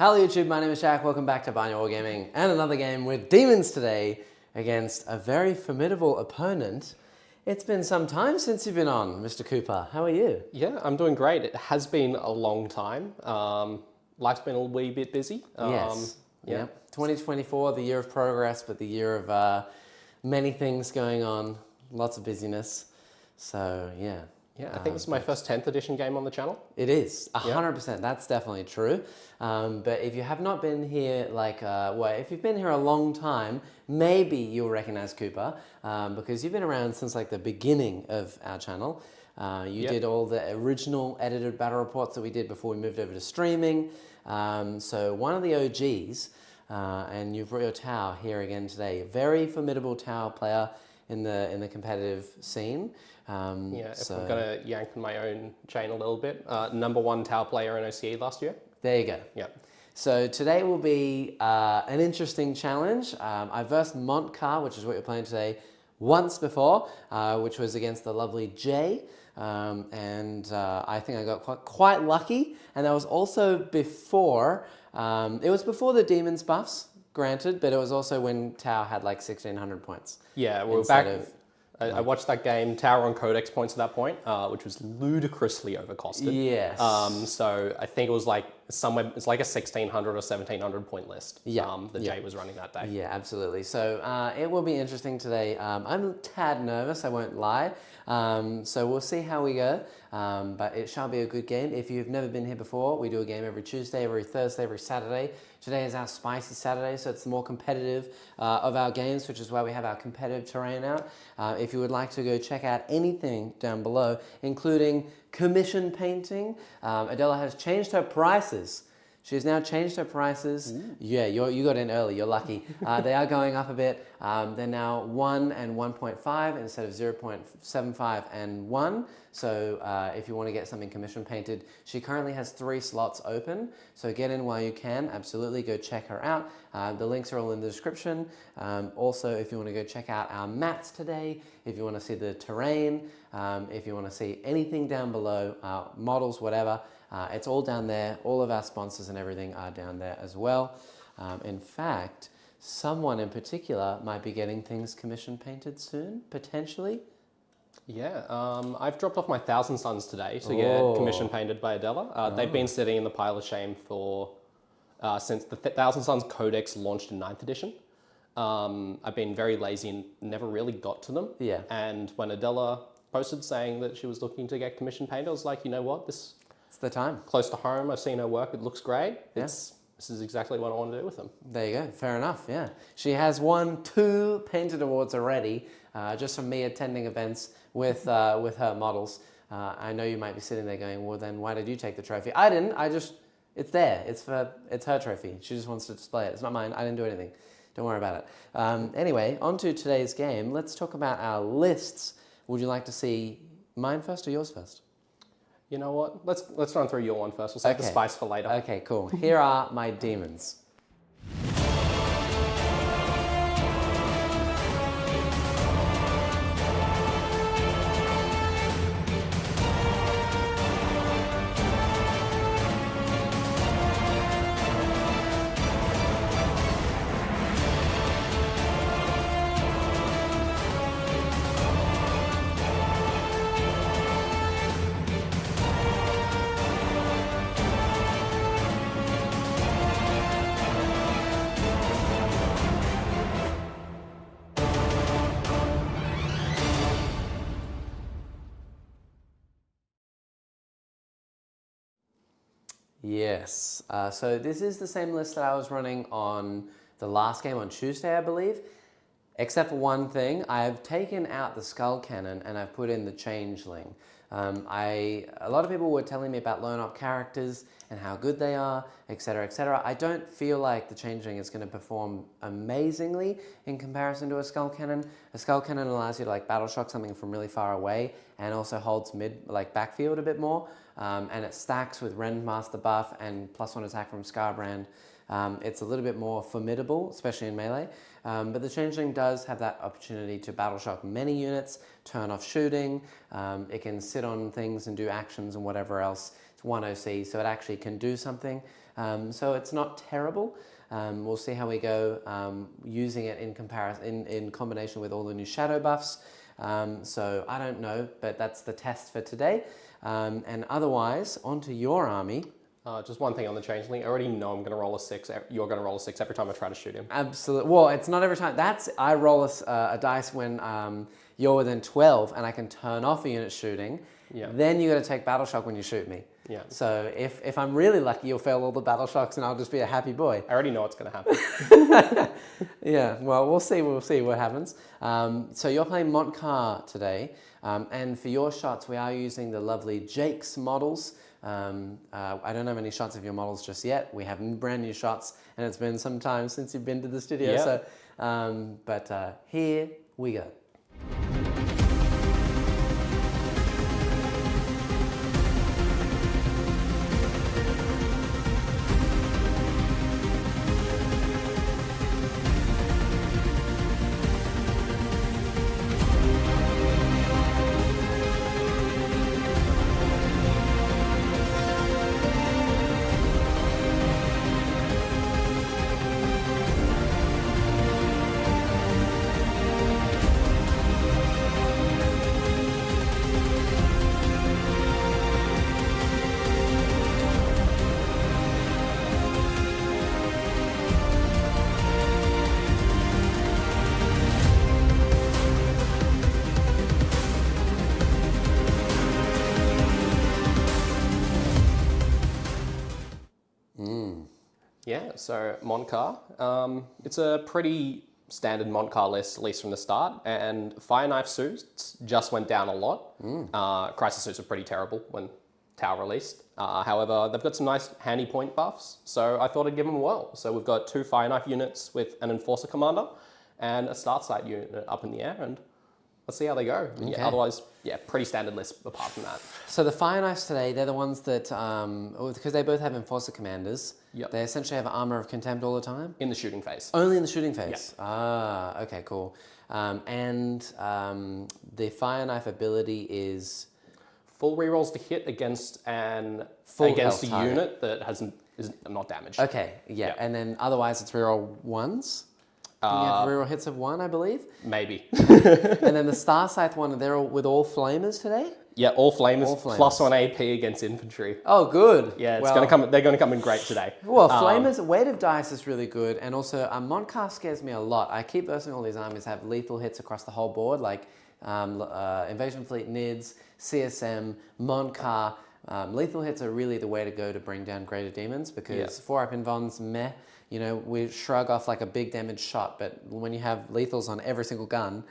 Hello YouTube, my name is Jack, welcome back to Binary Wargaming and another game with Demons today against a very formidable opponent. It's been some time since you've been on, Mr. Cooper. How are you? Yeah, I'm doing great. It has been a long time. Life's been a wee bit busy. Yes. Yeah. Yep. 2024, the year of progress, but the year of many things going on, lots of busyness. So yeah. Yeah, I think this is my first 10th edition game on the channel. It is 100%. That's definitely true. But if you have not been here, if you've been here a long time, maybe you'll recognize Cooper because you've been around since like the beginning of our channel. You did all the original edited battle reports that we did before we moved over to streaming. So one of the OGs, and you've brought your Tau here again today. A very formidable Tau player in the competitive scene. If I'm going to yank on my own chain a little bit, #1 Tau player in OCE last year. There you go. Yeah. So today will be an interesting challenge. I versed Montcar, which is what you're playing today, once before, which was against the lovely Jay. I think I got quite lucky. And that was also before, it was before the Demons buffs, granted, but it was also when Tau had like 1,600 points. Yeah, we're back. I watched that game, Tower on Codex points at that point, which was ludicrously overcosted. Yes. So I think it was like somewhere, it's like a 1,600 or 1,700 point list that Jay was running that day. Yeah, absolutely. So it will be interesting today. I'm a tad nervous, I won't lie. So we'll see how we go. But it shall be a good game. If you've never been here before, we do a game every Tuesday, every Thursday, every Saturday. Today is our spicy Saturday, so it's the more competitive of our games, which is why we have our competitive terrain out. If you would like to go check out anything down below, including commission painting, Adela has changed her prices. She's now changed her prices. Ooh. Yeah, you got in early, you're lucky. They are going up a bit. They're now 1 and 1.5 instead of 0.75 and 1. So if you want to get something commission painted, she currently has 3 slots open. So get in while you can. Absolutely, go check her out. The links are all in the description. Also, if you want to go check out our mats today, if you want to see the terrain, if you want to see anything down below, models, whatever, it's all down there. All of our sponsors and everything are down there as well. In fact, someone in particular might be getting things commission painted soon, potentially. Yeah, I've dropped off my Thousand Suns today to get commission painted by Adela. They've been sitting in the pile of shame for since the Thousand Suns Codex launched in 9th edition. I've been very lazy and never really got to them. Yeah. And when Adela posted saying that she was looking to get commission painted, I was like, you know what, it's the time. Close to home, I've seen her work, it looks great. Yeah. This is exactly what I want to do with them. There you go, fair enough, yeah. She has won 2 painted awards already, just from me attending events with her models. I know you might be sitting there going, well then why did you take the trophy? I didn't, it's there, it's her trophy. She just wants to display it, it's not mine, I didn't do anything. Don't worry about it. Anyway, on to today's game. Let's talk about our lists. Would you like to see mine first or yours first? You know what? Let's run through your one first. We'll save the spice for later. Okay, cool. Here are my demons. Yes, so this is the same list that I was running on the last game on Tuesday, I believe, except for one thing. I've taken out the Skull Cannon and I've put in the Changeling. A lot of people were telling me about Lone Op characters and how good they are, etc., etc. I don't feel like the Changeling is going to perform amazingly in comparison to a Skull Cannon. A Skull Cannon allows you to like battle shock something from really far away and also holds backfield a bit more. And it stacks with Rendmaster buff and +1 attack from Scarbrand. It's a little bit more formidable, especially in melee. But the Changeling does have that opportunity to battle shock many units, turn off shooting. It can sit on things and do actions and whatever else. It's It's 1 OC, so it actually can do something. So it's not terrible. We'll see how we go using it in comparison, in combination with all the new shadow buffs. So I don't know, but that's the test for today. And otherwise, onto your army. Just one thing on the changeling. I already know I'm going to roll a 6. You're going to roll a 6 every time I try to shoot him. Absolutely. Well, it's not every time. I roll a dice when you're within 12 and I can turn off a unit shooting. Yeah. Then you got to take battle shock when you shoot me. Yeah. So if I'm really lucky, you'll fail all the battle shocks and I'll just be a happy boy. I already know what's going to happen. Yeah. Well, we'll see. We'll see what happens. So you're playing Montcar today, and for your shots, we are using the lovely Jake's models. I don't have any shots of your models just yet. We have brand new shots, and it's been some time since you've been to the studio. Yeah. So, but here we go. Yeah, so Montcar. It's a pretty standard Montcar list, at least from the start, and Fire Knife suits just went down a lot. Crisis suits are pretty terrible when Tau released. However, they've got some nice handy point buffs, so I thought I'd give them a whirl. So we've got 2 Fire Knife units with an Enforcer Commander and a Start Sight unit up in the air, and let's see how they go. Okay. Yeah, otherwise, yeah, pretty standard list apart from that. So the Fire Knights today, they're the ones that, because they both have Enforcer Commanders, Yep. they essentially have Armor of Contempt all the time? In the shooting phase. Only in the shooting phase? Yep. Ah, okay, cool. And the Fire Knife ability is... Full rerolls to hit against a unit that is not damaged. Okay, yeah. Yep. And then otherwise it's reroll 1s? You have reroll hits of 1, I believe? Maybe. And then the Star Scythe one, they're all with all Flamers today? Yeah, all flamers, All flamers. plus 1 AP against infantry. Oh, good. Yeah, Well, they're going to come in great today. Well, Flamers, weight of dice is really good, and also Montcar scares me a lot. I keep versing all these armies have lethal hits across the whole board, like Invasion Fleet NIDS, CSM, Montcar. Lethal hits are really the way to go to bring down greater demons, because 4-up invons, meh, you know, we shrug off like a big damage shot, but when you have lethals on every single gun,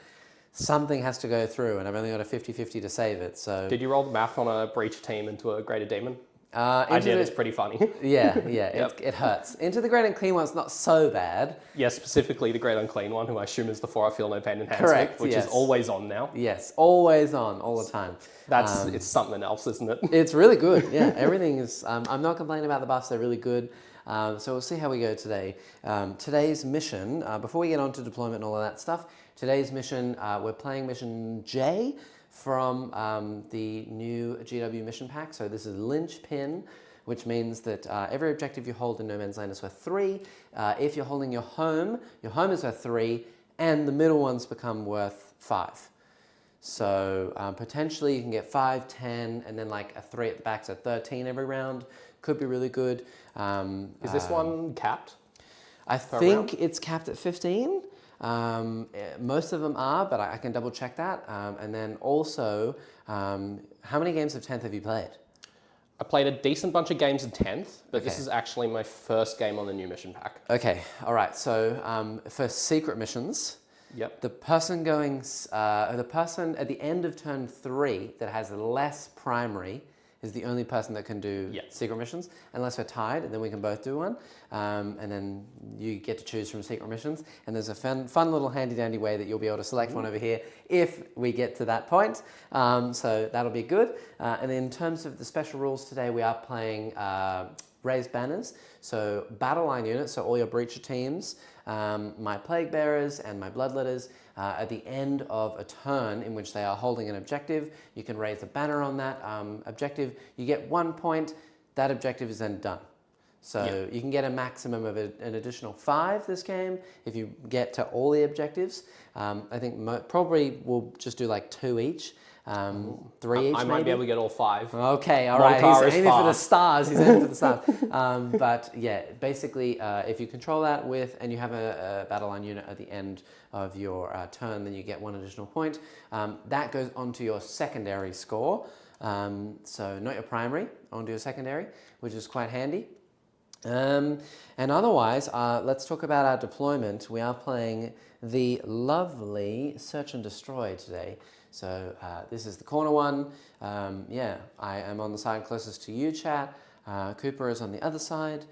something has to go through, and I've only got a 50-50 to save it, so... Did you roll the math on a breach team into a greater demon? I did, it's pretty funny. Yeah, Yep. it hurts. Into the Great and Clean one's not so bad. Yeah, specifically the Great Unclean one, who I assume is the 4 I Feel No Pain enhancement, Correct, which yes. is always on now. Yes, always on, all the time. It's something else, isn't it? It's really good, yeah. Everything is... I'm not complaining about the buffs, they're really good. So we'll see how we go today. Today's mission, before we get on to deployment and all of that stuff, today's mission, we're playing mission J from the new GW mission pack. So this is Linchpin, which means that every objective you hold in No Man's Land is worth 3. If you're holding your home is worth 3, and the middle ones become worth 5. So potentially you can get 5, 10, and then like a 3 at the back, so 13 every round. Could be really good. Is this one capped? I think it's capped at 15. Most of them are, but I can double check that. And then also, how many games of 10th have you played? I played a decent bunch of games in 10th, but this is actually my first game on the new mission pack. Okay, all right. So for secret missions, Yep. the person at the end of turn 3 that has less primary is the only person that can do secret missions, unless we're tied, and then we can both do one. And then you get to choose from secret missions. And there's a fun little handy-dandy way that you'll be able to select one over here if we get to that point. So that'll be good. And in terms of the special rules today, we are playing raised banners. So battle line units, so all your breacher teams, my plague bearers and my bloodletters, at the end of a turn in which they are holding an objective, you can raise a banner on that objective. You get 1 point. That objective is then done. So you can get a maximum of an additional 5 this game if you get to all the objectives. I think probably we'll just do like 2 each. 3 each, I might be able to get all 5. Okay, all right. He's aiming for the stars. He's aiming for the stars. But yeah, basically, if you control that with, and you have a battle line unit at the end of your turn, then you get 1 additional point. That goes onto your secondary score. So not your primary, onto your secondary, which is quite handy. And otherwise, let's talk about our deployment. We are playing the lovely Search and Destroy today. So this is the corner one. Yeah, I am on the side closest to you, chat. Cooper is on the other side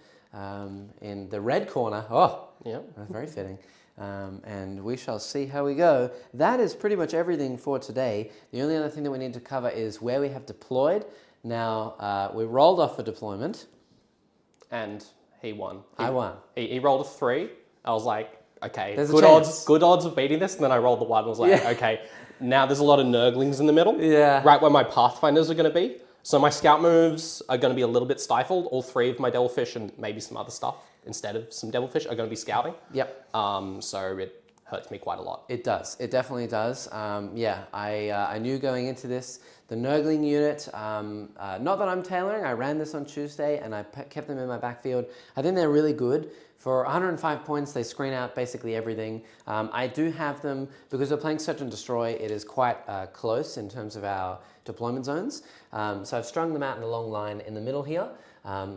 in the red corner. Oh, yeah, that's very fitting. And we shall see how we go. That is pretty much everything for today. The only other thing that we need to cover is where we have deployed. Now, we rolled off a deployment. And he won. I won. He rolled a 3. I was like, okay, There's good odds of beating this. And then I rolled the 1 and was like, okay, now there's a lot of Nurglings in the middle. Yeah. Right where my Pathfinders are going to be. So my scout moves are going to be a little bit stifled. All 3 of my Devilfish and maybe some other stuff instead of some Devilfish are going to be scouting. Yep. So it hurts me quite a lot. It does. It definitely does. Yeah, I knew going into this, the Nurgling unit, not that I'm tailoring, I ran this on Tuesday and I kept them in my backfield. I think they're really good. For 105 points, they screen out basically everything. I do have them, because we're playing Search and Destroy, it is quite close in terms of our deployment zones. So I've strung them out in a long line in the middle here.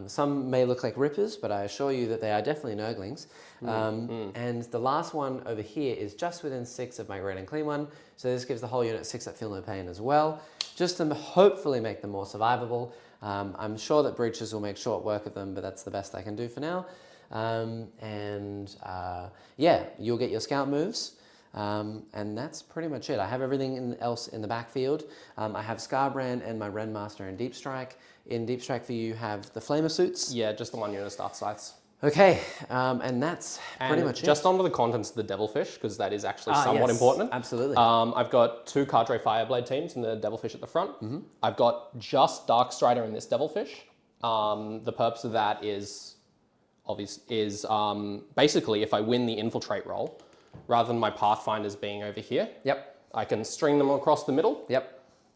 Some may look like rippers, but I assure you that they are definitely Nurglings. And the last one over here is just within 6 of my Great and Clean one. So this gives the whole unit 6 that feel no pain as well, just to hopefully make them more survivable. I'm sure that breaches will make short work of them, but that's the best I can do for now. Yeah, you'll get your scout moves. And that's pretty much it. I have everything else in the backfield. I have Scarbrand and my Renmaster in Deep Strike. In Deep Strike for you have the Flamer suits. Yeah, just the 1 unit start sites. Okay, and that's pretty much it. Just onto the contents of the Devilfish, because that is actually somewhat important. Absolutely. I've got 2 Cadre Fireblade teams in the Devilfish at the front. I've got just Darkstrider in this Devilfish. The purpose of that is basically if I win the infiltrate roll, rather than my Pathfinders being over here, I can string them across the middle.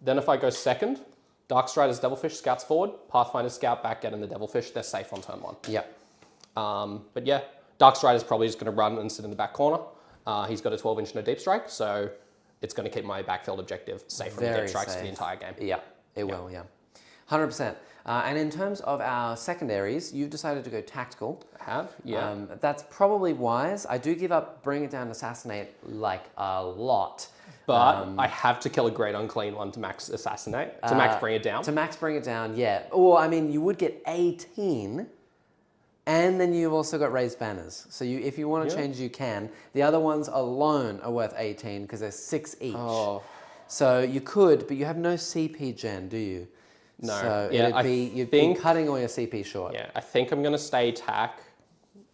Then if I go second, Darkstrider's Devilfish scouts forward, Pathfinders scout back, get in the Devilfish, they're safe on turn 1. But yeah, Darkstrider's probably just going to run and sit in the back corner. He's got a 12-inch and a Deep Strike, so it's going to keep my backfield objective safe from Deep Strikes for the entire game. Yeah, it will, 100%. And in terms of our secondaries, you've decided to go tactical. I have, yeah. That's probably wise. I do give up Bring It Down, Assassinate like a lot. But I have to kill a Great Unclean one to max Assassinate, to max Bring It Down. To max Bring It Down, yeah. Or, I mean, you would get 18, and then you've also got Raised Banners. So if you want to change, you can. The other ones alone are worth 18 because they're 6 each. Oh. So you could, but you have no CP gen, do you? No. So you'd be cutting all your CP short. Yeah, I think I'm going to stay tack.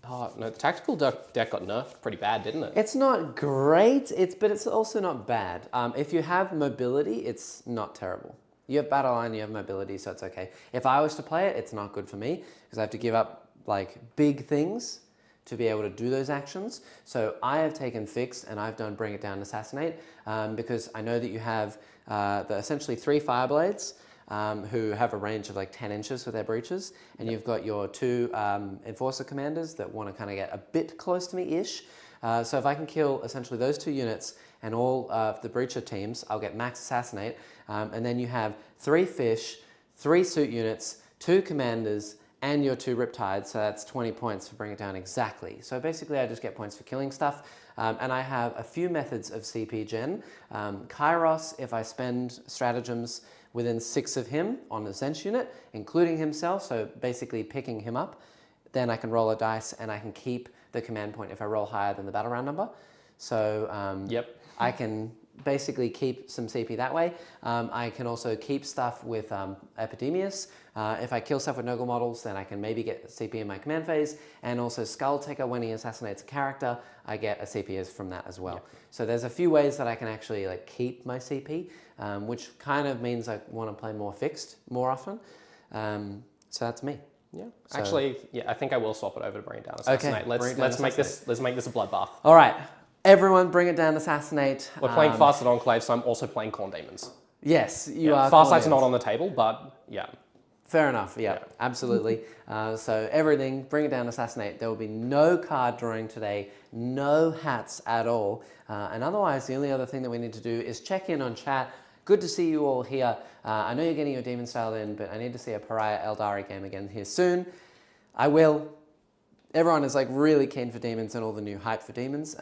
Oh, no, the tactical deck got nerfed pretty bad, didn't it? It's not great, but it's also not bad. If you have mobility, it's not terrible. You have battle line, you have mobility, so it's okay. If I was to play it, it's not good for me because I have to give up like big things to be able to do those actions. So I have taken Fixed and I've done Bring It Down, Assassinate because I know that you have essentially 3 Fireblades who have a range of like 10 inches with their breaches, and you've got your 2 Enforcer commanders that want to kind of get a bit close to me-ish. So if I can kill essentially those 2 units and all of the breacher teams, I'll get max Assassinate, and then you have 3 fish, 3 suit units, 2 commanders, and your 2 Riptides, so that's 20 points to Bring It Down exactly. So basically I just get points for killing stuff, and I have a few methods of CP gen. Kairos, if I spend stratagems within 6 of him on the Zench unit, including himself, so basically picking him up, then I can roll a dice and I can keep the command point if I roll higher than the battle round number. So I can basically keep some CP that way. I can also keep stuff with Epidemius. If I kill stuff with Nurgle models, then I can maybe get CP in my command phase. And also Skulltaker, when he assassinates a character, I get a CP from that as well. So there's a few ways that I can actually like keep my CP, which kind of means I want to play more fixed more often. So that's me. Yeah. So, Actually, yeah, I think I will swap it over to bring it down Assassinate. Okay, Let's make this a bloodbath. All right, everyone, bring it down, Assassinate. We're playing Fasted Enclave, so I'm also playing Corn Demons. Yes, you are. Farsight's not on the table, but yeah. Fair enough. Yeah. Absolutely. So everything, bring it down, Assassinate. There will be no card drawing today, no hats at all, and otherwise the only other thing that we need to do is check in on chat. Good to see you all here. I know you're getting your Demon style in, but I need to see a Pariah Eldari game again here soon. I will. Everyone is like really keen for Demons and all the new hype for Demons.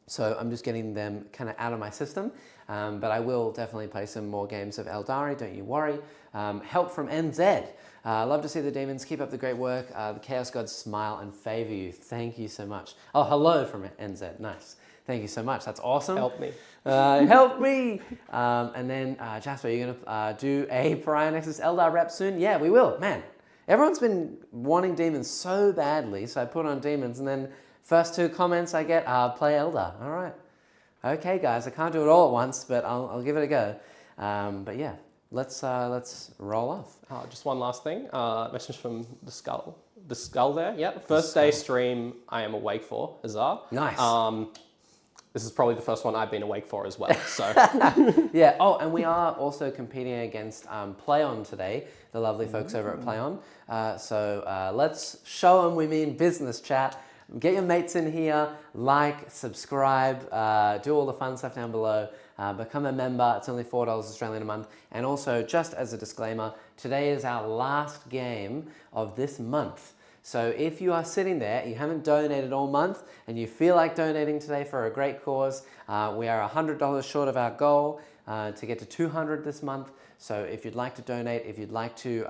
So I'm just getting them kind of out of my system. But I will definitely play some more games of Eldari, don't you worry. Help from NZ. Love to see the Demons. Keep up the great work. The Chaos Gods smile and favor you. Thank you so much. Oh, hello from NZ. Nice. Thank you so much. That's awesome. Help me. Help me. And then Jasper, you're going to do a Pariah Nexus Eldar rep soon? Yeah, we will. Man, everyone's been wanting Demons so badly, so I put on Demons, and then first 2 comments I get, play Eldar. All right. Okay, guys, I can't do it all at once, but I'll give it a go. But yeah, let's roll off. Just one last thing. Message from the skull there. Yep. First day stream I am awake for. Huzzah. Nice. This is probably the first one I've been awake for as well. So yeah. Oh, and we are also competing against PlayOn today, the lovely folks over at PlayOn. So let's show them we mean business, chat. Get your mates in here, like, subscribe, do all the fun stuff down below, become a member. It's only $4 Australian a month. And also, just as a disclaimer, today is our last game of this month. So if you are sitting there, you haven't donated all month, and you feel like donating today for a great cause, we are $100 short of our goal to get to 200 this month. So if you'd like to donate, if you'd like to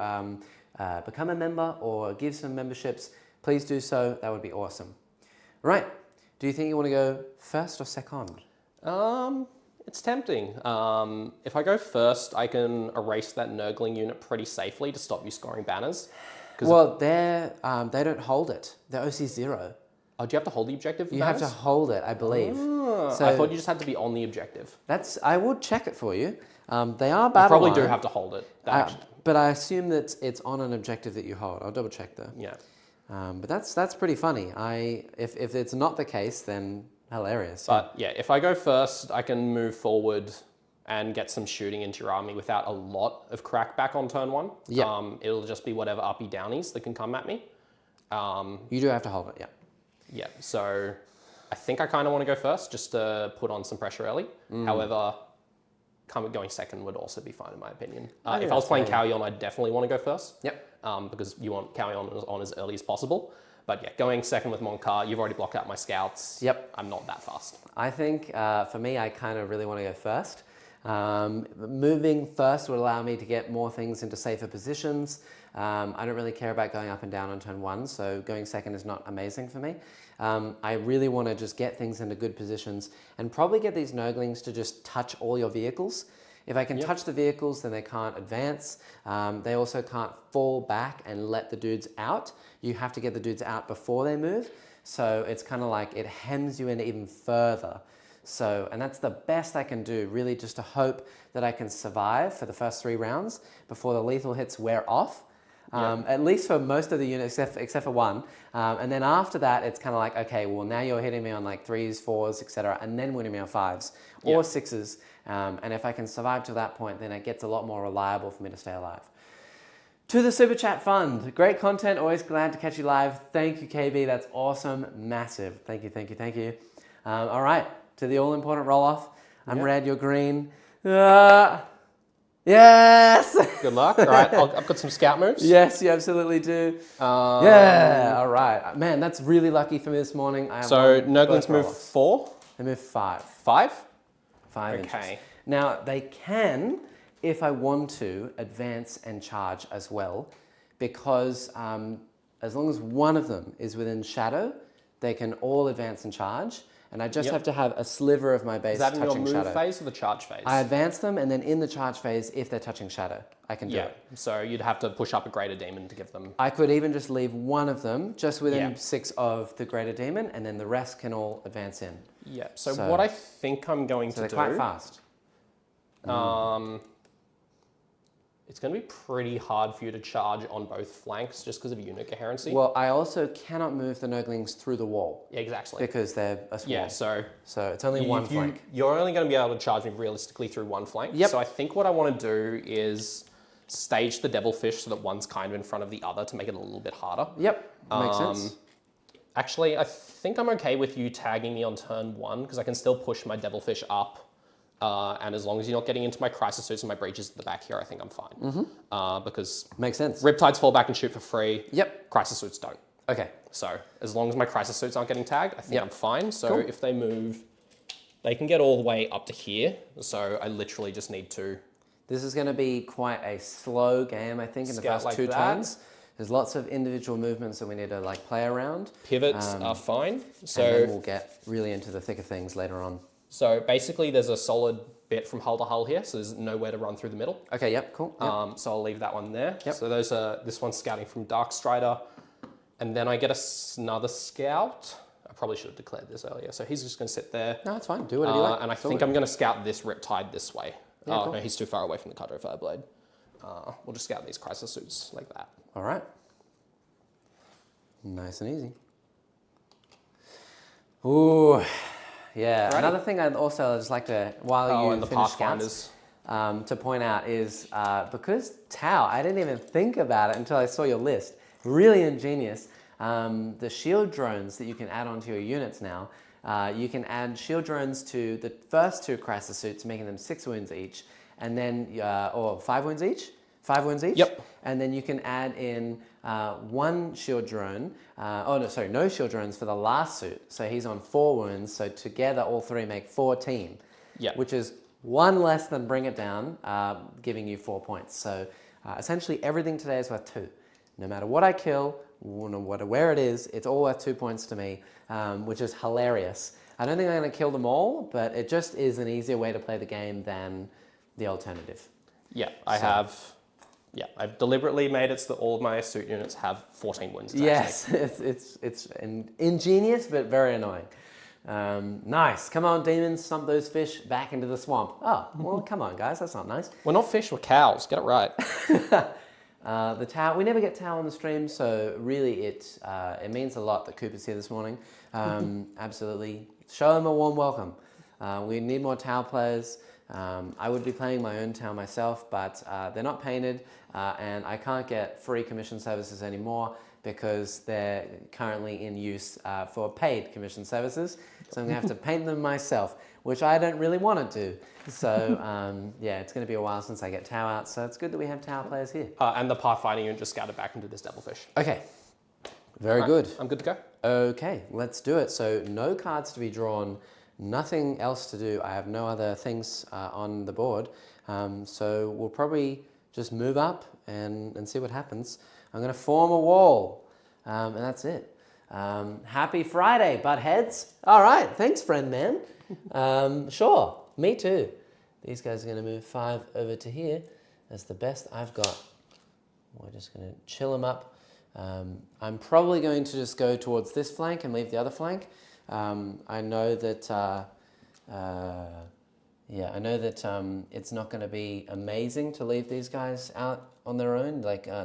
become a member or give some memberships, please do so. That would be awesome. Right. Do you think you want to go first or second? It's tempting. If I go first, I can erase that Nurgling unit pretty safely to stop you scoring banners. Well, they don't hold it. They're OC0. Oh, do you have to hold the objective for You banners? have to hold it, I believe. So I thought you just had to be on the objective. I would check it for you. They are You battle probably line, do have to hold it. but I assume that it's on an objective that you hold. I'll double check though. Yeah. But that's pretty funny. If it's not the case, then hilarious. But yeah, if I go first, I can move forward and get some shooting into your army without a lot of crackback on turn 1. Yeah. It'll just be whatever uppy downies that can come at me. You do have to hold it, yeah. Yeah, so I think I kind of want to go first just to put on some pressure early. However, going second would also be fine in my opinion. If I was playing Cowion, I'd definitely want to go first. Yep. Because you want Cowion on as early as possible. But yeah, going second with Monkar, you've already blocked out my scouts. Yep. I'm not that fast. I think for me, I kind of really want to go first. Moving first would allow me to get more things into safer positions. I don't really care about going up and down on turn 1, so going second is not amazing for me. I really want to just get things into good positions and probably get these Nurglings to just touch all your vehicles. If I can touch the vehicles, then they can't advance. They also can't fall back and let the dudes out. You have to get the dudes out before they move. So it's kind of like it hems you in even further. So, and that's the best I can do, really, just to hope that I can survive for the first 3 rounds before the lethal hits wear off. At least for most of the units, except for 1. And then after that, it's kind of like, okay, well, now you're hitting me on like 3s, 4s, etc., and then winning me on 5s or 6s. And if I can survive to that point, then it gets a lot more reliable for me to stay alive. To the Super Chat Fund. Great content. Always glad to catch you live. Thank you, KB. That's awesome. Massive. Thank you, thank you, thank you. All right. To the all-important roll-off. I'm red, you're green. Yes! Good luck. All right, I've got some scout moves. Yes, you absolutely do. Yeah, all right. Man, that's really lucky for me this morning. So Nurglings move 4? They move 5. 5? 5 Okay. inches. Now, they can, if I want to, advance and charge as well, because as long as one of them is within shadow, they can all advance and charge. and I just Yep. have to have a sliver of my base Is that in your touching move shadow. phase or the charge phase? I advance them, and then in the charge phase, if they're touching shadow, I can do Yeah, it. so you'd have to push up a greater demon to give them... I could even just leave one of them just within Yeah. 6 of the greater demon, and then the rest can all advance in. Yeah, so So- what I think I'm going So to they're do... quite fast. It's going to be pretty hard for you to charge on both flanks just because of unit coherency. Well, I also cannot move the Nurglings through the wall Yeah, exactly. because they're a swarm. Yeah, so So it's only one flank. you're only going to be able to charge me realistically through one flank. Yep. So I think what I want to do is stage the Devilfish so that one's kind of in front of the other to make it a little bit harder. Yep, makes sense. Actually, I think I'm okay with you tagging me on turn 1 because I can still push my Devilfish up. And as long as you're not getting into my Crisis Suits and my Breaches at the back here, I think I'm fine. Because Makes sense. Riptides fall back and shoot for free. Yep. Crisis Suits don't. Okay. So as long as my Crisis Suits aren't getting tagged, I think Yep. I'm fine. So Cool. if they move, they can get all the way up to here. So I literally just need to... This is going to be quite a slow game, I think, in the Scout first like 2 that. turns. There's lots of individual movements that we need to play around. Pivots are fine. And then So, we'll get really into the thick of things later on. so basically there's a solid bit from hull to hull here. So there's nowhere to run through the middle. Okay, yep, cool. Yep. So I'll leave that one there. Yep. So those are, this one's scouting from Darkstrider. And then I get another scout. I probably should have declared this earlier. So he's just going to sit there. No, it's fine. Do whatever you like. And I It's all think good. I'm going to scout this Riptide this way. Yeah, cool. No, he's too far away from the Cadre Fireblade. We'll just scout these Crisis Suits like that. All right. Nice and easy. Ooh, yeah. Alrighty. Another thing I'd just like to, while you And the finish scouts, Pathfinders. to point out is because Tau, I didn't even think about it until I saw your list. Really ingenious. The shield drones that you can add onto your units now. You can add shield drones to the first 2 Crisis Suits, making them 6 wounds each, and then or 5 wounds each. 5 wounds each. Yep. And then you can add in 1 shield drone. No shield drones for the last suit. So he's on 4 wounds. So together, all 3 make 14. Yep. Which is 1 less than Bring It Down, giving you 4 points. So essentially, everything today is worth 2. No matter what I kill, no matter where it is, it's all worth 2 points to me, which is hilarious. I don't think I'm going to kill them all, but it just is an easier way to play the game than the alternative. Yeah, I've deliberately made it so that all of my suit units have 14 wounds. Yes, it's ingenious, but very annoying. Nice. Come on, demons, stomp those fish back into the swamp. Oh, well, come on, guys. That's not nice. We're not fish, we're cows. Get it right. The Tau, we never get Tau on the stream, so really it means a lot that Cooper's here this morning. Absolutely. Show him a warm welcome. We need more Tau players. I would be playing my own Tau myself, but they're not painted, and I can't get free commission services anymore because they're currently in use for paid commission services. So I'm going to have to paint them myself, which I don't really want to do. So yeah, it's going to be a while since I get Tau out, so it's good that we have Tau players here. And the Pathfinder unit just scouted back into this Devilfish. Okay, very Right, good. I'm good to go. Okay, let's do it. So no cards to be drawn, nothing else to do. I have no other things on the board. So we'll probably just move up and see what happens. I'm going to form a wall, and that's it. Happy Friday, buttheads. All right, thanks, friend man. Sure, me too. These guys are going to move 5 over to here. That's the best I've got. We're just going to chill them up. I'm probably going to just go towards this flank and leave the other flank. I know that it's not going to be amazing to leave these guys out on their own,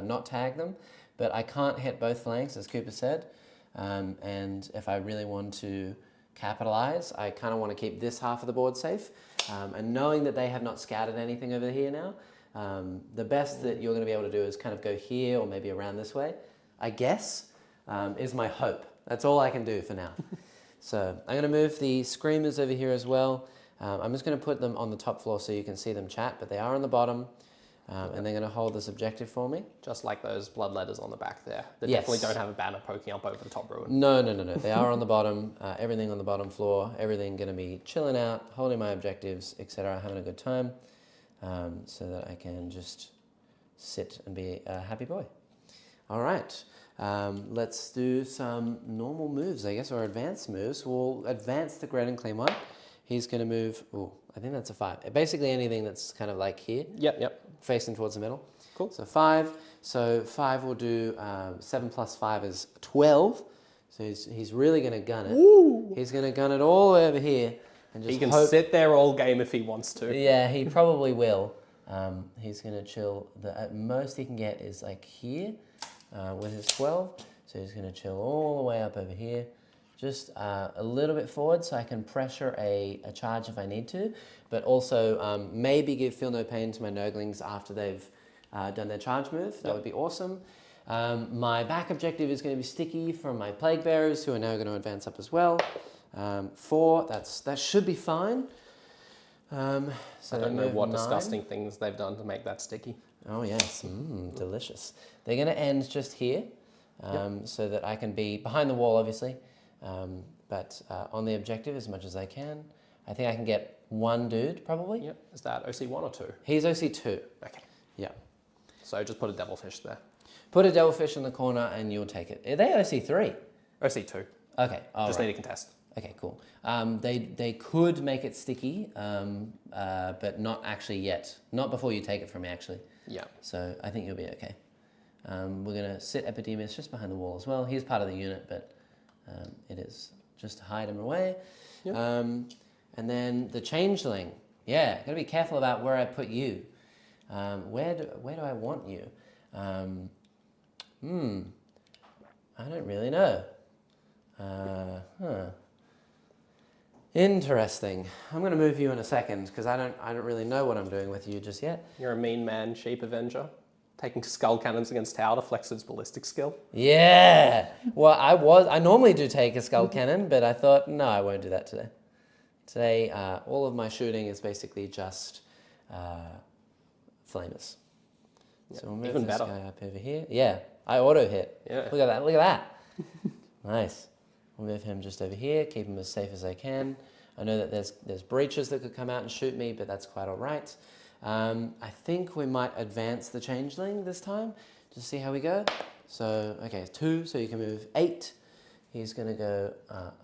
not tag them, but I can't hit both flanks, as Cooper said. And if I really want to capitalize, I kind of want to keep this half of the board safe. And knowing that they have not scattered anything over here now, the best that you're going to be able to do is kind of go here or maybe around this way, I guess, is my hope. That's all I can do for now. So I'm going to move the Screamers over here as well. I'm just going to put them on the top floor so you can see them chat, but they are on the bottom, and they're going to hold this objective for me. Just like those blood letters on the back there. They Yes. definitely don't have a banner poking up over the top ruin. No. They are on the bottom. Everything on the bottom floor. Everything going to be chilling out, holding my objectives, etc., having a good time, so that I can just sit and be a happy boy. All right. Let's do some normal moves, I guess, or advanced moves. We'll advance the red and clean one. He's going to move, I think that's a 5. Basically anything that's kind of like here. Yep. Facing towards the middle. Cool. So 5. So 5 will do 7 plus 5 is 12. So he's really going to gun it. Ooh. He's going to gun it all over here. And just He can sit there all game if he wants to. Yeah, he probably will. He's going to chill. At most he can get is like here with his 12. So he's going to chill all the way up over here. Just a little bit forward so I can pressure a charge if I need to. But also maybe give Feel No Pain to my Nurglings after they've done their charge move. That would be awesome. My back objective is going to be sticky from my Plague Bearers, who are now going to advance up as well. 4, that should be fine. So I don't know what 9. disgusting things they've done to make that sticky. Oh yes, delicious. They're going to end just here, so that I can be behind the wall, obviously, but on the objective as much as I can. I think I can get 1 dude, probably. Yep. Is that OC 1 or 2? He's OC 2. Okay. Yeah. So just put a devilfish there. Put a devilfish in the corner and you'll take it. Are they OC 3? OC 2. Okay. Just need a contest. Okay, cool. They could make it sticky, but not actually yet. Not before you take it from me, actually. Yeah. So I think you'll be okay. We're going to sit Epidemius just behind the wall as well. He's part of the unit, but it is just to hide him away. Yep. And then the Changeling. Yeah, got to be careful about where I put you. Where do I want you? I don't really know. Interesting. I'm going to move you in a second because I don't really know what I'm doing with you just yet. You're a mean man, Sheep Avenger. Taking skull cannons against tower to flex its ballistic skill. Yeah. Well, I normally do take a skull cannon, but I thought, no, I won't do that today. Today, all of my shooting is basically just flamers. Yeah, So we'll move even this better. guy up over here. Yeah, I auto hit. Yeah. Look at that. Look at that. Nice. We'll move him just over here, keep him as safe as I can. I know that there's breaches that could come out and shoot me, but that's quite all right. I think we might advance the Changeling this time, just see how we go. So, okay, 2, so you can move 8. He's going to go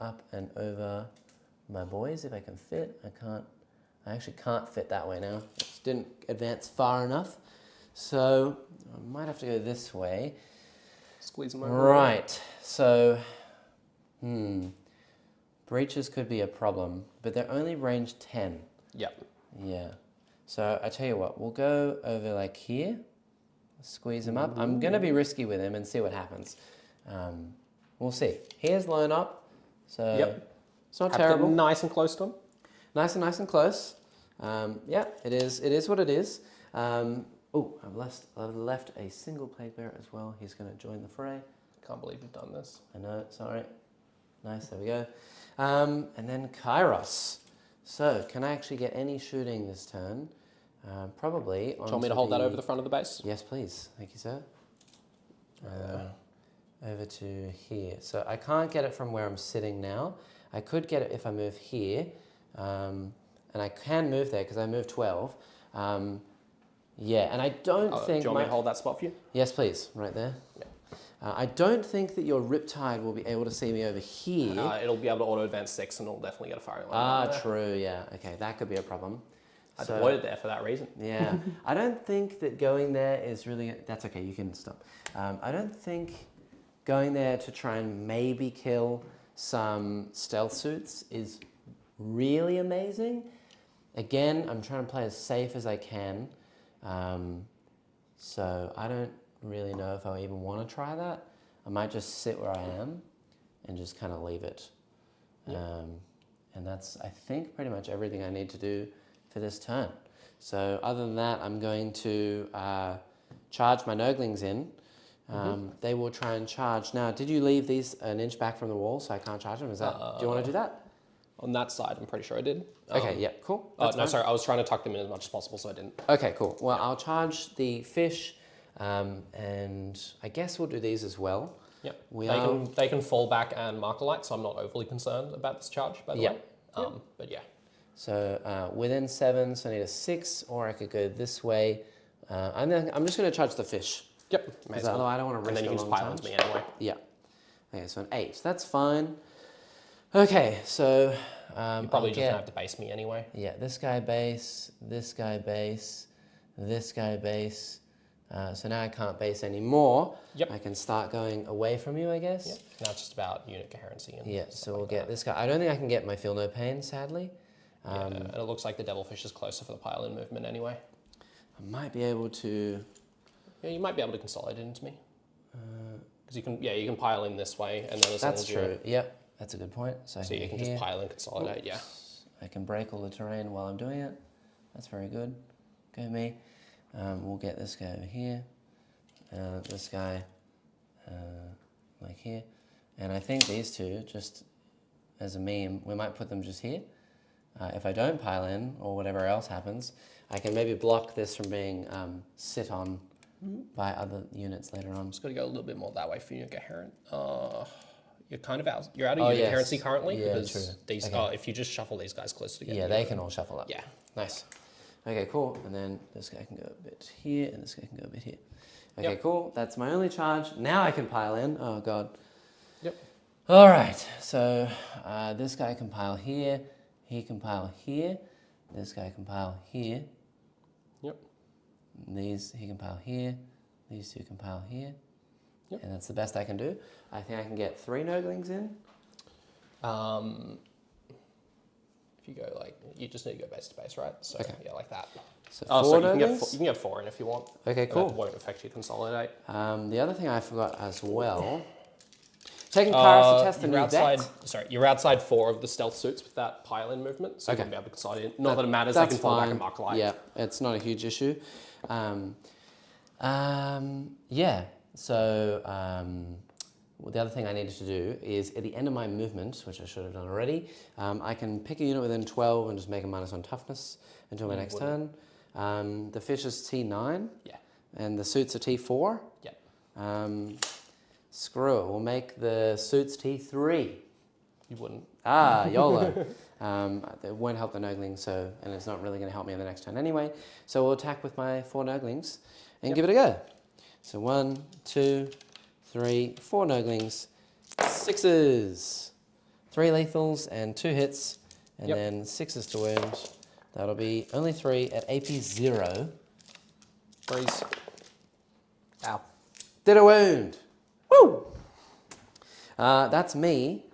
up and over my boys if I can fit. I actually can't fit that way now. Just didn't advance far enough. So, I might have to go this way. Squeeze them over. Right, so, breaches could be a problem, but they're only range 10. Yep. Yeah. So I tell you what, we'll go over like here, squeeze him up. I'm going to be risky with him and see what happens. We'll see. He is low up, so it's not terrible. Nice and close to him. Nice and close. Yeah, it is what it is. I've left a single Plague Bearer as well. He's going to join the fray. Can't believe you've done this. I know, sorry. Nice, there we go. And then Kairos. So, can I actually get any shooting this turn? Probably. Do you want me to hold that over the front of the base? Yes, please. Thank you, sir. Over to here. So, I can't get it from where I'm sitting now. I could get it if I move here. And I can move there because I moved 12. Yeah, and I don't think... Do you want me to hold that spot for you? Yes, please. Right there. Yeah. I don't think that your Riptide will be able to see me over here. It'll be able to auto advance 6 and it'll definitely get a firing line. True, yeah. Okay, that could be a problem. I deployed it there for that reason. Yeah. I don't think that going there is really... That's okay, you can stop. I don't think going there to try and maybe kill some stealth suits is really amazing. Again, I'm trying to play as safe as I can. So I don't really know if I even want to try that. I might just sit where I am and just kind of leave it. And that's, I think, pretty much everything I need to do for this turn. So other than that, I'm going to charge my Nurglings in. They will try and charge. Now, did you leave these an inch back from the wall so I can't charge them? Is that? Do you want to do that? On that side, I'm pretty sure I did. Okay, yeah, cool. No, sorry, I was trying to tuck them in as much as possible, so I didn't. Okay, cool. Well, I'll charge the fish, and I guess we'll do these as well. Yep. They can fall back and mark a light, so I'm not overly concerned about this charge, by the way. But yeah. So within 7, so I need a 6, or I could go this way. I'm just going to charge the fish. Yep. May Because as well. otherwise I don't want to And risk then you a can long just pile into charge. me anyway. Yeah. Okay, so an 8. That's fine. Okay, so You're probably just gonna have to base me anyway. yeah, this guy base, this guy base, this guy base. So now I can't base anymore. Yep. I can start going away from you, I guess. Yep. Now it's just about unit coherency and Yeah, stuff so like we'll that. get this guy. I don't think I can get my Feel No Pain, sadly. Yeah, and it looks like the Devilfish is closer for the pile-in movement anyway. I might be able to... Yeah, you might be able to consolidate into me. Because you can pile in this way, and then as long That's as you're... true. Yep, that's a good point. So, So you can just pile in, consolidate, yeah. I can break all the terrain while I'm doing it. That's very good. Go me. We'll get this guy over here. This guy like here. And I think these two, just as a meme, we might put them just here. If I don't pile in, or whatever else happens, I can maybe block this from being sit on by other units later on. Just got to go a little bit more that way for unit coherent. You're kind of out. You're out of Oh, unit yes. coherency currently Yeah, because true. these. Okay. If you just shuffle these guys closer together. Yeah, they can all shuffle up. Yeah. Nice. Okay, cool. And then this guy can go a bit here, and this guy can go a bit here. Okay, Yep. cool. That's my only charge. Now I can pile in. Oh, God. Yep. All right. So this guy can pile here. He can pile here. This guy can pile here. Yep. He can pile here. These two can pile here. Yep. And that's the best I can do. I think I can get 3 Noglings in. If you go like, you just need to go base to base, right? So Okay. yeah, like that. So Oh, 4 so Noglings. you can get 4 in if you want. Okay, That cool. won't affect you consolidate. The other thing I forgot as well. Taking Paris to test the new outside. vet. Sorry, you're outside 4 of the stealth suits with that pile-in movement, so you Okay. won't be able to consolidate. Not that it matters. They can fall back and mark light. Yeah, it's not a huge issue. Yeah, so well, the other thing I needed to do is at the end of my movement, which I should have done already, I can pick a unit within 12 and just make a -1 toughness until my next turn. The fish is T9. Yeah. And the suits are T4. Yeah. Screw it, we'll make the suits T3. You wouldn't. YOLO. It won't help the Noglings, so, and it's not really going to help me on the next turn anyway. So we'll attack with my 4 Noglings and give it a go. So 1, 2, 3, 4 Noglings, 6s, 3 lethals and 2 hits, and then 6s to wound. That'll be only 3 at AP 0. Freeze. Ow. Did a wound. Woo! That's me.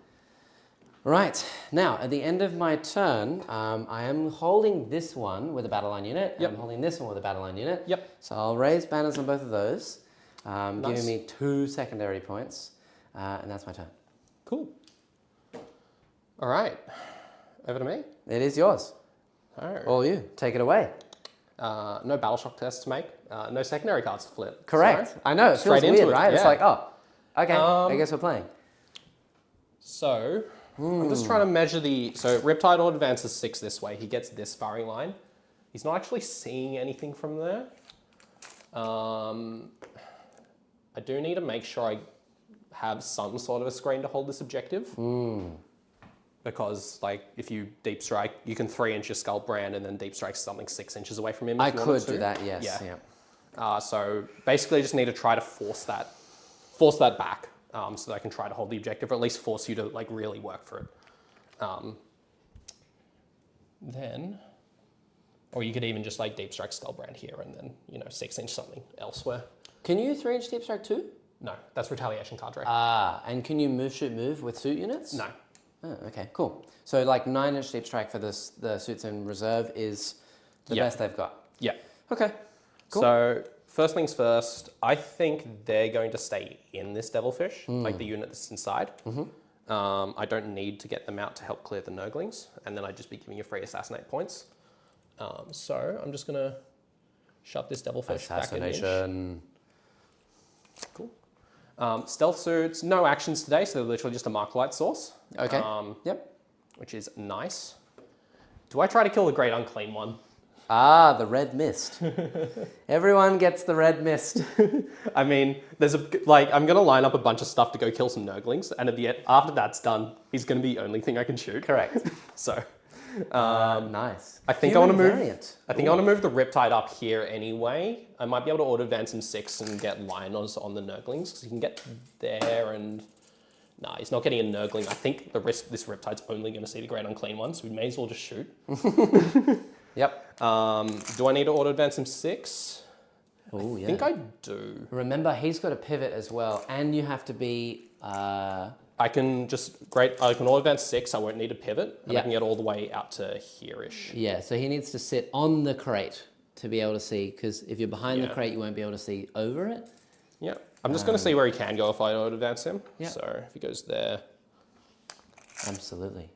Right, now at the end of my turn, I am holding this one with a battle line unit, and I'm holding this one with a battle line unit. Yep. So I'll raise banners on both of those, Nice. giving me 2 secondary points, and that's my turn. Cool. All right. Over to me. It is yours. Oh. All you. Take it away. No battle shock test to make. No secondary cards to flip. Correct. So, I know, it straight feels into weird, it, right? It's yeah. like, oh, okay, I guess we're playing. So, I'm just trying to measure the... So, Riptide advances 6 this way. He gets this firing line. He's not actually seeing anything from there. I do need to make sure I have some sort of a screen to hold this objective. Because, like, if you deep strike, you can 3-inch your Skull Brand and then deep strike something 6 inches away from him. I if you wanted could to. do that, yes. Yeah. So basically, I just need to try to force that back, so that I can try to hold the objective, or at least force you to like really work for it. Then, or you could even just like deep strike Skull Brand here, and then 6-inch something elsewhere. Can you 3-inch deep strike too? No, that's retaliation card trick. And can you move with suit units? No. Oh, okay, cool. So like 9-inch deep strike for the suits in reserve is the best they've got. Yeah. Okay. Cool. So first things first, I think they're going to stay in this Devilfish, like the unit that's inside. I don't need to get them out to help clear the Noglings, and then I'd just be giving you free assassinate points. So I'm just gonna shove this Devilfish back an inch. Assassination. Cool. Stealth suits, no actions today, so they're literally just a mark light source. Okay. Yep. Which is nice. Do I try to kill the Great Unclean one? The red mist. Everyone gets the red mist. I mean, I'm gonna line up a bunch of stuff to go kill some Noglings, and at the end, after that's done, he's gonna be the only thing I can shoot. Correct. So, Nice. I think I want to move. Variant. I think I want to move the Riptide up here anyway. I might be able to auto advance him 6 and get Lionels on the Nurglings because he can get there and. Nah, he's not getting a Nurgling. I think the risk this Riptide's only going to see the Great Unclean one, so we may as well just shoot. Yep. Do I need to auto advance him 6? Oh, yeah. I think I do. Remember, he's got a pivot as well, and you have to be. I can auto advance 6. I won't need a pivot, and Yeah. I can get all the way out to here-ish. Yeah, so he needs to sit on the crate to be able to see, because if you're behind the Yeah. crate, you won't be able to see over it. Yeah, I'm just going to see where he can go if I auto advance him. Yeah. So if he goes there, Absolutely.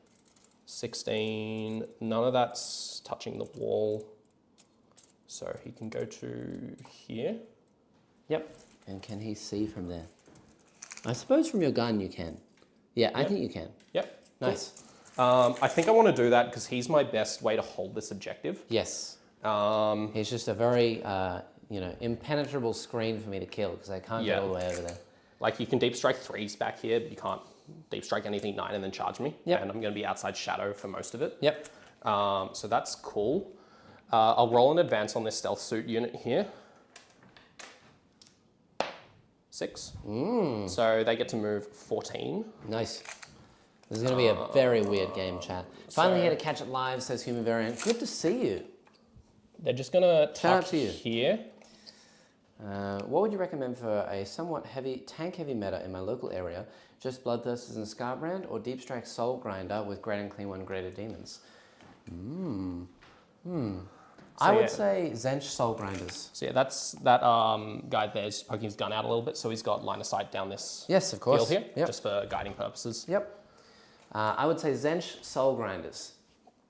16. None of that's touching the wall, so he can go to here. Yep. And can he see from there? I suppose from your gun you can. Yeah, I think you can. Yep. Nice. I think I want to do that because he's my best way to hold this objective. Yes. Um, He's just a very, impenetrable screen for me to kill because I can't get all the way over there. Like you can deep strike 3s back here, but you can't deep strike anything 9 and then charge me. Yep. And I'm going to be outside shadow for most of it. Yep. So that's cool. I'll roll an advance on this stealth suit unit here. 6. So they get to move 14. Nice. This is going to be a very weird game, chat. Finally here to catch it live, says Human Variant. Good to see you. They're just going to Shout out tuck to you. here. What would you recommend for a somewhat tank-heavy meta in my local area? Just Bloodthirsters and Scarbrand, or Deep Strike Soul Grinder with Great and Clean One Greater Demons? I would say Zench Soul Grinders. So yeah, that's that guy there's poking his gun out a little bit, so he's got line of sight down this Yes, of course. field here, Yep. just for guiding purposes. Yep. I would say Zench Soul Grinders.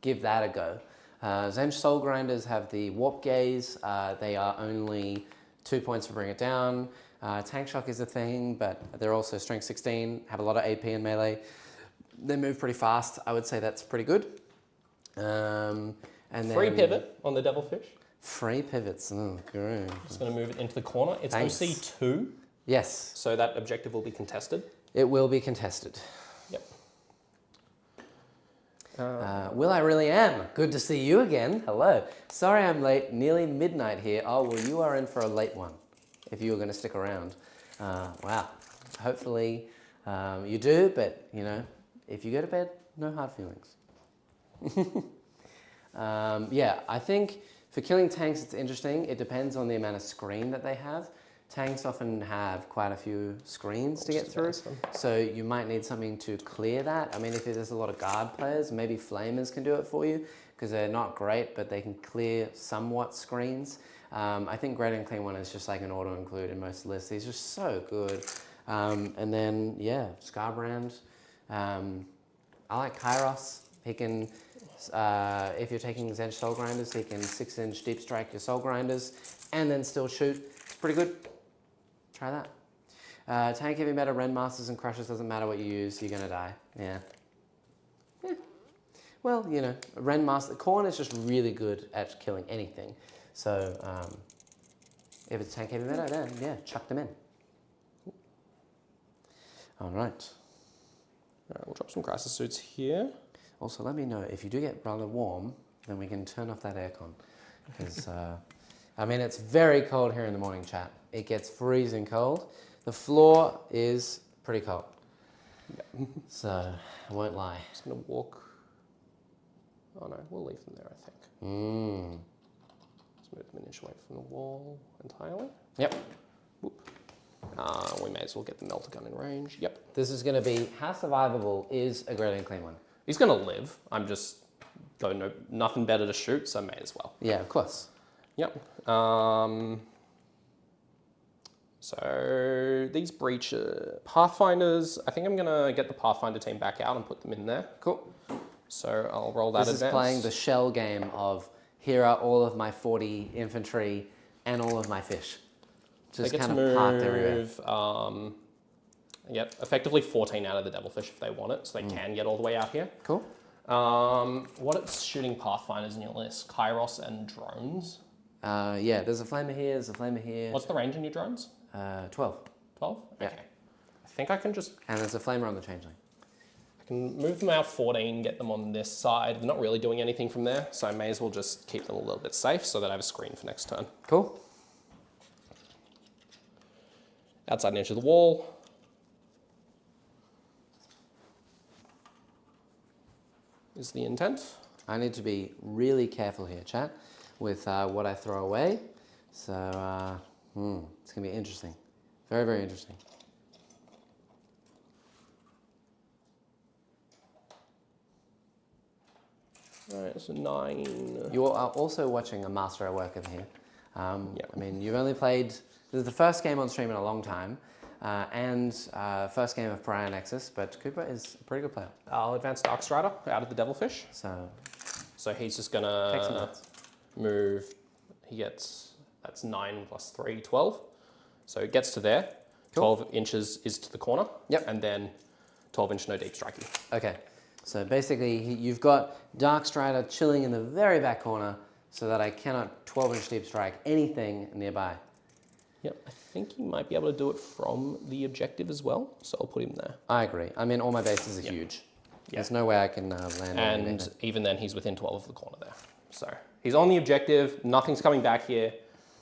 Give that a go. Zench Soul Grinders have the Warp Gaze. They are only 2 points for Bring It Down. Tank Shock is a thing, but they're also Strength 16, have a lot of AP and melee. They move pretty fast. I would say that's pretty good. And then Free pivot on the Devilfish. Free pivots. Oh, great. Just going to move it into the corner. It's Thanks. OC2, Yes, so that objective will be contested. it will be contested. Yep. Will I really am? Good to see you again. Hello. Sorry I'm late. Nearly midnight here. Oh, well, you are in for a late one if you were going to stick around. Wow. Hopefully you do, but, if you go to bed, no hard feelings. Yeah, I think for killing tanks, it's interesting. It depends on the amount of screen that they have. Tanks often have quite a few screens to get through, so you might need something to clear that. I mean, if there's a lot of guard players, maybe flamers can do it for you, because they're not great, but they can clear somewhat screens. I think Great and Clean One is just like an auto-include in most lists. He's just so good. And then, yeah, Scarbrand. I like Kairos. He can, if you're taking Zench Soul Grinders, he can 6-inch deep strike your Soul Grinders and then still shoot. It's pretty good. Try that. Tank heavy meta, Ren Masters and Crushers, doesn't matter what you use, you're gonna die. Yeah. Well, Ren Master, Khorne is just really good at killing anything. So, if it's tank heavy meta, then yeah, chuck them in. All right. We'll drop some crisis suits here. Also, let me know if you do get rather warm, then we can turn off that aircon. Because, I mean, it's very cold here in the morning, chat. It gets freezing cold. The floor is pretty cold. Yeah. So, I won't lie. Just gonna walk. Oh no, we'll leave them there, I think. Let's move them an inch away from the wall entirely. Yep. Whoop. We may as well get the melter gun in range. Yep. This is going to be how survivable is a Great and Clean One. He's gonna live. I'm just nothing better to shoot, so may as well. Yeah, of course. Yep. So these breach Pathfinders, I think I'm gonna get the Pathfinder team back out and put them in there. Cool. So I'll roll that This advance. is playing the shell game of here are all of my 40 infantry and all of my fish. Just kind of parked everywhere. Yep, effectively 14 out of the Devilfish if they want it, so they can get all the way out here. Cool. What it's shooting Pathfinders in your list? Kairos and drones? Yeah, there's a flamer here, there's a flamer here. What's the range in your drones? 12. 12? Yeah. Okay. I think I can just... And there's a flamer on the changeling. can move them out 14, get them on this side. They're not really doing anything from there, so I may as well just keep them a little bit safe so that I have a screen for next turn. Cool. Outside an inch of the wall. Is the intent. I need to be really careful here, chat, with what I throw away. So it's going to be interesting. Very, very interesting. All right, so 9. You are also watching a master at work over here. Yep. I mean, you've only played, this is the first game on stream in a long time, and first game of Pariah Nexus, but Cooper is a pretty good player. I'll advance Darkstrider out of the Devilfish. So He's just take some gonna notes. move, he gets, that's 9 plus 3, 12. So it gets to there. Cool. 12 inches is to the corner. Yep. And then 12-inch no deep striking. Okay, so basically you've got Darkstrider chilling in the very back corner so that I cannot 12-inch deep strike anything nearby. Yep, I think he might be able to do it from the objective as well, so I'll put him there. I agree. I mean, all my bases are Yep. huge. Yeah. There's no way I can land on And anything. even then, he's within 12 of the corner there. So he's on the objective, nothing's coming back here.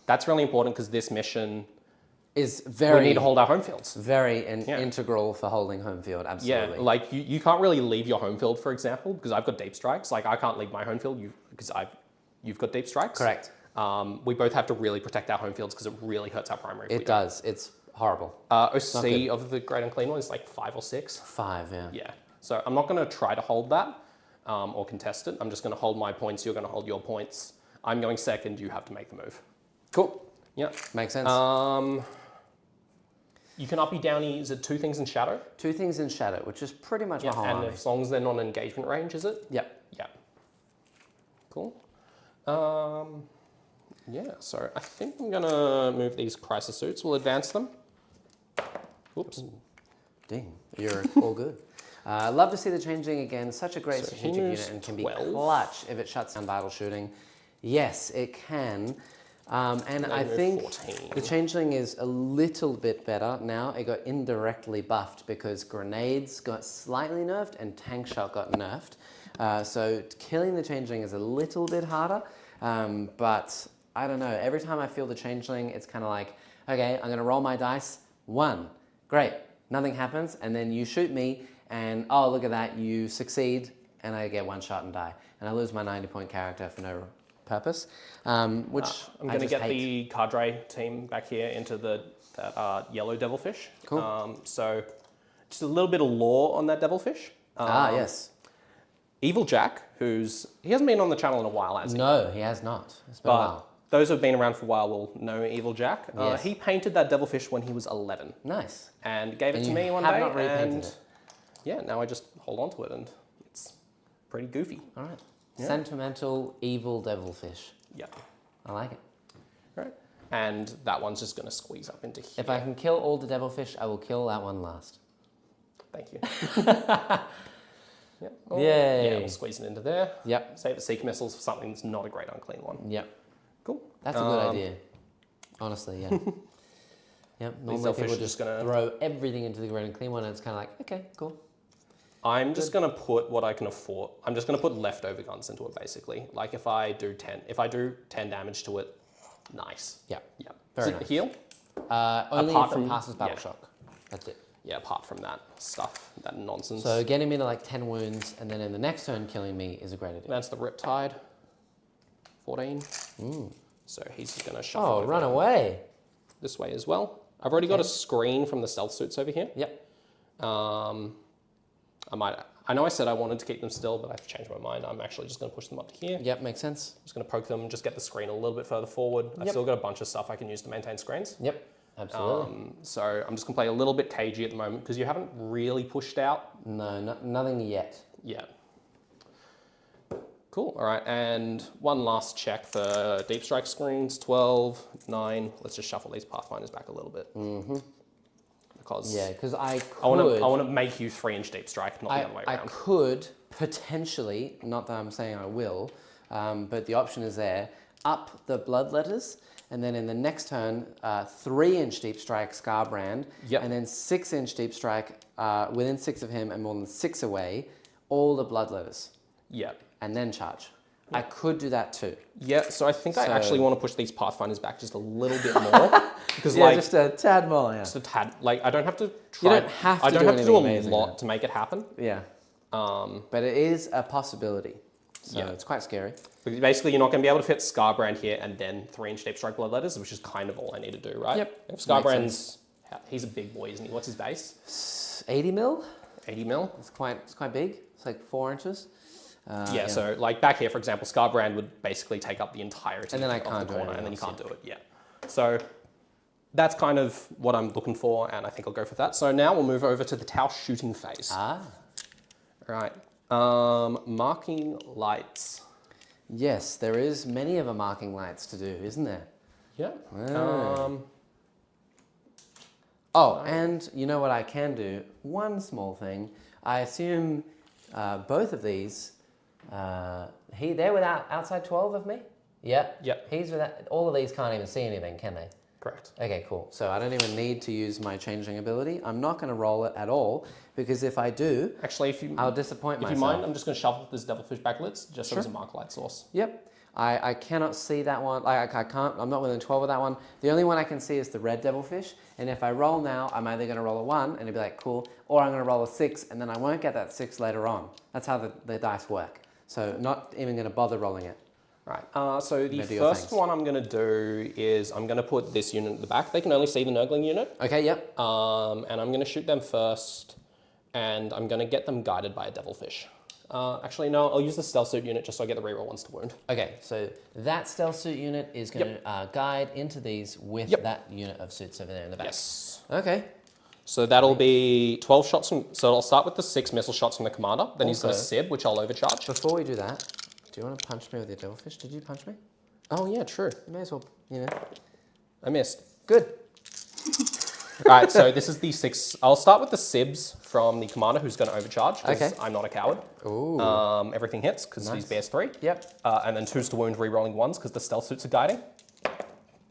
That's really important because this mission, Is we very, need to hold our home fields. very Yeah. integral for holding home field, absolutely. Yeah, like you can't really leave your home field, for example, because I've got deep strikes. Like I can't leave my home field because you've got deep strikes. Correct. We both have to really protect our home fields because it really hurts our primary. It does. It's horrible. OC of the Great Unclean One is like 5 or 6. 5, yeah. Yeah. So I'm not going to try to hold that or contest it. I'm just going to hold my points. You're going to hold your points. I'm going second. You have to make the move. Cool. Yeah. Makes sense. You can uppy downy. Is it 2 things in shadow? 2 things in shadow, which is pretty much my whole And army. as long as they're not in engagement range, is it? Yep. Yeah. Cool. Yeah, so I think I'm gonna move these crisis suits. We'll advance them. Whoops. Ding. You're all good. Love to see the Changeling again. Such a great So he strategic moves unit and can be 12. clutch if it shuts down battle shooting. Yes, it can. And I move think 14. the Changeling is a little bit better now. It got indirectly buffed because grenades got slightly nerfed and tank shot got nerfed. So killing the Changeling is a little bit harder, but I don't know. Every time I feel the Changeling, it's kind of like, okay, I'm going to roll my dice. 1. Great. Nothing happens. And then you shoot me and, oh, look at that. You succeed and I get 1 shot and die. And I lose my 90-point character for no purpose, which I'm I going to just get hate. the cadre team back here into that yellow devilfish. Cool. So just a little bit of lore on that devilfish. Yes. Evil Jack, he hasn't been on the channel in a while, has he? No, he has not. It's been a while. Those who've been around for a while will know Evil Jack. Yes. He painted that devilfish when he was 11 Nice. and gave it And to you me one have day. not repainted And it. yeah, now I just hold on to it and it's pretty goofy. All right. Yeah. Sentimental, evil devilfish. Yeah. I like it. Right. And that one's just going to squeeze up into here. If I can kill all the devilfish, I will kill that one last. Thank you. Yeah. Yay. Yeah, we'll squeeze it into there. Yep. Save the Seeker missiles for something that's not a great unclean one. Yep. Cool. That's a good idea. Honestly, yeah. Yep. Normally selfish people are just just gonna- throw everything into the red and clean one and it's kind of like, okay, cool. I'm just going to put what I can afford. I'm just going to put leftover guns into it, basically. Like if I do 10 damage to it, nice. Yeah. Yeah. Very Is it nice. heal? Only Apart if from- it passes battle yeah. shock. That's it. Yeah, apart from that stuff, that nonsense. So getting me to like 10 wounds and then in the next turn killing me is a great idea. That's the Riptide. 14. So he's just going to shuffle Oh, over run away. this way as well. I've already got a screen from the stealth suits over here. Yep. I know I said I wanted to keep them still, but I've changed my mind. I'm actually just going to push them up to here. Yep, makes sense. Just going to poke them, just get the screen a little bit further forward. I've Yep. still got a bunch of stuff I can use to maintain screens. Yep, absolutely. So I'm just going to play a little bit cagey at the moment because you haven't really pushed out No, nothing yet. yet. Cool. All right. And one last check for deep strike screens. 12, 9. Let's just shuffle these Pathfinders back a little bit. Mm-hmm. Because Yeah, because I I could... want to make you 3-inch deep strike, not the other way I around. could potentially, not that I'm saying I will, but the option is there, up the blood letters and then in the next turn, 3-inch deep strike Scarbrand, Yep. and then 6-inch deep strike within 6 of him and more than 6 away, all the bloodletters, Yeah. and then charge. I could do that too. Yeah, so I think I So- actually want to push these Pathfinders back just a little bit more. Because Yeah, like, just a tad more, yeah. just a tad, like I don't have to try. You don't have to I don't do have to do a anything amazing, lot though. to make it happen. Yeah. But it is a possibility. So Yeah. it's quite scary. Because basically, you're not going to be able to fit Scarbrand here and then 3-inch deep strike bloodletters, which is kind of all I need to do, right? Yep. If Scarbrand's, he's a big boy, isn't he? What's his base? 80 mil? 80 mil. It's quite big. It's like 4 inches. Yeah, so like back here, for example, Scarbrand would basically take up the entirety And then I of can't the do corner, and anything then you else, can't do it. Yeah. So that's kind of what I'm looking for, and I think I'll go for that. So now we'll move over to the Tau shooting phase. Ah. Right. Marking lights. Yes, there is many of a marking lights to do, isn't there? Yeah. Oh, and you know what I can do? One small thing. I assume both of these, they're without outside 12 of me? Yeah. Yep. He's without, all of these can't even see anything, can they? Correct. Okay, cool. So I don't even need to use my changeling ability. I'm not going to roll it at all, because if I do, Actually, if you I'll disappoint if myself. you mind, I'm just going to shuffle this Devilfish backlids just so Sure. there's a mark light source. Yep. I cannot see that one. I can't. I'm not within 12 of that one. The only one I can see is the red devilfish. And if I roll now, I'm either going to roll a 1 and it'll be like, cool, or I'm going to roll a 6 and then I won't get that 6 later on. That's how the dice work. So not even going to bother rolling it. Right. So the Maybe your first things. one I'm going to do is I'm going to put this unit at the back. They can only see the Nurgling unit. Okay, yep. And I'm going to shoot them first, and I'm going to get them guided by a Devilfish. Actually, no, I'll use the stealth suit unit just so I get the reroll ones to wound. Okay, so that stealth suit unit is going to guide into these with that unit of suits over there in the back. Yes. Okay. So that'll be 12 shots from... So I'll start with the 6 missile shots from the commander. Then he's got a Also- Sib, which I'll overcharge. Before we do that, do you want to punch me with your devilfish? Did you punch me? Oh, yeah, true. You may as well, you know. I missed. Good. All right, so this is the 6. I'll start with the Sibs from the commander who's going to overcharge because Okay. I'm not a coward. Ooh. Everything hits because Nice. these bears 3. Yep. And then 2s to wound, re-rolling 1s because the stealth suits are guiding.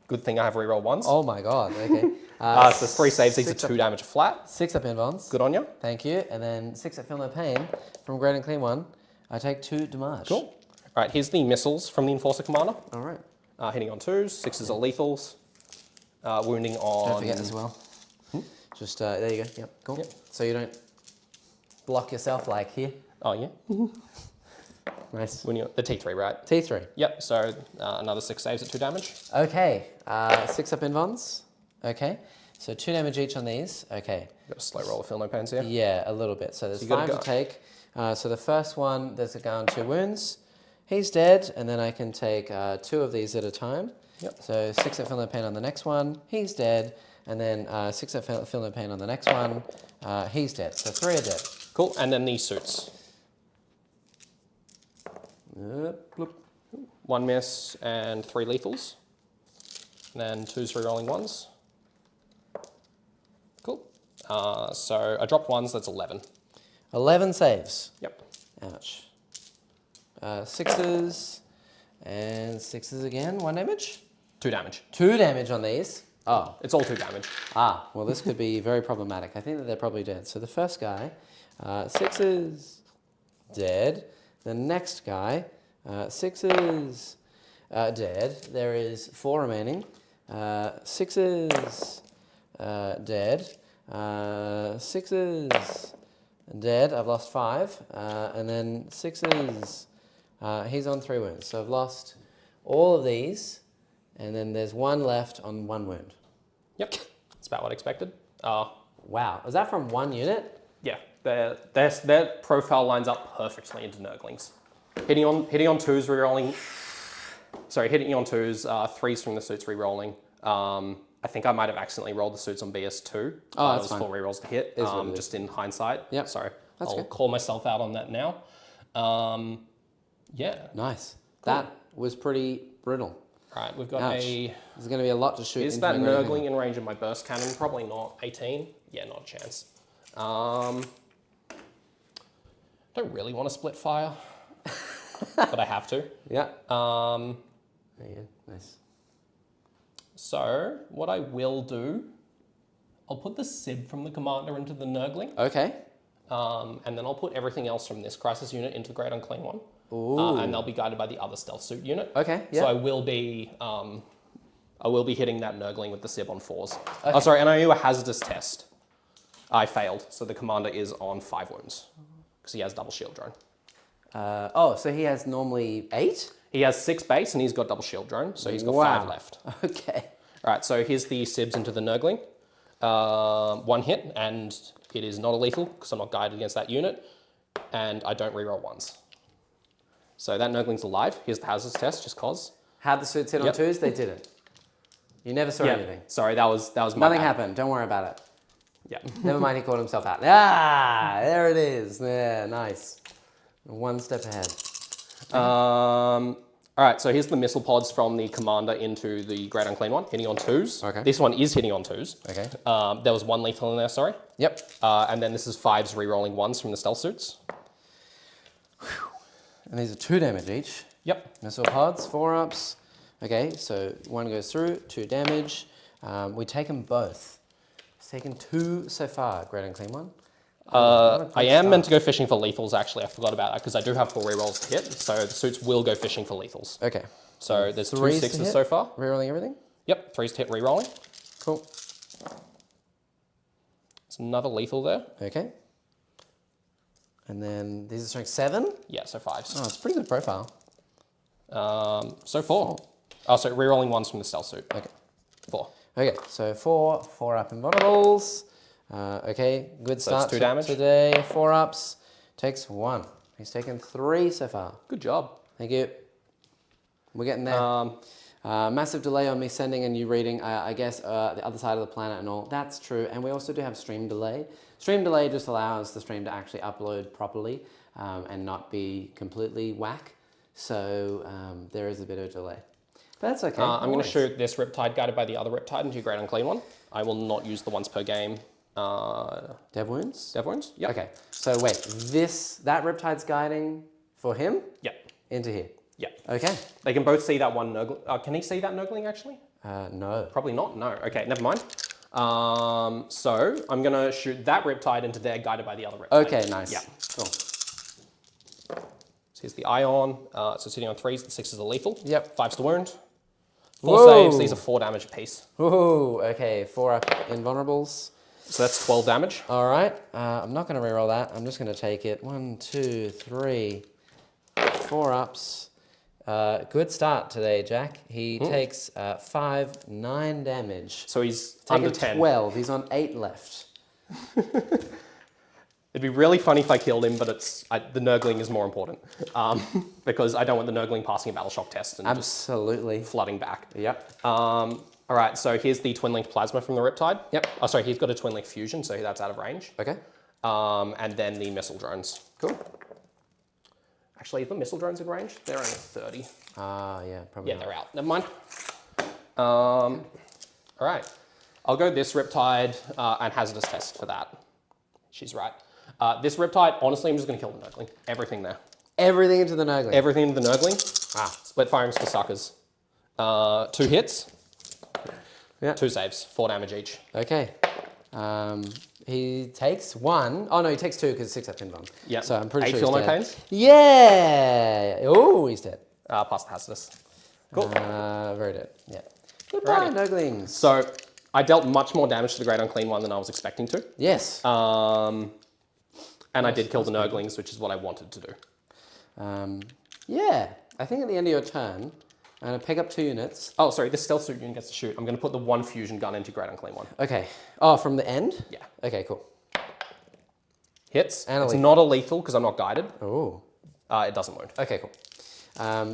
Good thing I have re-roll 1s. Oh my god, okay. So there's 3 saves, these are 2 damage flat. 6 up invulns. Good on you. Thank you. And then 6 at Feel No Pain from Great and Clean One. I take 2 damage. Cool. All right, here's the missiles from the Enforcer commander. All right. Hitting on 2s, 6s are lethals. Wounding on... Don't forget as well. Just, there you go. Yep, cool. Yep. So you don't block yourself like here. Oh, yeah. Nice. Wounding on the T3, right? T3. Yep, so another 6 saves at 2 damage. Okay. 6 up invulns. Okay. So 2 damage each on these. Okay. Got a slow roll of Feel No Pains here. Yeah, a little bit. So there's you gotta 5 to go. take. So the first one, there's a guy on 2 wounds. He's dead, and then I can take 2 of these at a time. Yep. So 6 at Feel No Pain on the next one. He's dead. And then 6 at Feel No Pain on the next one. He's dead. So 3 are dead. Cool, and then these suits. Bloop. 1 miss and 3 lethals. And then 2s re-rolling 1s. Cool. So I dropped 1s, that's 11. 11 saves. Yep. Ouch. 6s. And 6s again. 1 damage. 2 damage. 2 damage on these. Oh. It's all 2 damage. Ah, well, this could be very problematic. I think that they're probably dead. So the first guy, 6s, dead. The next guy, 6s, dead. There is 4 remaining. 6s, dead. 6s, dead. I've lost 5. And then 6s, he's on 3 wounds. So I've lost all of these. And then there's 1 left on 1 wound. Yep, that's about what I expected. Wow, is that from 1 unit? Yeah, their profile lines up perfectly into Nurglings. Hitting on 2s, re-rolling. Sorry, hitting on 2s, 3s from the suits re-rolling. I think I might have accidentally rolled the suits on BS2. Oh, that's was fine. 4 re-rolls to hit, Is what it is. just in hindsight. Yep, Sorry, that's I'll good. call myself out on that now. Yeah. Nice. That was pretty brutal. All right, we've got Ouch. There's going to be a lot to shoot. Is into that the Great Nurgling in range of my burst cannon? Probably not. 18? Yeah, not a chance. Don't really want to split fire, but I have to. Yeah. Um, There you go. Nice. So what I will do, I'll put the Sib from the commander into the Nurgling. Okay. And then I'll put everything else from this crisis unit into the Great Unclean one. Ooh. And they'll be guided by the other stealth suit unit. Okay, yeah. So I will be hitting that Nurgling with the Sib on 4s. Okay. Oh, sorry, and I do a hazardous test. I failed, so the commander is on 5 wounds because he has double shield drone. So he has normally 8? He has 6 base and he's got double shield drone, so he's got 5 left. Okay. All right, so here's the Sibs into the Nurgling. 1 hit, and it is not a lethal because I'm not guided against that unit, and I don't reroll 1s. So that Nurgling's alive. Here's the hazards test, just cause. How'd the suits hit on 2s? They didn't. You never saw anything. Sorry, that was my Nothing bad. happened. Don't worry about it. Yeah. Never mind, he caught himself out. Ah, there it is. Yeah, nice. 1 step ahead. All right, so here's the missile pods from the commander into the Great Unclean one, hitting on 2s. Okay. This one is hitting on 2s. Okay. There was 1 lethal in there, sorry. Yep. And then this is 5s re-rolling 1s from the stealth suits. And these are 2 damage each. Yep. Missile pods, 4-ups. Okay, so 1 goes through, 2 damage. We take them both. It's taken 2 so far, Great Unclean one. I am meant to go fishing for lethals, actually. I forgot about that because I do have 4 rerolls to hit, so the suits will go fishing for lethals. Okay. So there's 2 3s to 6s hit? so far. Rerolling everything? Yep, 3s to hit rerolling. Cool. There's another lethal there. Okay. And then these are strength 7? Yeah, so 5s. Oh, it's a pretty good profile. So 4. Oh, so rerolling 1s from the stealth suit. Okay. 4. Okay, so 4-up invulnerables. Okay, good So start it's 2 damage. today. 4-ups. Takes 1. He's taken 3 so far. Good job. Thank you. We're getting there. Massive delay on me sending and you reading, I guess, the other side of the planet and all. That's true. And we also do have stream delay. Stream delay just allows the stream to actually upload properly and not be completely whack. So there is a bit of delay. But that's okay. I'm going to shoot this Riptide guided by the other Riptide into your Great Unclean one. I will not use the once per game. Dev wounds? Dev wounds? Yep. Okay. So wait, that Riptide's guiding for him? Yep. Into here? Yep. Okay. They can both see that one Nurgling. Can he see that Nurgling actually? No. Probably not. No. Okay, never mind. So I'm going to shoot that Riptide into there guided by the other Riptide. Okay, nice. Yeah. Cool. So here's the Ion. So it's hitting on 3s, the 6s are lethal. Yep. 5s to wound. 4 Whoa. saves, these are 4 damage apiece. Ooh, okay. 4-up invulnerables. So that's 12 damage. All right. I'm not going to reroll that. I'm just going to take it. 1, 2, 3, 4-ups. Good start today, Jack. He takes 5, 9 damage. So he's Taken under 10. 12. He's on 8 left. It'd be really funny if I killed him, but the Nurgling is more important. Because I don't want the Nurgling passing a battle shock test and Absolutely. just flooding back. Yep. All right, so here's the Twin Link Plasma from the Riptide. Yep. Oh, sorry, he's got a Twin Link Fusion, so that's out of range. Okay. And then the missile drones. Cool. Actually, are the missile drones in range? They're only 30. Yeah, probably. Yeah, they're out. Never mind. All right. I'll go this Riptide and hazardous test for that. She's right. This Riptide, honestly, I'm just going to kill the Nurgling. Everything there. Everything into the Nurgling. Everything into the Nurgling. Split firings for suckers. 2 hits. Yeah. 2 saves. 4 damage each. Okay. He takes 1. Oh no, he takes 2 because 6-up invuln. Yeah. So I'm pretty 8 sure feel he's no dead. pains. Yeah. Oh, he's dead. Pass the hazardous. Cool. Very dead. Yeah. Goodbye, Alrighty. Nurglings. So I dealt much more damage to the Great Unclean one than I was expecting to. Yes. And I did kill the Nurglings, which is what I wanted to do. Yeah. I think at the end of your turn, I'm going to pick up 2 units. Oh, sorry, this stealth suit unit gets to shoot. I'm going to put the 1 fusion gun into Great Unclean one. Okay. Oh, from the end? Yeah. Okay, cool. Hits. And it's lethal. not a lethal because I'm not guided. Oh. It doesn't wound. Okay, cool.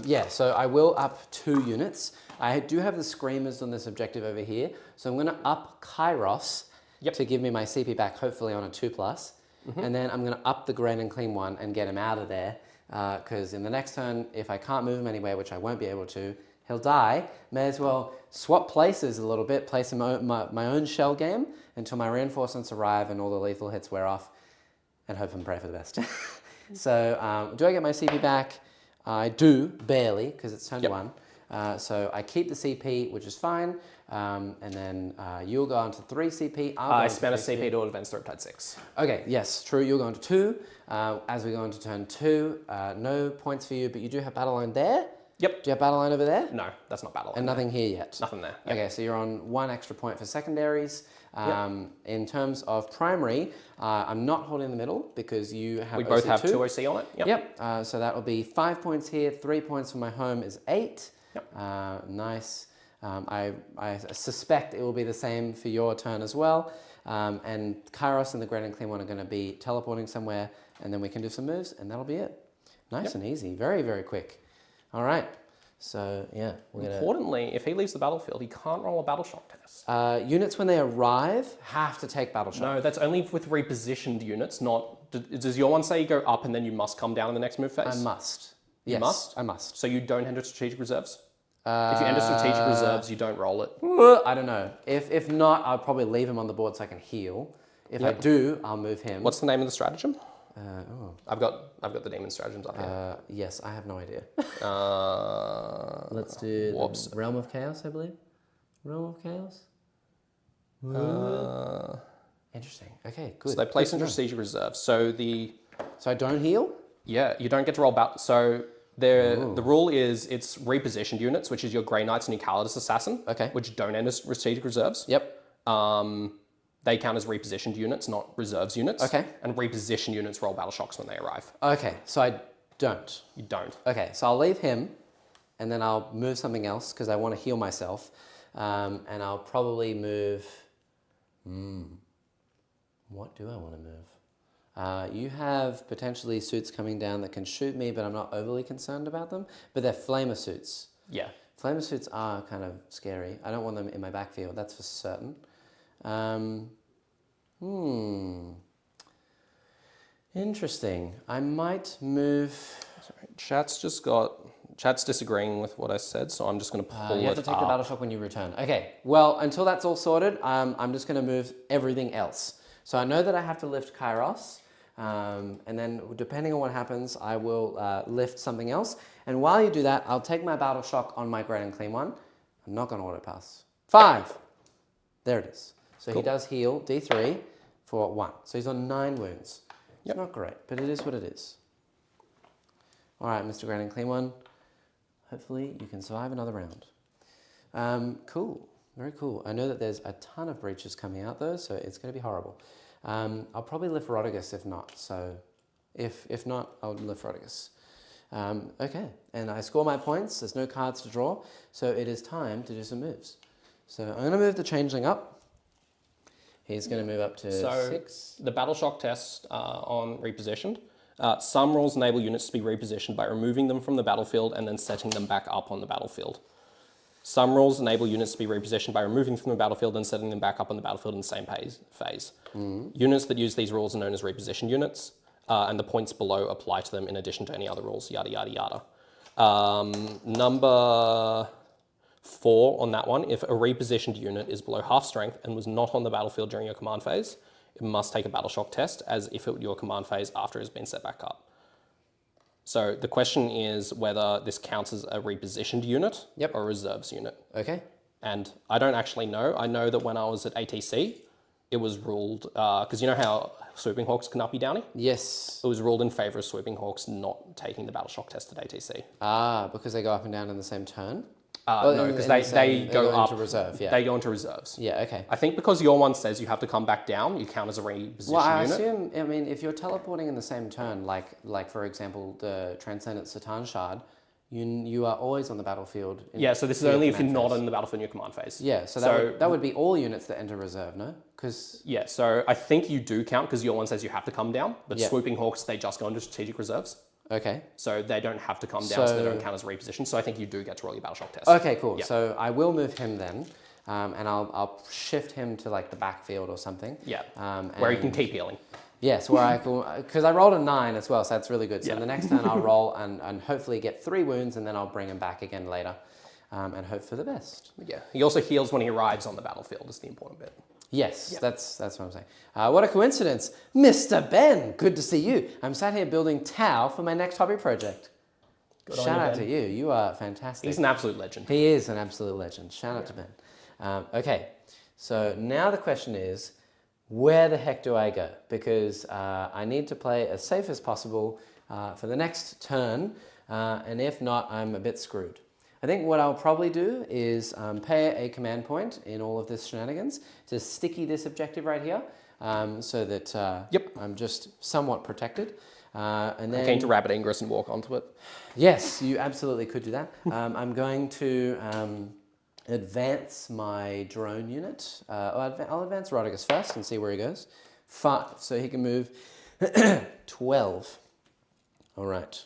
Yeah, so I will up 2 units. I do have the Screamers on this objective over here, so I'm going to up Kairos to give me my CP back, hopefully on a 2+. And then I'm going to up the Great Unclean one and get him out of there, because in the next turn, if I can't move him anywhere, which I won't be able to, he'll die. May as well swap places a little bit, play some my own shell game until my reinforcements arrive and all the lethal hits wear off, and hope and pray for the best. So do I get my CP back? I do, barely, because it's turn 1. So I keep the CP, which is fine. And then you'll go on to 3 CP. I spent a CP to advance to Riptide 6. Okay, yes, true. You'll go on to 2. As we go into turn 2, no points for you, but you do have battle line there. Yep. Do you have battle line over there? No, that's not battle line. And nothing here yet? Nothing there. Yep. Okay, so you're on 1 extra point for secondaries. In terms of primary, I'm not holding the middle because you have We both have 2 OC on it. Yep, so that will be 5 points here, 3 points for my home is 8. Yep. Nice. I suspect it will be the same for your turn as well. And Kairos and the Great and Clean One are going to be teleporting somewhere, and then we can do some moves, and that'll be it. Nice and easy. Very, very quick. All right. So, yeah. Importantly, if he leaves the battlefield, he can't roll a battle shock test. Units, when they arrive, have to take battle shock. No, that's only with repositioned units, not... Does your one say you go up and then you must come down in the next move phase? I must. Yes, you must? I must. So you don't enter strategic reserves? If you enter strategic reserves, you don't roll it. I don't know. If not, I'll probably leave him on the board so I can heal. If I do, I'll move him. What's the name of the stratagem? I've got the demon stratagems up here. Yes, I have no idea. Let's do the Realm of Chaos, I believe. Realm of Chaos? Interesting. Okay, good. So they place in strategic reserves. So I don't heal? Yeah, you don't get to roll battle. So the rule is it's repositioned units, which is your Grey Knights and your Calidus Assassin, which don't enter strategic reserves. Yep. They count as repositioned units, not reserves units. Okay. And repositioned units roll battle shocks when they arrive. Okay, so I don't. You don't. Okay, so I'll leave him, and then I'll move something else because I want to heal myself. And I'll probably move... What do I want to move? You have potentially suits coming down that can shoot me, but I'm not overly concerned about them. But they're flamer suits. Yeah. Flamer suits are kind of scary. I don't want them in my backfield, that's for certain. Interesting. I might move... Sorry, Chat's disagreeing with what I said, so I'm just going to pull it up. You have to take the battle shock when you return. Okay, well, until that's all sorted, I'm just going to move everything else. So I know that I have to lift Kairos, and then depending on what happens, I will lift something else. And while you do that, I'll take my battle shock on my Great and Clean One. I'm not going to auto pass. 5. There it is. So he does heal D3 for 1. So he's on 9 wounds. It's not great, but it is what it is. All right, Mr. Great and Clean One. Hopefully you can survive another round. Cool. Very cool. I know that there's a ton of breaches coming out though, so it's going to be horrible. I'll probably lift Rodigus if not. So if not, I'll lift Rodigus. Okay, and I score my points. There's no cards to draw, so it is time to do some moves. So I'm going to move the Changeling up. He's going to move up to 6. The battle shock test on repositioned. Some rules enable units to be repositioned by removing them from the battlefield and then setting them back up on the battlefield. Some rules enable units to be repositioned by removing from the battlefield and setting them back up on the battlefield in the same phase. Units that use these rules are known as repositioned units, and the points below apply to them in addition to any other rules, yada, yada, yada. Number 4 on that one, if a repositioned unit is below half strength and was not on the battlefield during your command phase, it must take a battle shock test as if it were your command phase after it has been set back up. So the question is whether this counts as a repositioned unit or a reserves unit. Okay. And I don't actually know. I know that when I was at ATC, it was ruled, because you know how Swooping Hawks can up you downy? Yes. It was ruled in favour of Swooping Hawks not taking the battle shock test at ATC. Ah, because they go up and down in the same turn? No, because they go up into reserve, They go into reserves. Yeah, okay. I think because your one says you have to come back down, you count as a reposition well, I unit. assume, I mean, if you're teleporting in the same turn, like for example, the Transcendent Satan Shard, you are always on the battlefield. Yeah, so this is only if you're not on the battlefield in your command phase. Yeah, so that would be all units that enter reserve, no? Yeah, so I think you do count because your one says you have to come down, but Swooping Hawks, they just go into strategic reserves. Okay. So they don't have to come down, so they don't count as reposition. So I think you do get to roll your battle shock test. Okay, cool. Yep. So I will move him then, and I'll shift him to like the backfield or something. Yeah. Where you can keep healing. Yes, where I can, because I rolled a 9 as well, so that's really good. So the next turn I'll roll and hopefully get 3 wounds, and then I'll bring him back again later, and hope for the best. Yeah. He also heals when he arrives on the battlefield. Is the important bit. Yes, that's what I'm saying. What a coincidence. Mr. Ben, good to see you. I'm sat here building Tau for my next hobby project. Good on Shout you, out Ben. to you. You are fantastic. He's an absolute legend. He is an absolute legend. Shout out to Ben. Okay, so now the question is, where the heck do I go? Because I need to play as safe as possible for the next turn, and if not, I'm a bit screwed. I think what I'll probably do is pay a command point in all of this shenanigans to sticky this objective right here, so that I'm just somewhat protected. And then I'm keen to rapid ingress and walk onto it. yes, you absolutely could do that. I'm going to advance my drone unit. I'll advance Rodigus first and see where he goes. 5, so he can move 12. All right.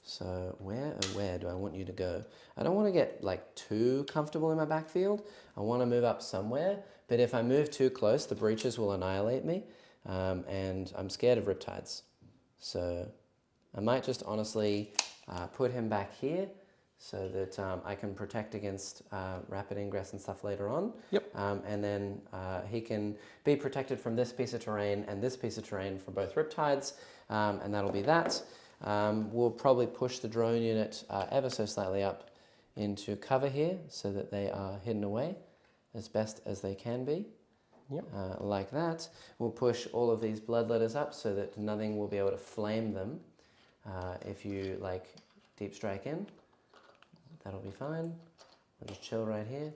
So where do I want you to go? I don't want to get like too comfortable in my backfield. I want to move up somewhere, but if I move too close, the breaches will annihilate me, and I'm scared of riptides. So I might just honestly put him back here so that I can protect against rapid ingress and stuff later on. Yep. And then he can be protected from this piece of terrain and this piece of terrain from both riptides, and that'll be that. We'll probably push the drone unit ever so slightly up into cover here so that they are hidden away as best as they can be. Yep. Like that. We'll push all of these bloodletters up so that nothing will be able to flame them if you like deep strike in. That'll be fine. I'll just chill right here.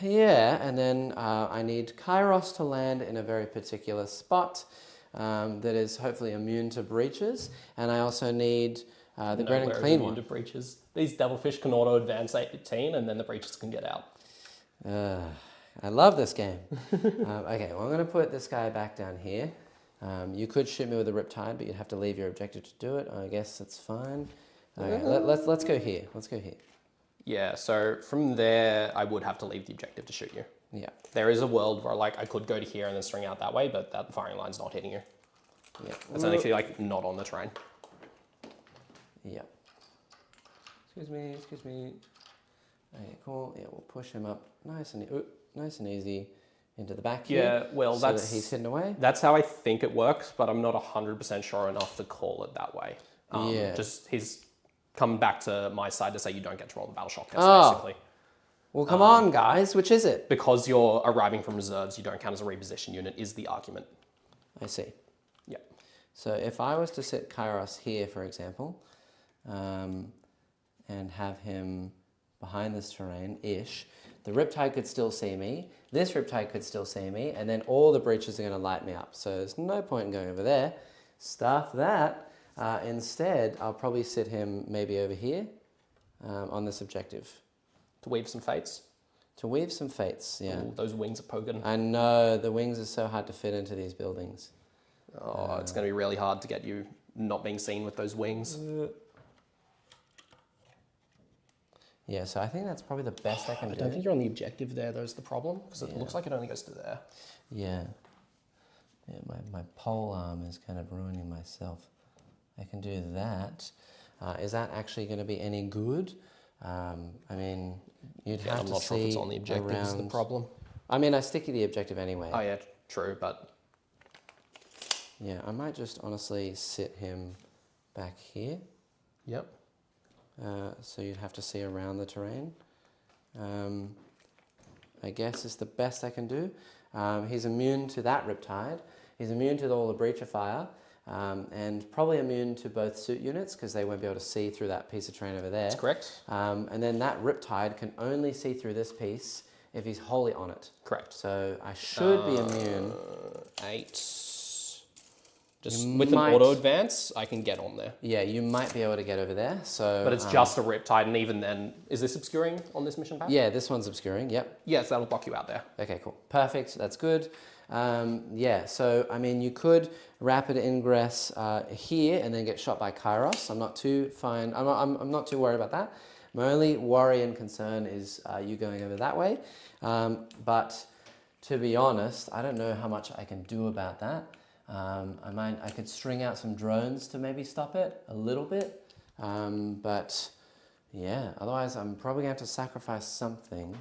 Yeah, and then I need Kairos to land in a very particular spot that is hopefully immune to breaches, and I also need the Great and Clean one. To breaches. These devilfish can auto advance 18, and then the breaches can get out. I love this game. Okay, well I'm going to put this guy back down here. You could shoot me with a Riptide, but you'd have to leave your objective to do it. I guess that's fine. Okay, let's go here. Let's go here. Yeah, so from there, I would have to leave the objective to shoot you. Yeah. There is a world where like I could go to here and then string out that way, but that firing line's not hitting you. Yeah. It's actually like not on the terrain. Yeah. Excuse me. Okay, cool. Yeah, we'll push him up nice and easy into the back here. Yeah, well, so that's that he's hidden away. That's how I think it works, but I'm not 100% sure enough to call it that way. Yeah. Just he's come back to my side to say you don't get to roll the battle shock test, basically. Well, come on, guys. Which is it? Because you're arriving from reserves, you don't count as a reposition unit, is the argument. I see. Yeah. So if I was to sit Kairos here, for example, and have him behind this terrain-ish, the Riptide could still see me, this Riptide could still see me, and then all the breaches are going to light me up. So there's no point in going over there. Stuff that. Instead, I'll probably sit him maybe over here on this objective. To weave some fates. To weave some fates, yeah. Ooh, those wings are poking. I know, the wings are so hard to fit into these buildings. Oh, it's going to be really hard to get you not being seen with those wings. Yeah, so I think that's probably the best I can do. I don't think you're on the objective there, though, is the problem, because it looks like it only goes to there. Yeah. Yeah, my pole arm is kind of ruining myself. I can do that. Is that actually going to be any good? I mean, you'd have I'm to not see sure if it's on the objective is the problem. I mean, I sticky the objective anyway. Oh yeah, true, but... Yeah, I might just honestly sit him back here. Yep. So you'd have to see around the terrain. I guess is the best I can do. He's immune to that Riptide. He's immune to all the Breach of Fire. And probably immune to both suit units because they won't be able to see through that piece of terrain over there. That's correct. And then that Riptide can only see through this piece if he's wholly on it. Correct. So I should be immune. 8. Just with an auto advance, I can get on there. Yeah, you might be able to get over there. So, but it's just a Riptide, and even then, is this obscuring on this mission pack? Yeah, this one's obscuring, yep. Yes, that'll block you out there. Okay, cool. Perfect, that's good. Yeah, so I mean, you could rapid ingress here and then get shot by Kairos. I'm not too fine. I'm not too worried about that. My only worry and concern is you going over that way. But to be honest, I don't know how much I can do about that. I could string out some drones to maybe stop it a little bit. But yeah, otherwise I'm probably going to have to sacrifice something.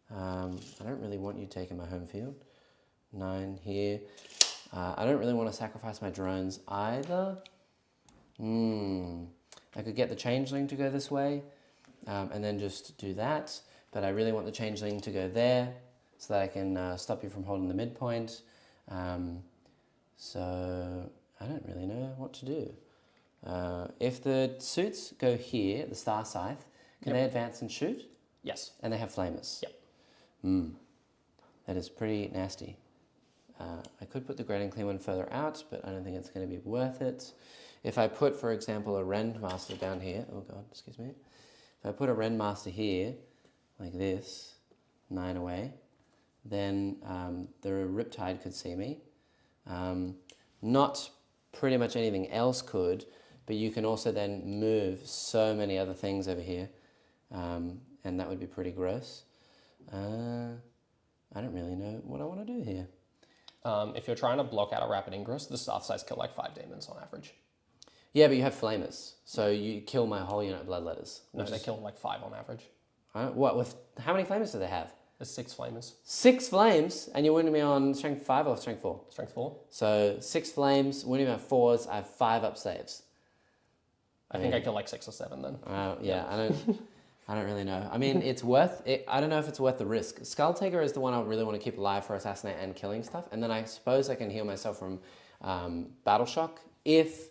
I don't really want you taking my home field. 9 here. I don't really want to sacrifice my drones either. I could get the changeling to go this way, and then just do that. But I really want the changeling to go there, so that I can stop you from holding the midpoint. So I don't really know what to do. If the suits go here, the Star Scythe, can they advance and shoot? Yes. And they have flamers. Yep. That is pretty nasty. I could put the Great and Clean one further out, but I don't think it's going to be worth it. If I put, for example, a Rendmaster down here, oh god, excuse me. If I put a Rendmaster here, like this, 9 away, then the Riptide could see me. Not pretty much anything else could, but you can also then move so many other things over here, and that would be pretty gross. I don't really know what I want to do here. If you're trying to block out a rapid ingress, the staff size kill like 5 demons on average. Yeah, but you have flamers, so you kill my whole unit of bloodletters. No, they kill like 5 on average. What with how many flamers do they have? There's 6 flamers. 6 flames, and you're winning me on strength 5 or strength 4? Strength 4. So 6 flames, winning me on 4s. I have 5 up saves. I think I kill like 6 or 7 then. Yeah, I don't really know. I mean, it's worth it. I don't know if it's worth the risk. Skull Taker is the one I really want to keep alive for assassinate and killing stuff, and then I suppose I can heal myself from battle shock if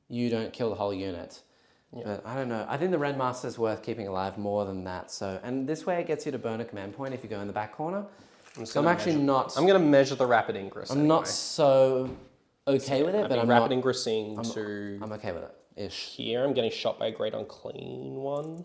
you don't kill the whole unit. Yeah. But I don't know. I think the Rendmaster is worth keeping alive more than that. So, and this way it gets you to burn a command point if you go in the back corner. I'm actually not. I'm going to measure the rapid ingress. I'm not so okay with it, but I'm rapid not, ingressing to. I'm okay with it. Ish. Here, I'm getting shot by a Great Unclean one.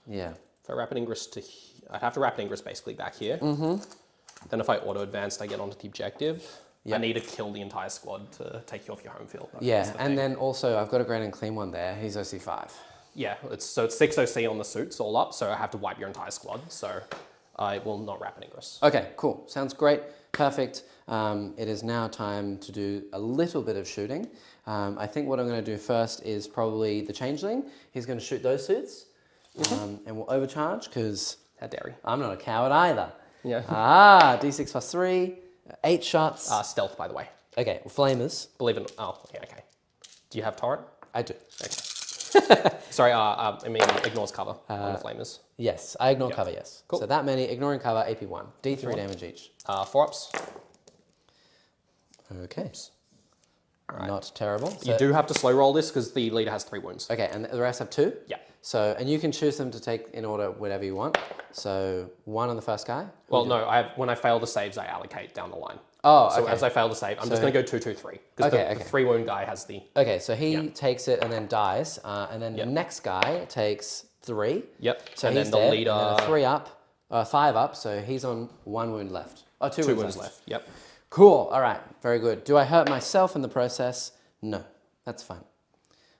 Yeah. If I rapid ingress to, I'd have to rapid ingress basically back here. Then if I auto advanced, I get onto the objective. I need to kill the entire squad to take you off your home field. Yeah, and then also I've got a Great and Clean one there. He's OC 5. Yeah, it's 6 OC on the suits all up, so I have to wipe your entire squad. So I will not rapid ingress. Okay, cool. Sounds great. Perfect. It is now time to do a little bit of shooting. I think what I'm going to do first is probably the Changeling. He's going to shoot those suits, and we'll overcharge because how dare you? I'm not a coward either. Yeah. D6 plus 3. 8 shots. Stealth, by the way. Okay, well, flamers. Believe it. Oh, yeah, okay. Do you have turret? I do. Okay. Sorry, I mean, ignores cover on the flamers. Yes, I ignore cover, yes. Cool. So that many, ignoring cover, AP1. D3 damage each. 4 ups. Okay. All right. Not terrible. So, you do have to slow roll this because the leader has 3 wounds. Okay, and the rest have 2? Yeah. So, and you can choose them to take in order whatever you want. So, 1 on the first guy? Well, no, when I fail the saves, I allocate down the line. Oh, okay. So as I fail the save, I'm just going to go 2, 2, 3. Because the 3 wound guy has the... Okay, so he takes it and then dies. And then the next guy takes 3. Yep. So and he's then the dead, leader... And then 3 up, 5 up, so he's on 1 wound left. Oh, 2 wounds left. Yep. Cool, all right, very good. Do I hurt myself in the process? No, that's fine.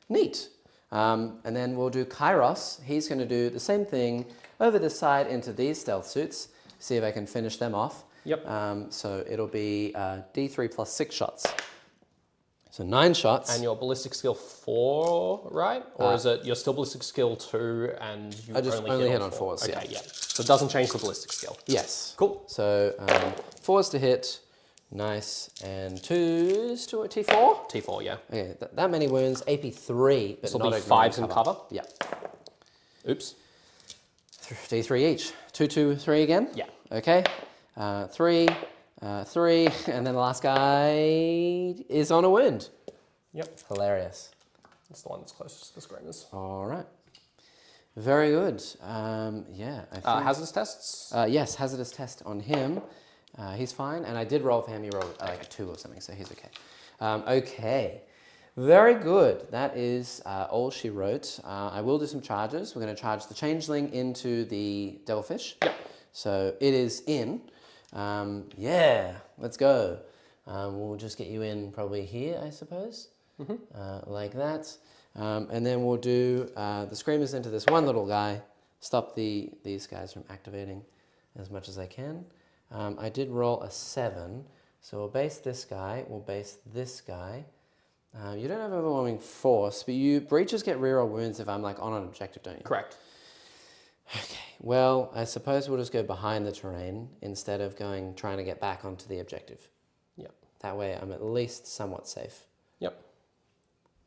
Neat. And then we'll do Kairos. He's going to do the same thing over this side into these stealth suits. See if I can finish them off. Yep. So it'll be D3 plus 6 shots. So 9 shots. And your ballistic skill 4, right? Or is it your still ballistic skill 2 and you I just only hit on 4s, Okay, yeah. So it doesn't change the ballistic skill. Yes. Cool. So 4s to hit. Nice. And 2s to a T4? T4, yeah. Okay, that many wounds. AP3, but This will not be ignoring 5s in cover? Yeah. Oops. D3 each. 2, 2, 3 again? Yeah. Okay. 3, 3, and then the last guy is on a wound. Yep. Hilarious. That's the one that's closest to the screamers. All right. Very good. Yeah. I think, hazardous tests? yes, hazardous test on him. He's fine, and I did roll for him. He rolled like a 2 or something, so he's okay. Okay. Very good. That is all she wrote. I will do some charges. We're going to charge the Changeling into the Devilfish. Yep. So it is in. Yeah, let's go. We'll just get you in probably here, I suppose, like that. And then we'll do the Screamers into this one little guy, stop these guys from activating as much as I can. I did roll a 7, so we'll base this guy, we'll base this guy. You don't have overwhelming force, but breaches get reroll wounds if I'm like on an objective, don't you? Correct. Okay, well, I suppose we'll just go behind the terrain instead of trying to get back onto the objective. Yep. That way I'm at least somewhat safe. Yep.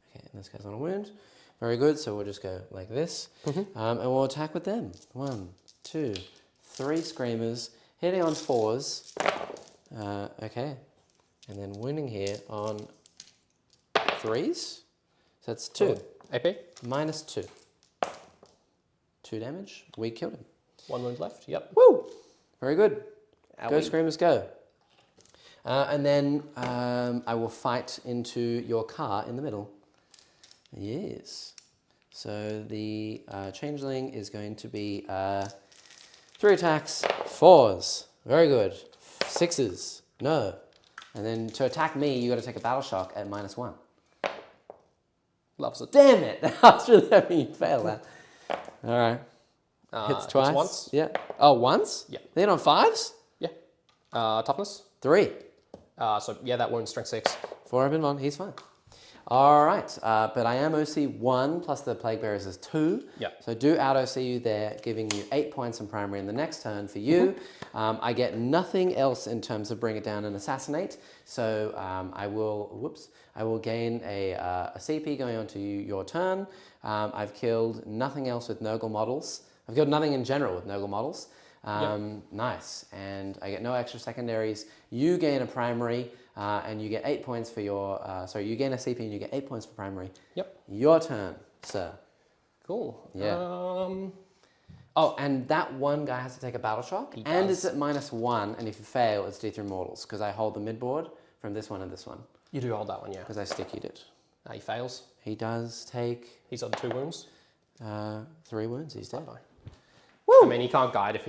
Okay, and this guy's on a wound. Very good, so we'll just go like this. And we'll attack with them. 1, 2, 3 screamers, hitting on 4s. Okay, and then wounding here on 3s. So that's 2. AP? Minus 2. 2 damage. We killed him. 1 wound left. Yep. Woo! Very good. Go Owie. screamers, go. And then I will fight into your car in the middle. Yes. So the changeling is going to be 3 attacks, 4s. Very good. 6s. No. And then to attack me, you got to take a battle shock at -1. Loves it. Damn it! I was really hoping you'd fail that. All right. Hits twice. Hits once. Yeah. Oh, once? Yeah. Then on 5s? Yeah. Toughness? 3. So yeah, that wound strength 6. 4 open 1. He's fine. All right. But I am OC 1 plus the Plague Bearers is 2. Yeah. So do out OC you there, giving you 8 points in primary in the next turn for you. I get nothing else in terms of bring it down and assassinate. So I will gain a CP going on to your turn. I've killed nothing else with Nurgle models. I've killed nothing in general with Nurgle models. Nice. And I get no extra secondaries. You gain a primary and you get 8 points for your... you gain a CP and you get 8 points for primary. Yep. Your turn, sir. Cool. Yeah. Oh, and that one guy has to take a battle shock. And it's at -1, and if you fail, it's D3 mortals, because I hold the midboard from this one and this one. You do hold that one, yeah. Because I stickied it. He fails. He does take... He's on 2 wounds. 3 wounds, he's dead. I mean, he can't guide if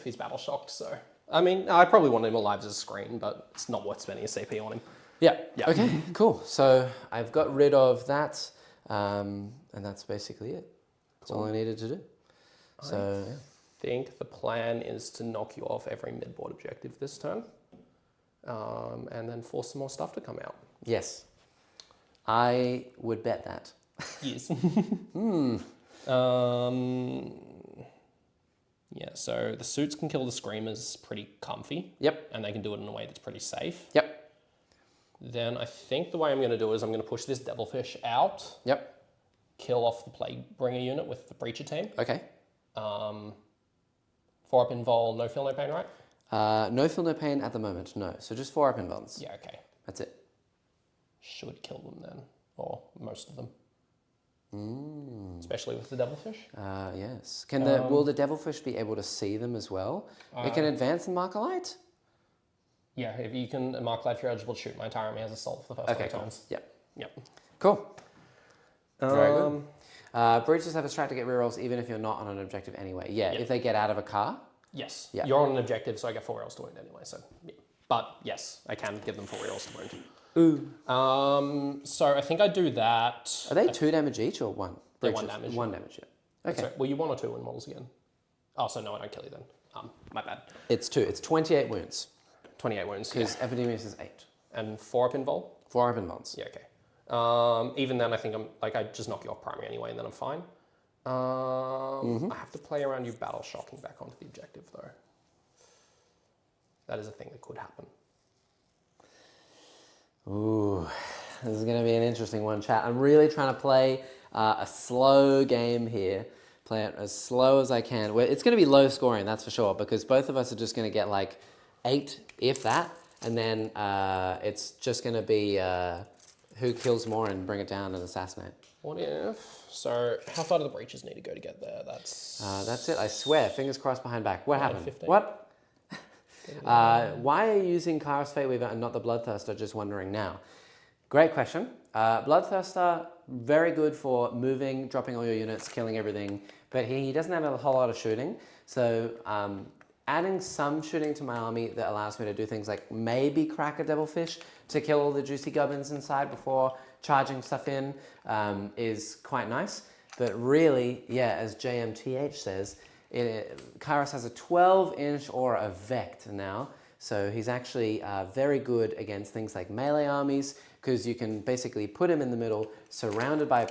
he's battle shocked, so... I mean, I probably want him alive as a screen, but it's not worth spending a CP on him. Yeah. Okay, cool. So I've got rid of that, and that's basically it. That's all I needed to do. So, I think the plan is to knock you off every midboard objective this turn, and then force some more stuff to come out. Yes. I would bet that. Yes. Yeah, so the suits can kill the screamers pretty comfy. Yep. And they can do it in a way that's pretty safe. Yep. Then I think the way I'm going to do it is I'm going to push this devilfish out. Yep. Kill off the Plague Bringer unit with the Breacher team. Okay. 4 up invol, no feel, no pain, right? No feel, no pain at the moment, no. So just 4 up invulns. Yeah, okay. That's it. Should kill them then, or most of them. Especially with the devilfish. Yes. Will the devilfish be able to see them as well? It can advance and mark a light? Yeah, if you can mark light, if you're eligible to shoot. My entire army has assault for the first 3 turns. Yep. Yep. Cool. Very good. Breaches have a strat to get rerolls even if you're not on an objective anyway. Yeah, if they get out of a car. Yes. Yeah. You're on an objective, so I get 4 rerolls to wound anyway. So, yeah. But yes, I can give them 4 rerolls to wound. Ooh. So I think I do that. Are they 2 damage each or 1? They're 1 damage. 1 damage, yeah. Okay. Sorry, were you 1 or 2 in models again? Oh, so no, I don't kill you then. My bad. It's 2. It's 28 wounds. 28 wounds. Because Epidemius is 8. And 4 up invol? 4 up invulns. Yeah, okay. Even then, I think I just knock you off primary anyway, and then I'm fine. I have to play around you battle shocking back onto the objective, though. That is a thing that could happen. Ooh, this is going to be an interesting one, chat. I'm really trying to play a slow game here. Play it as slow as I can. It's going to be low scoring, that's for sure, because both of us are just going to get like 8, if that, and then it's just going to be who kills more and bring it down and assassinate. What if... So, how far do the breaches need to go to get there? That's it, I swear. Fingers crossed behind back. What happened? 15. What? Why are you using Kara's Fate Weaver and not the Bloodthirster? Just wondering now. Great question. Bloodthirster, very good for moving, dropping all your units, killing everything, but he doesn't have a whole lot of shooting. So adding some shooting to my army that allows me to do things like maybe crack a devilfish to kill all the juicy gubbins inside before charging stuff in is quite nice. But really, yeah, as JMTH says, Kairos has a 12-inch aura of Vect now, so he's actually very good against things like melee armies, because you can basically put him in the middle, surrounded by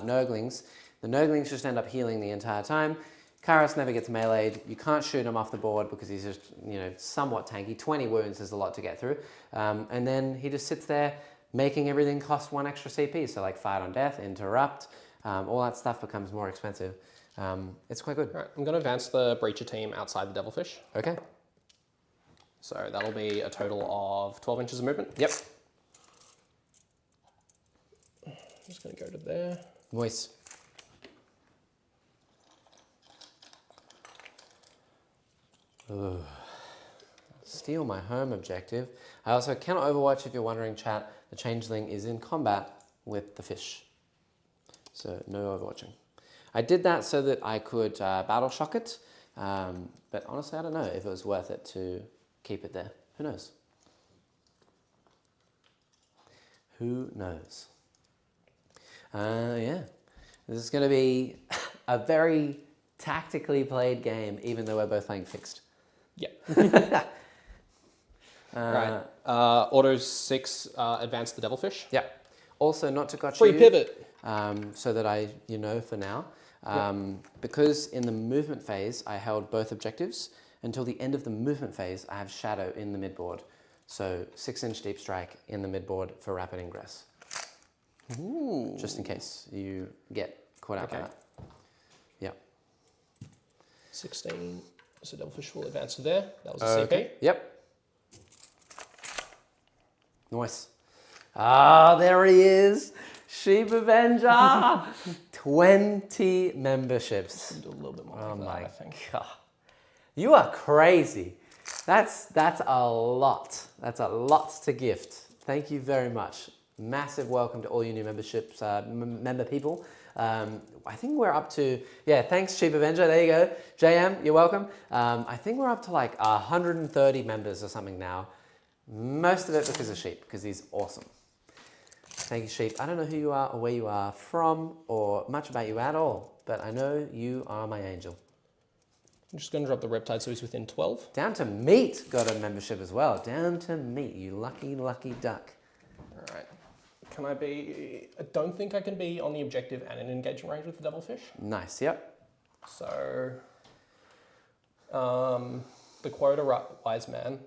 Nurglings. The Nurglings just end up healing the entire time. Kairos never gets meleeed. You can't shoot him off the board because he's just, somewhat tanky. 20 wounds is a lot to get through. And then he just sits there making everything cost 1 extra CP. So like Fight on Death, Interrupt, all that stuff becomes more expensive. It's quite good. All right, I'm going to advance the Breacher team outside the Devilfish. Okay. So that'll be a total of 12 inches of movement. Yep. I'm just going to go to there. Voice. Ugh. Steal my home objective. I also cannot overwatch if you're wondering, chat. The Changeling is in combat with the fish. So no overwatching. I did that so that I could battle shock it. But honestly, I don't know if it was worth it to keep it there. Who knows? Who knows? Yeah. This is going to be a very tactically played game, even though we're both playing fixed. Yeah. Right. Auto 6, advance the Devilfish. Yeah. Also, not to gotcha Free you, pivot. so that for now. Because in the movement phase, I held both objectives. Until the end of the movement phase, I have Shadow in the midboard. So 6-inch deep strike in the midboard for rapid ingress. Ooh. Just in case you get caught out by that. Yeah. 16. So Devilfish will advance to there. That was a CP. Yep. Nice. Ah, there he is. Sheep Avenger. 20 memberships. Do a little bit more. Oh like my that, I think. God. You are crazy. That's a lot. That's a lot to gift. Thank you very much. Massive welcome to all you new memberships, member people. I think we're up to, thanks Sheep Avenger, there you go. JM, you're welcome. I think we're up to like 130 members or something now. Most of it because of Sheep, because he's awesome. Thank you, Sheep. I don't know who you are or where you are from or much about you at all, but I know you are my angel. I'm just going to drop the Riptide so he's within 12. Down to Meat got a membership as well. Down to Meat, you lucky, lucky duck. All right. Can I be... I don't think I can be on the objective and in engagement range with the Devilfish. Nice, yep. So... the quota wise man,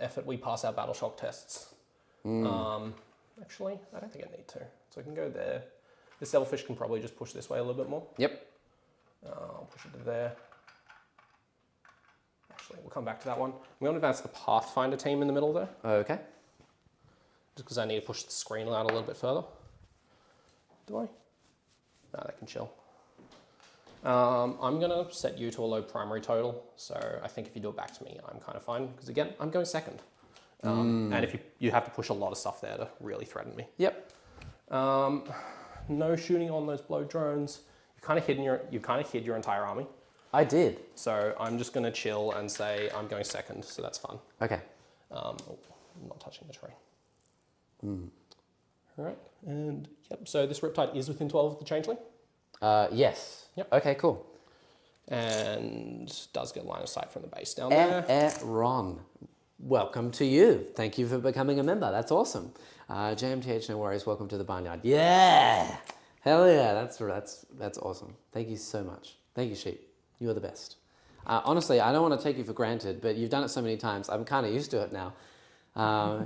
effort, we pass our battle shock tests. Actually, I don't think I need to. So I can go there. This Devilfish can probably just push this way a little bit more. Yep. I'll push it to there. Actually, we'll come back to that one. We want to advance the Pathfinder team in the middle there. Okay. Just because I need to push the screen out a little bit further. Do I? No, they can chill. I'm going to set you to a low primary total. So I think if you do it back to me, I'm kind of fine. Because again, I'm going second. And if you have to push a lot of stuff there to really threaten me. Yep. No shooting on those blow drones. You kind of hid your entire army. I did. So I'm just going to chill and say I'm going second. So that's fun. Okay. I'm not touching the terrain. All right. And yep. So this Riptide is within 12 of the Changeling. Yes. Yep. Okay, cool. And does get line of sight from the base down there. Ron, welcome to you. Thank you for becoming a member. That's awesome. JMTH, no worries. Welcome to the barnyard. Yeah. Hell yeah. That's awesome. Thank you so much. Thank you, Sheep. You're the best. Honestly, I don't want to take you for granted, but you've done it so many times. I'm kind of used to it now.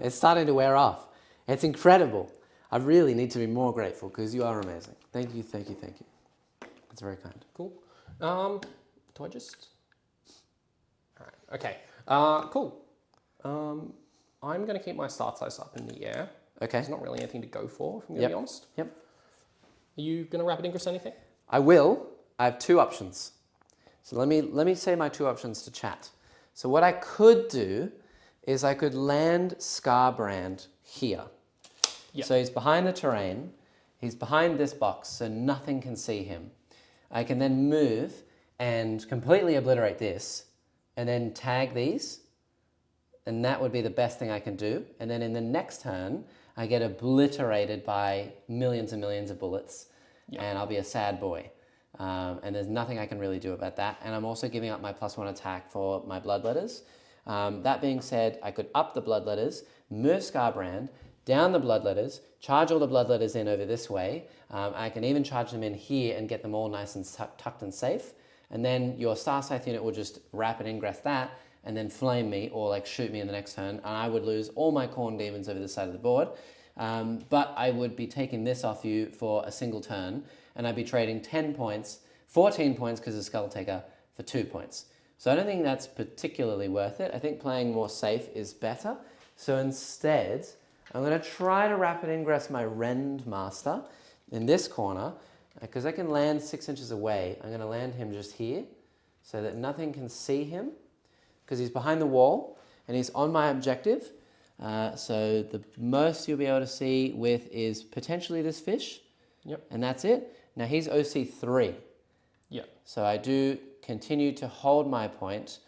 It's starting to wear off. It's incredible. I really need to be more grateful because you are amazing. Thank you, thank you, thank you. That's very kind. Cool. Do I just... All right, okay. Cool. I'm going to keep my start size up in the air. Okay. There's not really anything to go for, if I'm going to be honest. Yep. Are you going to rapid ingress anything? I will. I have two options. So let me say my two options to chat. So what I could do is I could land Scarbrand here. Yep. So he's behind the terrain. He's behind this box, so nothing can see him. I can then move and completely obliterate this and then tag these. And that would be the best thing I can do. And then in the next turn, I get obliterated by millions and millions of bullets. Yep. And I'll be a sad boy. And there's nothing I can really do about that. And I'm also giving up my +1 attack for my Bloodletters. That being said, I could up the Bloodletters, move Scarbrand, down the Bloodletters, charge all the Bloodletters in over this way. I can even charge them in here and get them all nice and tucked and safe. and then your Star Scythe unit will just rapid ingress that, and then flame me or like shoot me in the next turn, and I would lose all my Khorne Demons over the side of the board. But I would be taking this off you for a single turn, and I'd be trading 10 points, 14 points because of Skull Taker for 2 points. So I don't think that's particularly worth it. I think playing more safe is better. So instead, I'm going to try to rapid ingress my Rend Master in this corner, because I can land 6 inches away. I'm going to land him just here so that nothing can see him, because he's behind the wall and he's on my objective. So the most you'll be able to see with is potentially this fish. Yep. And that's it. Now he's OC3. Yep. So I do continue to hold my point,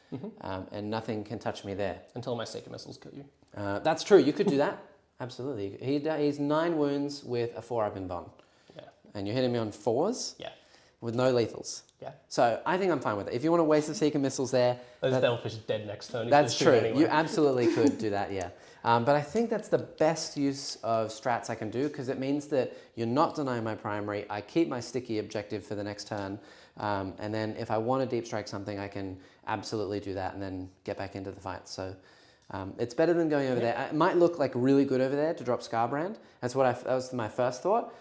and nothing can touch me there. Until my Seeker Missiles kill you. That's true. You could do that. Absolutely. He's 9 wounds with a 4-up in Bond. Yeah. And you're hitting me on 4s? Yeah. With no lethals. Yeah. So I think I'm fine with it. If you want to waste the Seeker Missiles there... Those Devilfish are dead next turn. That's true. Anyway. You absolutely could do that, yeah. But I think that's the best use of strats I can do, because it means that you're not denying my primary. I keep my sticky objective for the next turn. And then if I want to deep strike something, I can absolutely do that and then get back into the fight. So it's better than going over there. It might look like really good over there to drop Scarbrand. That was my first thought.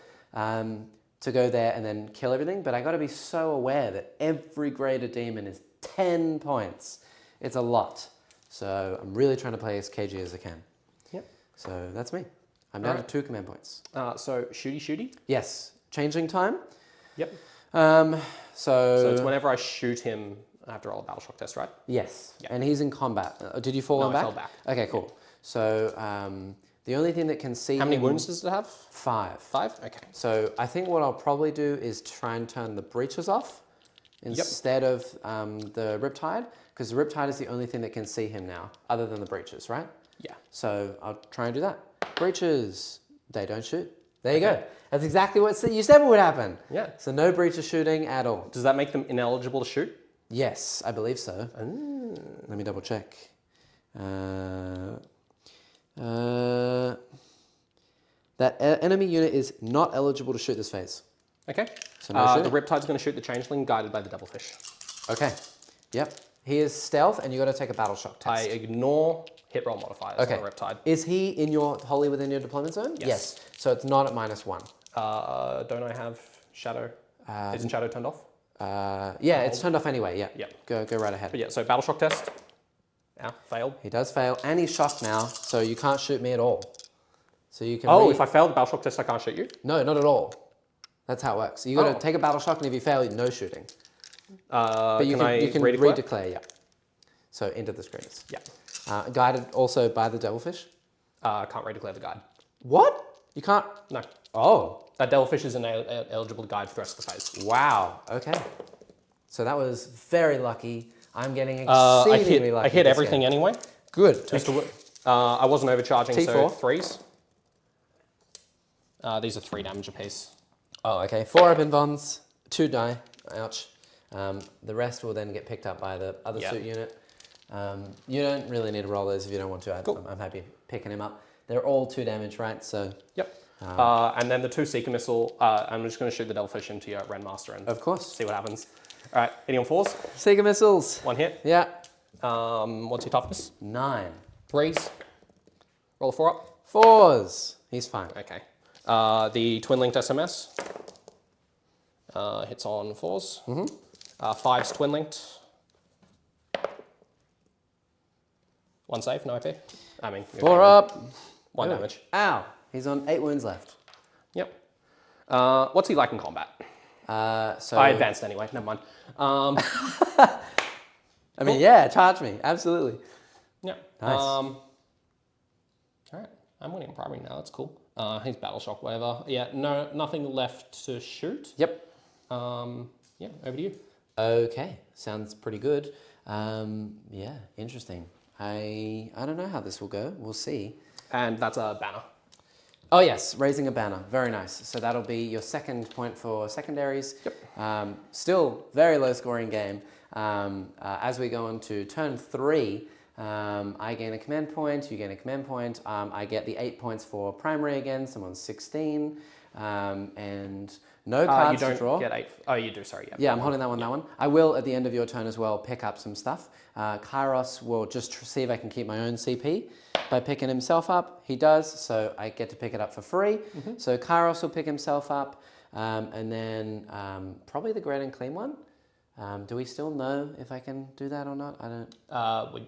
To go there and then kill everything, but I got to be so aware that every greater demon is 10 points. It's a lot. So I'm really trying to play as KG as I can. Yep. So that's me. I'm down to 2 command points. So shooty. Yes. Changing time. Yep. So it's whenever I shoot him, I have to roll a battle shock test, right? Yes. Yep. And he's in combat. Did you fall on back? I fell back. Okay, cool. Yep. So the only thing that can see How many him, wounds does it have? 5. 5? Okay. So I think what I'll probably do is try and turn the breaches off instead of the Riptide, because the Riptide is the only thing that can see him now, other than the breaches, right? Yeah. So I'll try and do that. Breaches, they don't shoot. There you go. That's exactly what you said would happen. Yeah. So no breaches shooting at all. Does that make them ineligible to shoot? Yes, I believe so. Ooh. Let me double check. That enemy unit is not eligible to shoot this phase. Okay. So no the Riptide's going to shoot the Changeling guided by the Devilfish. Okay. Yep. He is stealth, and you got to take a battle shock test. I ignore hit roll modifiers on the Riptide. Is he in your wholly within your deployment zone? Yes. So it's not at -1. Don't I have Shadow? Isn't Shadow turned off? Yeah, it's turned off anyway. Yeah. Yep. Go right ahead. But yeah, so battle shock test. Yeah, failed. He does fail, and he's shocked now, so you can't shoot me at all. So you can. Oh, if I fail the battle shock test, I can't shoot you? No, not at all. That's how it works. You got to take a battle shock, and if you fail, no shooting. But you can redeclare, yeah. So into the screens. Yeah. Guided also by the Devilfish. Can't redeclare the guide. What? You can't? No. Oh. That Devilfish is eligible to guide for the rest of the phase. Wow. Okay. So that was very lucky. I'm getting exceedingly lucky. I hit everything anyway. Good. I wasn't overcharging, T4. so 3s. These are 3 damage apiece. Oh, okay. 4 open bonds, 2 die. Ouch. The rest will then get picked up by the other suit unit. You don't really need to roll those if you don't want to. Cool. I'm happy picking him up. They're all 2 damage, right? So. Yep. And then the 2 Seeker Missile, I'm just going to shoot the Devilfish into your Ren Master and of course. See what happens. All right, hitting on 4s. Seeker Missiles. 1 hit. Yeah. What's your toughness? 9. 3s. Roll a 4-up. 4s. He's fine. Okay. The Twin Linked SMS hits on 4s. 5's Twin Linked. 1 save, no IP. I mean, 4 up. 1 damage. Ow. He's on 8 wounds left. Yep. What's he like in combat? So I advanced anyway, never mind. I mean, yeah, charge me. Absolutely. Yeah. Nice. All right. I'm winning primary now. That's cool. He's battle shock, whatever. Yeah. No, nothing left to shoot. Yep. Yeah. Over to you. Okay. Sounds pretty good. Yeah. Interesting. I don't know how this will go. We'll see. And that's a banner. Oh yes, raising a banner. Very nice. So that'll be your 2nd point for secondaries. Yep. Still very low scoring game. As we go on to turn 3, I gain a command point, you gain a command point. I get the 8 points for primary again, so I'm on 16. and no cards you to don't draw. get 8. Oh, you do, sorry. Yeah, I'm holding that one. I will, at the end of your turn as well, pick up some stuff. Kairos will just see if I can keep my own CP by picking himself up. He does, so I get to pick it up for free. So Kairos will pick himself up, and then probably the Great and Clean one. Do we still know if I can do that or not? I don't.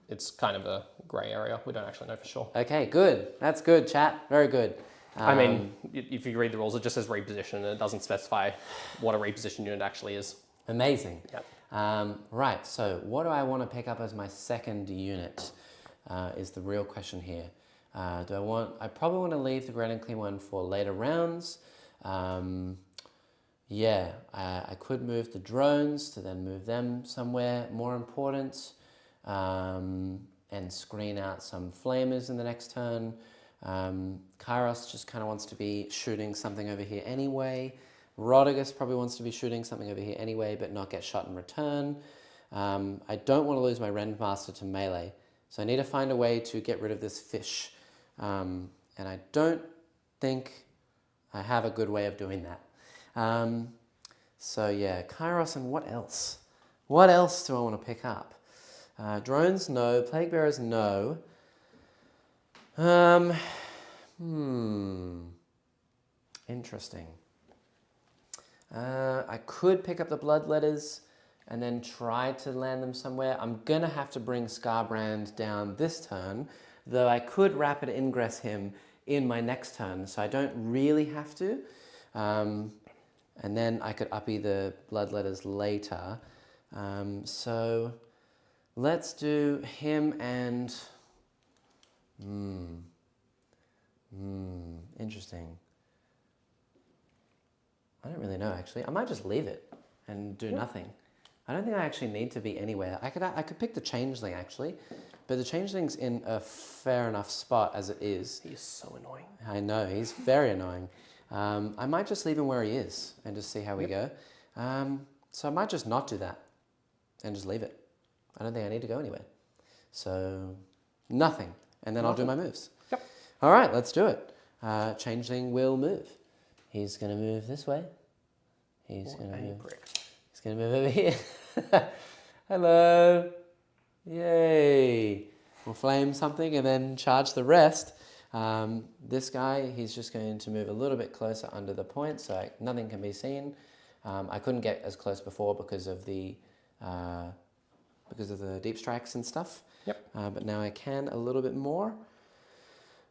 It's kind of a grey area. We don't actually know for sure. Okay, good. That's good, chat. Very good. I mean, if you read the rules, it just says reposition, and it doesn't specify what a reposition unit actually is. Amazing. Yep. Right, so what do I want to pick up as my second unit is the real question here. I probably want to leave the Great and Clean one for later rounds. Yeah, I could move the drones to then move them somewhere more important, and screen out some flamers in the next turn. Kairos just kind of wants to be shooting something over here anyway. Rodigus probably wants to be shooting something over here anyway, but not get shot in return. I don't want to lose my Rendmaster to melee, so I need to find a way to get rid of this fish. And I don't think I have a good way of doing that. So yeah, Kairos, and what else? What else do I want to pick up? Drones, no. Plague Bearers, no. Interesting. I could pick up the Bloodletters and then try to land them somewhere. I'm gonna have to bring Scarbrand down this turn, though I could rapid ingress him in my next turn, so I don't really have to. And then I could uppy the Bloodletters later. So let's do him and... interesting. I don't really know, actually. I might just leave it and do nothing. I don't think I actually need to be anywhere. I could pick the Changeling, actually, but the Changeling's in a fair enough spot as it is. He is so annoying. I know, he's very annoying. I might just leave him where he is and just see how we go. So I might just not do that and just leave it. I don't think I need to go anywhere. So nothing, and then I'll do my moves. Yep. All right, let's do it. Changeling will move. He's going to move this way. He's going to move. He's going to move over here. Hello. Yay. We'll flame something and then charge the rest. This guy, he's just going to move a little bit closer under the point, so nothing can be seen. I couldn't get as close before because of the deep strikes and stuff. Yep. But now I can a little bit more.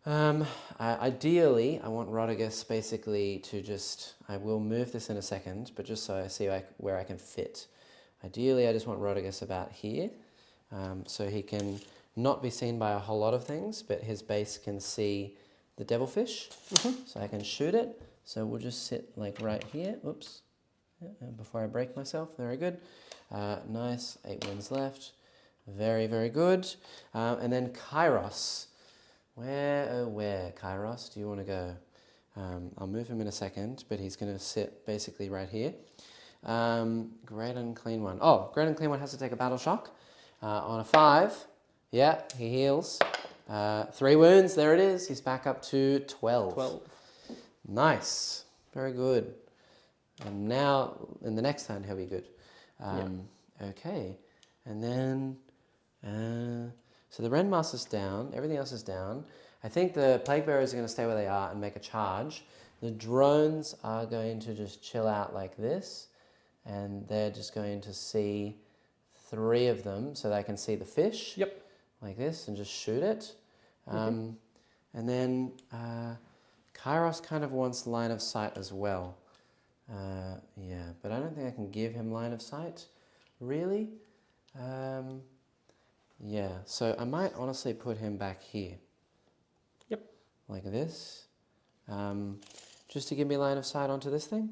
Ideally, I want Rodigus basically to just, I will move this in a second, but just so I see where I can fit. Ideally, I just want Rodigus about here, so he can not be seen by a whole lot of things, but his base can see the Devilfish, so I can shoot it. So we'll just sit like right here, oops, before I break myself, very good. Nice, 8 wins left, very, very good. And then Kairos. Where, Kairos, do you want to go? I'll move him in a second, but he's going to sit basically right here. Great and Clean one. Oh, Great and Clean one has to take a battle shock. On a 5, yeah, he heals. 3 wounds, there it is. He's back up to 12. Nice, very good. And now, in the next turn, he'll be good. Okay, and then... so the Rendmaster's down, everything else is down. I think the Plague Bearers are going to stay where they are and make a charge. The drones are going to just chill out like this, and they're just going to see 3 of them so they can see the fish. Yep. Like this, and just shoot it. And then Kairos kind of wants line of sight as well. Yeah, but I don't think I can give him line of sight, really. Yeah, so I might honestly put him back here. Yep. Like this. Just to give me line of sight onto this thing.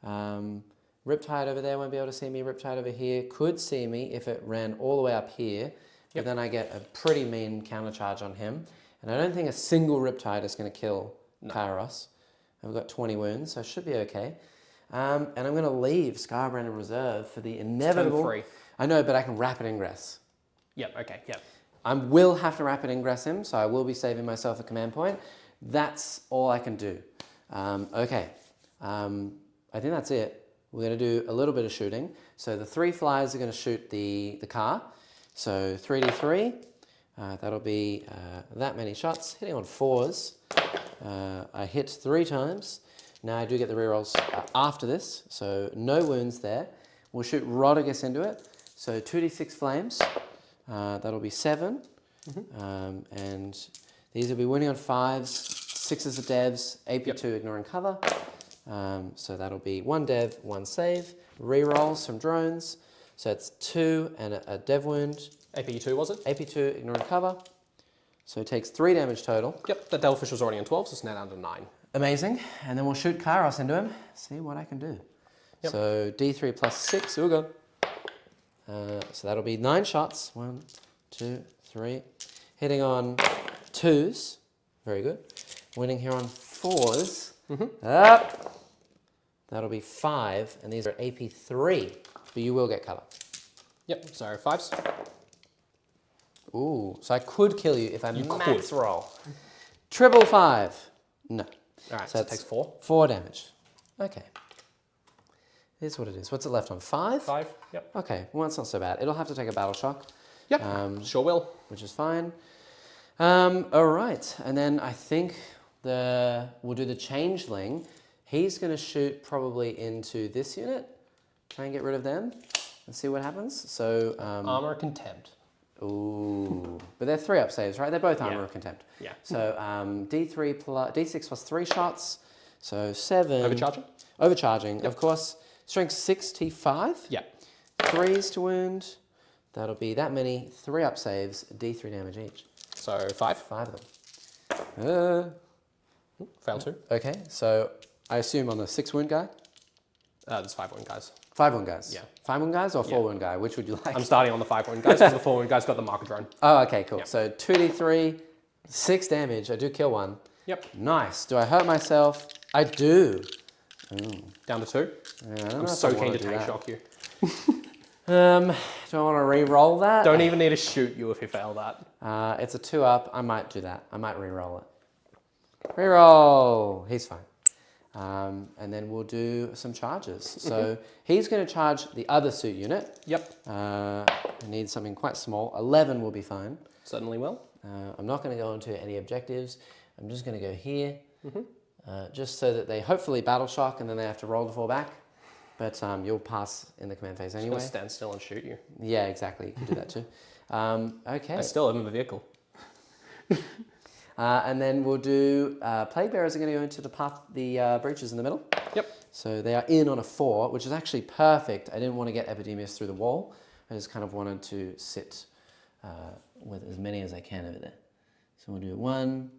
Riptide over there won't be able to see me. Riptide over here could see me if it ran all the way up here. But then I get a pretty mean countercharge on him. And I don't think a single Riptide is going to kill Kairos. I've got 20 wounds, so I should be okay. And I'm going to leave Scarbrand in reserve for the inevitable... Turn 3. I know, but I can rapid ingress. Yep, okay, yep. I will have to rapid ingress him, so I will be saving myself a command point. That's all I can do. Okay, I think that's it. We're going to do a little bit of shooting. So the 3 flyers are going to shoot the car. So 3d3, that'll be that many shots, hitting on 4s. I hit 3 times. Now I do get the rerolls after this, so no wounds there. We'll shoot Rodriguez into it. So 2d6 flames, that'll be 7. And these will be winning on 5s, 6s are devs, AP2 ignoring cover. So that'll be 1 dev, 1 save. Rerolls from drones. So it's 2 and a dev wound. AP2 was it? AP2 ignoring cover. So it takes 3 damage total. Yep, the Devilfish was already on 12, so it's now down to 9. Amazing. And then we'll shoot Kairos into him. See what I can do. Yep. So D3 plus 6. Here we go. So that'll be 9 shots. 1, 2, 3. Hitting on 2s. Very good. Winning here on 4s. Up. That'll be 5. And these are AP3. But you will get cover. Yep, so 5s. Ooh, so I could kill you if I max roll. Triple 5. No. All right, so it takes 4. 4 damage. Okay. It is what it is. What's it left on? 5? 5, yep. Okay, well, that's not so bad. It'll have to take a battle shock. Yep, sure will. Which is fine. All right, and then I think we'll do the Changeling. He's going to shoot probably into this unit. Try and get rid of them and see what happens. So Armor Contempt. Ooh, but they're 3-up saves, right? They're both armor of contempt. Yeah. So D6 plus 3 shots. So 7. Overcharging? Overcharging, of course. Strength 6 T5. Yeah. 3s to wound. That'll be that many 3-up saves, D3 damage each. So 5. 5 of them. Fail 2. Okay, so I assume on the 6 wound guy? There's 5 wound guys. 5 wound guys? Yeah. 5 wound guys or 4 wound guy? Which would you like? I'm starting on the 5 wound guys because the 4 wound guys got the marker drone. Oh, okay, cool. Yep. So 2d3, 6 damage. I do kill 1. Yep. Nice. Do I hurt myself? I do. Ooh. Down to 2. Yeah, I'm so keen to tank shock you. Do I want to re-roll that? Don't even need to shoot you if you fail that. It's a 2-up. I might do that. I might re-roll it. Re-roll. He's fine. And then we'll do some charges. So he's going to charge the other suit unit. Yep. I need something quite small. 11 will be fine. Certainly will. I'm not going to go into any objectives. I'm just going to go here. Just so that they hopefully battle shock and then they have to roll to fall back. But you'll pass in the command phase anyway. Just stand still and shoot you. Yeah, exactly. You can do that too. Okay. I still am in the vehicle. And then we'll do Plague Bearers are going to go into the breaches in the middle. Yep. So they are in on a 4, which is actually perfect. I didn't want to get Epidemius through the wall. I just kind of wanted to sit with as many as I can over there. So we'll do 1,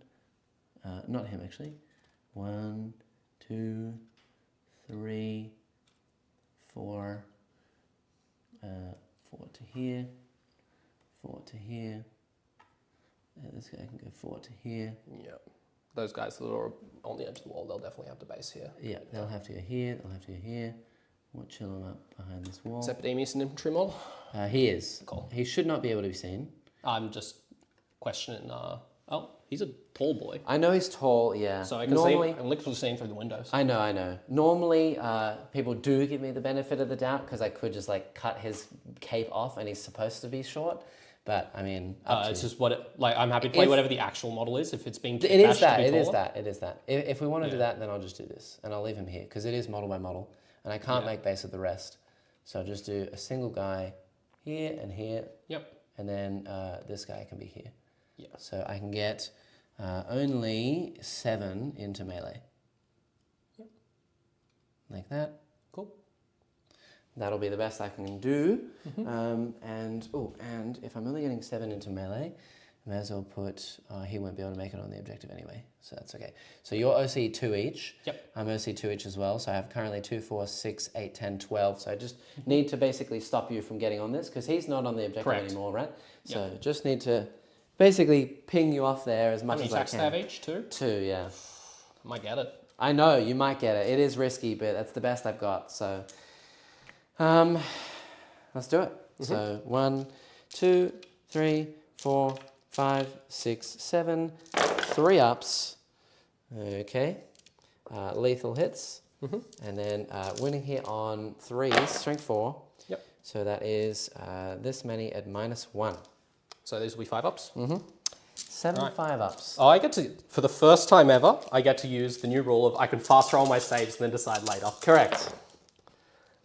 not him actually. 1, 2, 3, 4, 4 to here, 4 to here. This guy can go 4 to here. Yep. Those guys that are on the edge of the wall, they'll definitely have to base here. Yeah, they'll have to go here, they'll have to go here. We'll chill him up behind this wall. Is Epidemius an infantry model? He is. Cool. He should not be able to be seen. I'm just questioning, oh, he's a tall boy. I know he's tall, yeah. So I can see, I'm literally seeing through the windows. I know. Normally, people do give me the benefit of the doubt because I could just like cut his cape off and he's supposed to be short. But I mean, it's just I'm happy to play whatever the actual model is. If it's being it is that. If we want to do that, then I'll just do this and I'll leave him here because it is model by model and I can't make base of the rest. So I'll just do a single guy here and here. Yep. And then this guy can be here. Yeah. So I can get only 7 into melee. Yep. Like that. Cool. That'll be the best I can do. And if I'm only getting 7 into melee, I may as well put, he won't be able to make it on the objective anyway, so that's okay. So you're OC 2 each. Yep. I'm OC 2 each as well, so I have currently 2, 4, 6, 8, 10, 12. So I just need to basically stop you from getting on this, because he's not on the objective anymore, right? So just need to basically ping you off there as much as I can. How many attacks do I have each? 2? 2, yeah. Might get it. I know, you might get it. It is risky, but that's the best I've got, so... let's do it. So 1, 2, 3, 4, 5, 6, 7, 3 ups. Okay. lethal hits. And then winning here on 3s, strength 4. Yep. So that is this many at -1. So these will be 5-ups? 7 Right. 5-ups. Oh, I get to, for the first time ever, I get to use the new rule of I can fast roll my saves and then decide later. Correct.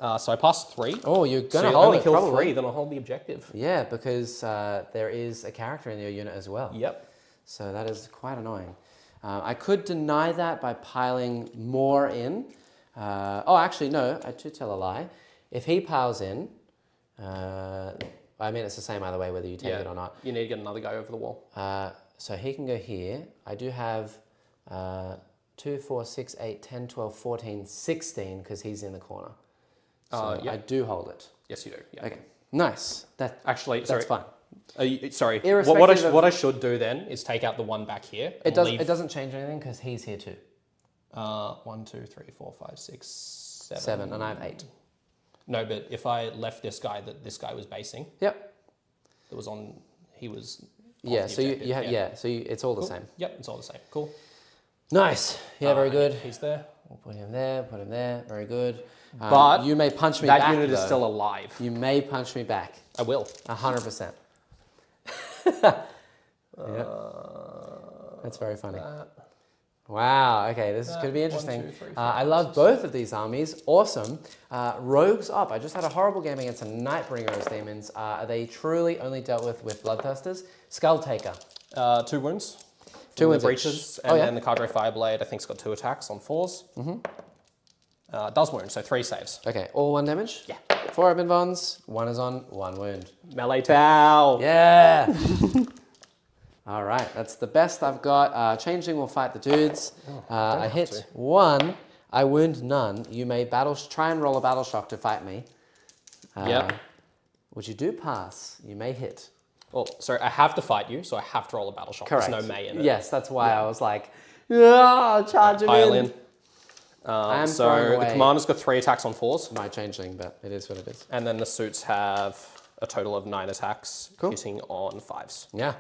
So I passed 3. Oh, you're So going to you hold only it, kill probably. 3, then I'll hold the objective. Yeah, because there is a character in your unit as well. Yep. So that is quite annoying. I could deny that by piling more in. Oh, actually, no, I do tell a lie. If he piles in, I mean, it's the same either way, whether you take it or not. You need to get another guy over the wall. So he can go here. I do have 2, 4, 6, 8, 10, 12, 14, 16, because he's in the corner. So I do hold it. Yes, you do. Yeah. Okay, nice. Actually, That's fine. Sorry. Irrespective of- What I should do then is take out the one back here. It doesn't change anything because he's here too. 1, 2, 3, 4, 5, 6, 7. 7, and I have 8. No, but if I left this guy that this guy was basing, Yep. it was on. He was. Yeah. off the So you objective. have So it's all the same. Yep, it's all the same. Cool. Nice. Yeah. Very good. He's there. We'll put him there. Put him there. Very good. But you may punch me That back. unit is though. still alive. You may punch me back. I will. 100%. Yeah. That's very funny. Wow, okay, this is going to be interesting. 1, 2, 3, 4, I love both of these armies. Awesome. Rogues up. I just had a horrible game against a Nightbringer as Daemons. They truly only dealt with Bloodthirsters. Skulltaker. 2 wounds. 2 wounds. Breaches. Oh, And yeah? then the Cadre Fireblade, I think, has got 2 attacks on 4s. Does wound, so 3 saves. Okay, all 1 damage? Yeah. 4 open bonds, 1 is on, 1 wound. Melee Tau. Yeah! All right, that's the best I've got. Changeling will fight the dudes. I hit 1, I wound none. You may try and roll a battle shock to fight me. Yep. Which you do pass. You may hit. Well, sorry, I have to fight you, so I have to roll a battle shock. Correct. There's no may in it. Yes, that's why I was like, yeah, charge him Pile in. in. I'm throwing So the away commander's got 3 attacks on 4s. my changeling, but it is what it is. And then the suits have a total of 9 attacks, hitting on 5s. Yeah.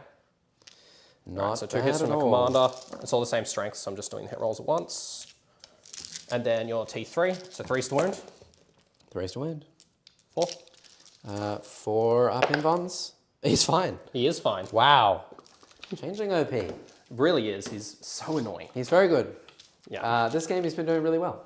Not So 2 bad hits from at the all. commander. It's all the same strength, so I'm just doing the hit rolls at once. And then your T3, so 3's to wound. 3 to wound. 4. 4 up in bonds. He's fine. He is fine. Wow. Changeling OP. Really is. He's so annoying. He's very good. Yeah. This game he's been doing really well.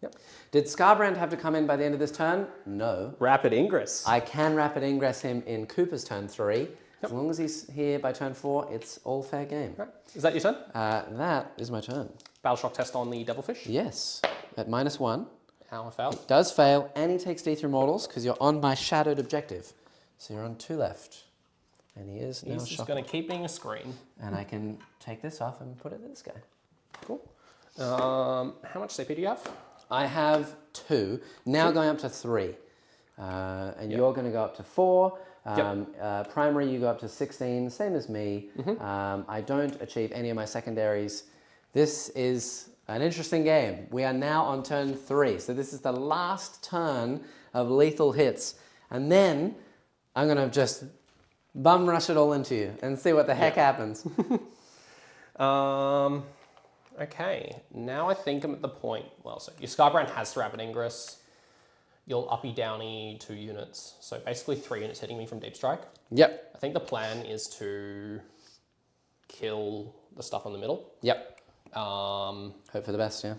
Yep. Did Scarbrand have to come in by the end of this turn? No. Rapid Ingress. I can rapid ingress him in Cooper's turn 3. As long as he's here by turn 4, it's all fair game. Right. Is that your turn? That is my turn. Battle shock test on the Devilfish. Yes. At -1. How I failed. Does fail, and he takes D3 mortals because you're on my shadowed objective. So you're on 2 left. And he is now He's just shocked. going to keep being a screen. And I can take this off and put it in this guy. Cool. How much CP do you have? I have 2, now going up to 3. And you're going to go up to 4. Primary, you go up to 16, same as me. I don't achieve any of my secondaries. This is an interesting game. We are now on turn 3. So this is the last turn of lethal hits. And then I'm going to just bum rush it all into you and see what the heck happens. Okay, now I think I'm at the point, well, so your Scarbrand has to rapid ingress. You'll uppy downy 2 units. So basically 3 units hitting me from deep strike. Yep. I think the plan is to kill the stuff in the middle. Yep. Hope for the best, yeah.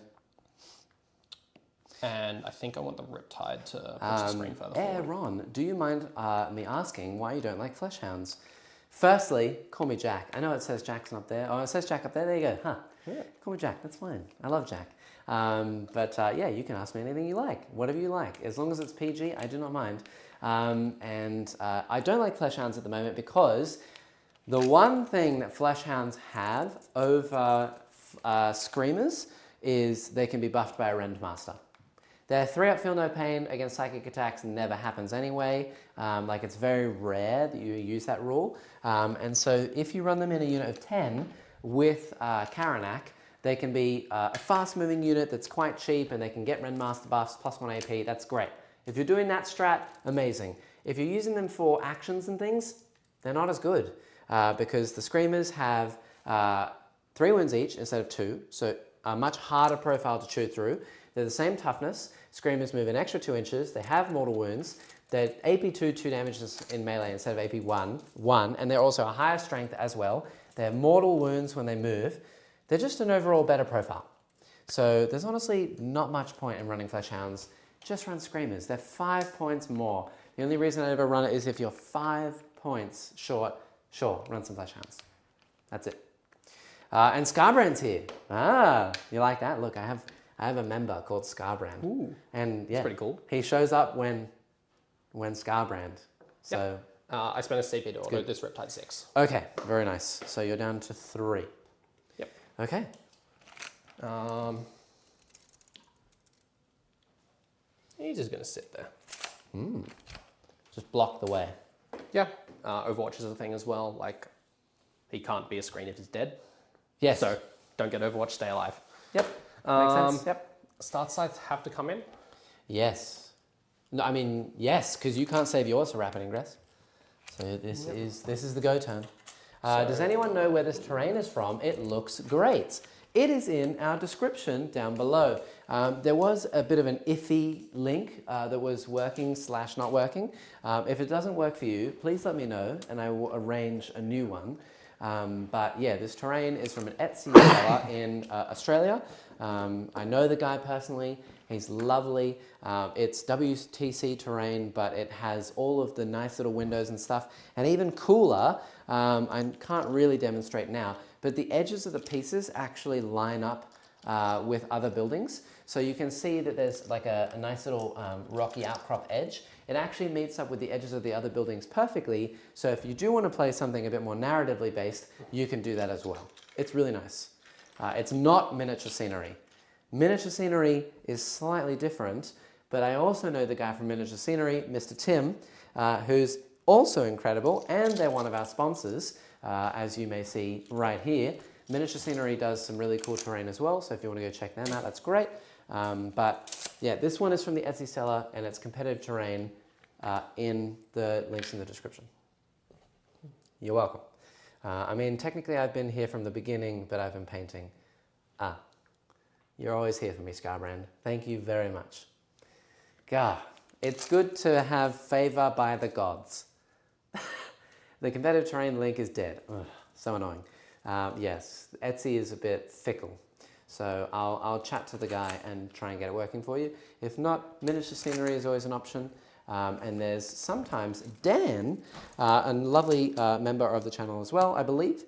And I think I want the Riptide to push the screen further forward. Ron, do you mind me asking why you don't like flesh hounds? Firstly, call me Jack. I know it says Jack's not there. Oh, it says Jack up there. There you go. Huh. Yeah. Call me Jack. That's fine. I love Jack. Yeah, you can ask me anything you like. Whatever you like. As long as it's PG, I do not mind. I don't like flesh hounds at the moment because the one thing that flesh hounds have over screamers is they can be buffed by a Rend Master. Their 3-up feel no pain against psychic attacks never happens anyway. Like it's very rare that you use that rule. And so if you run them in a unit of 10 with Karanak, they can be a fast-moving unit that's quite cheap and they can get Rend Master buffs, +1 AP, that's great. If you're doing that strat, amazing. If you're using them for actions and things, they're not as good because the Screamers have 3 wounds each instead of 2. So a much harder profile to chew through. They're the same toughness. Screamers move an extra 2 inches. They have mortal wounds. They're AP2, 2 damages in melee instead of AP1, 1, and they're also a higher strength as well. They have mortal wounds when they move. They're just an overall better profile. So there's honestly not much point in running Fleshhounds. Just run Screamers. They're 5 points more. The only reason I ever run it is if you're 5 points short, sure, run some Fleshhounds. That's it. And Scarbrand's here. Ah, you like that? Look, I have a member called Scarbrand. Ooh, and yeah, that's pretty cool. He shows up when Scarbrand. So yep. I spent a CP to auto this Riptide 6. Okay, very nice. So you're down to 3. Yep. Okay. He's just going to sit there. Just block the way. Yeah. Overwatch is a thing as well. Like, he can't be a screen if he's dead. Yes. So don't get Overwatch, stay alive. Yep. Makes sense. Yep. Start scythes have to come in. Yes. No, I mean yes, because you can't save yours for rapid ingress. So this is the go turn. Does anyone know where this terrain is from? It looks great. It is in our description down below. There was a bit of an iffy link that was working / not working. If it doesn't work for you, please let me know and I will arrange a new one. But yeah, this terrain is from an Etsy seller in Australia. I know the guy personally. He's lovely. It's WTC terrain, but it has all of the nice little windows and stuff. And even cooler, I can't really demonstrate now, but the edges of the pieces actually line up with other buildings. So you can see that there's like a nice little rocky outcrop edge. It actually meets up with the edges of the other buildings perfectly. So if you do want to play something a bit more narratively based, you can do that as well. It's really nice. It's not miniature scenery. Miniature scenery is slightly different, but I also know the guy from Miniature Scenery, Mr. Tim, who's also incredible, and they're one of our sponsors, as you may see right here. Miniature Scenery does some really cool terrain as well, so if you want to go check them out, that's great. But yeah, this one is from the Etsy seller, and it's competitive terrain in the links in the description. You're welcome. I mean, technically I've been here from the beginning, but I've been painting. You're always here for me, Scarbrand. Thank you very much. God, it's good to have favor by the gods. The competitive terrain link is dead. Ugh, so annoying. Yes, Etsy is a bit fickle. So I'll chat to the guy and try and get it working for you. If not, miniature scenery is always an option. And there's sometimes Dan, a lovely member of the channel as well, I believe.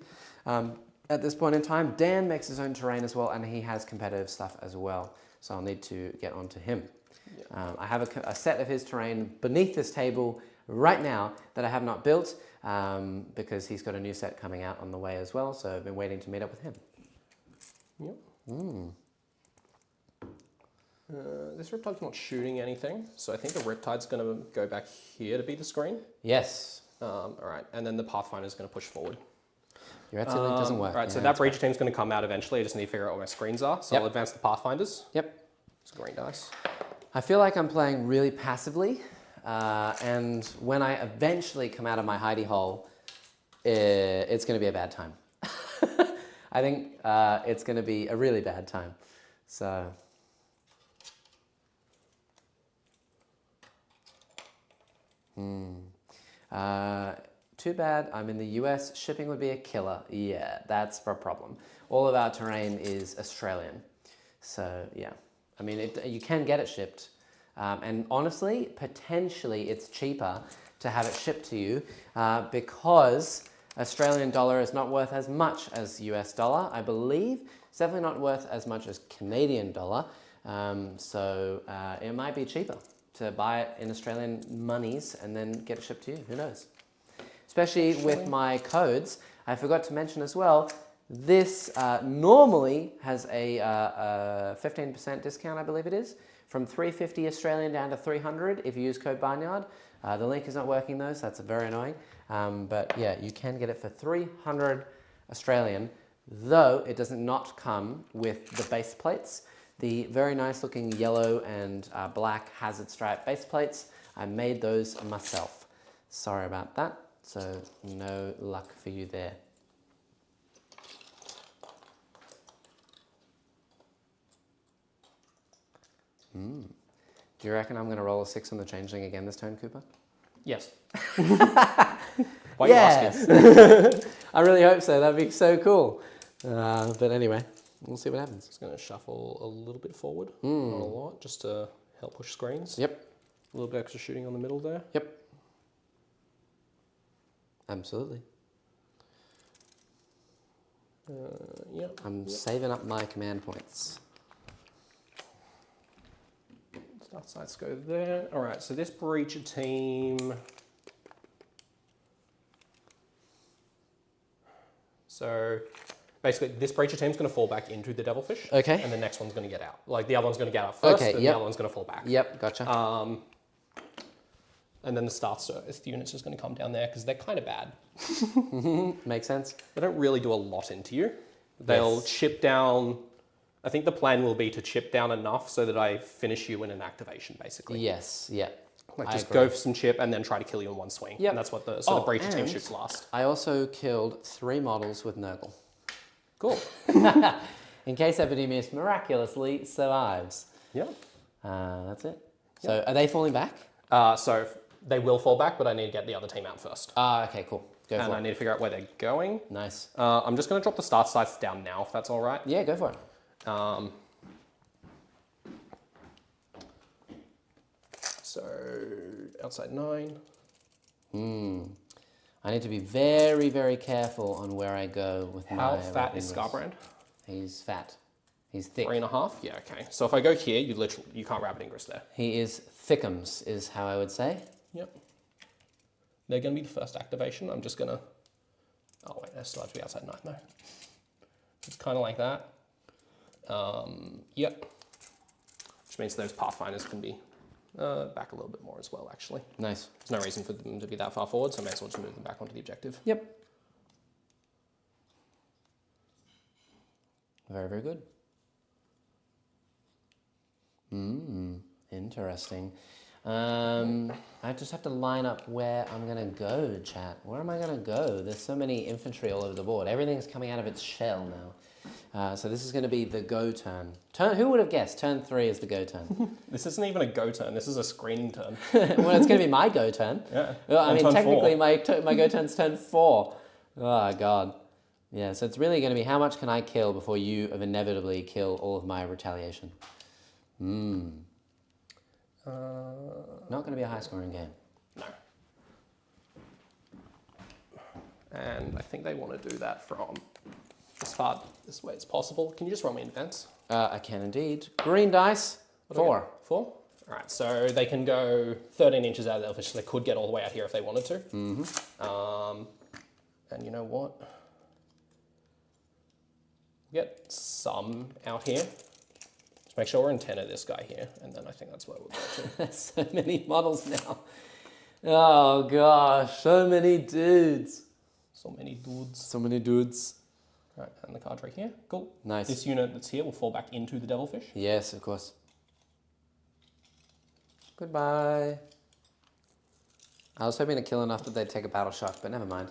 At this point in time, Dan makes his own terrain as well, and he has competitive stuff as well. So I'll need to get onto him. Yeah. I have a set of his terrain beneath this table right now that I have not built because he's got a new set coming out on the way as well. So I've been waiting to meet up with him. Yep. This Riptide's not shooting anything, so I think the Riptide's going to go back here to be the screen. Yes. All right, and then the Pathfinder's going to push forward. Your Etsy link doesn't work. Right, so that breach team's going to come out eventually. I just need to figure out where my screens are. So I'll advance the Pathfinders. Yep. It's green dice. I feel like I'm playing really passively, and when I eventually come out of my hidey hole, it's going to be a bad time. I think it's going to be a really bad time. So. Too bad I'm in the US. Shipping would be a killer. Yeah, that's a problem. All of our terrain is Australian. So yeah, I mean, you can get it shipped. And honestly, potentially it's cheaper to have it shipped to you because Australian dollar is not worth as much as US dollar, I believe. It's definitely not worth as much as Canadian dollar. So it might be cheaper to buy it in Australian monies and then get it shipped to you. Who knows? Especially with my codes. I forgot to mention as well, this normally has a 15% discount, I believe it is, from 350 Australian down to 300 if you use code Barnyard. The link is not working though, so that's very annoying. But yeah, you can get it for 300 Australian, though it does not come with the base plates. The very nice looking yellow and black hazard stripe base plates, I made those myself. Sorry about that, so no luck for you there. Do you reckon I'm going to roll a 6 on the changeling again this turn, Cooper? Yes. Why are you asking? I really hope so. That'd be so cool. But anyway, we'll see what happens. Just going to shuffle a little bit forward, not a lot, just to help push screens. Yep. A little bit extra shooting on the middle there. Yep. Absolutely. Yep. I'm saving up my command points. Start sites go there. All right, so this breacher team. So basically, this breacher team's going to fall back into the devilfish. Okay. And the next one's going to get out. Like the other one's going to get out first, Okay, and yep. the other one's going to fall back. Yep, gotcha. And then the start service unit's just going to come down there because they're kind of bad. Makes sense. They don't really do a lot into you. They'll chip down. I think the plan will be to chip down enough so that I finish you in an activation, basically. Yes, yeah. Like I just agree. go for some chip and then try to kill you in one swing. Yep. And that's what the breacher team and shoots last. I also killed 3 models with Nurgle. Cool. In case Epidemius miraculously survives. Yeah. That's it. So are they falling back? So they will fall back, but I need to get the other team out first. Okay, cool. Go And for I it. need to figure out where they're going. Nice. I'm just going to drop the start sites down now, if that's all right. Yeah, go for it. So outside 9. I need to be very, very careful on where I go with my... How fat is Rabbit Ingress. Scarbrand? He's fat. He's thick. 3.5? Yeah, okay. So if I go here, you can't Rabbit Ingress there. He is thickums, is how I would say. Yep. They're going to be the first activation. I'm just going to... Oh, wait, they still have to be outside 9, though. It's kind of like that. Yep. Which means those Pathfinders can be back a little bit more as well, actually. Nice. There's no reason for them to be that far forward, so I may as well just move them back onto the objective. Yep. Very, very good. Interesting. I just have to line up where I'm going to go, chat. Where am I going to go? There's so many infantry all over the board. Everything's coming out of its shell now. So this is going to be the go turn. Who would have guessed? Turn 3 is the go turn. This isn't even a go turn. This is a screening turn. Well, it's going to be my go turn. Yeah. Well, I On mean, turn technically, 4. my go turn's turn 4. Oh, God. Yeah, so it's really going to be how much can I kill before you inevitably kill all of my retaliation. Not going to be a high-scoring game. No. And I think they want to do that from as far this way as possible. Can you just roll me in advance? I can indeed. Green dice. 4. 4? All right, so they can go 13 inches out of the elfish, so they could get all the way out here if they wanted to. And you know what? Get some out here. Just make sure we're in 10 of this guy here, and then I think that's where we'll go to. There's so many models now. Oh, gosh. So many dudes. So many dudes. So many dudes. All right, and the card's right here. Cool. Nice. This unit that's here will fall back into the devilfish. Yes, of course. Goodbye. I was hoping to kill enough that they'd take a battle shock, but never mind.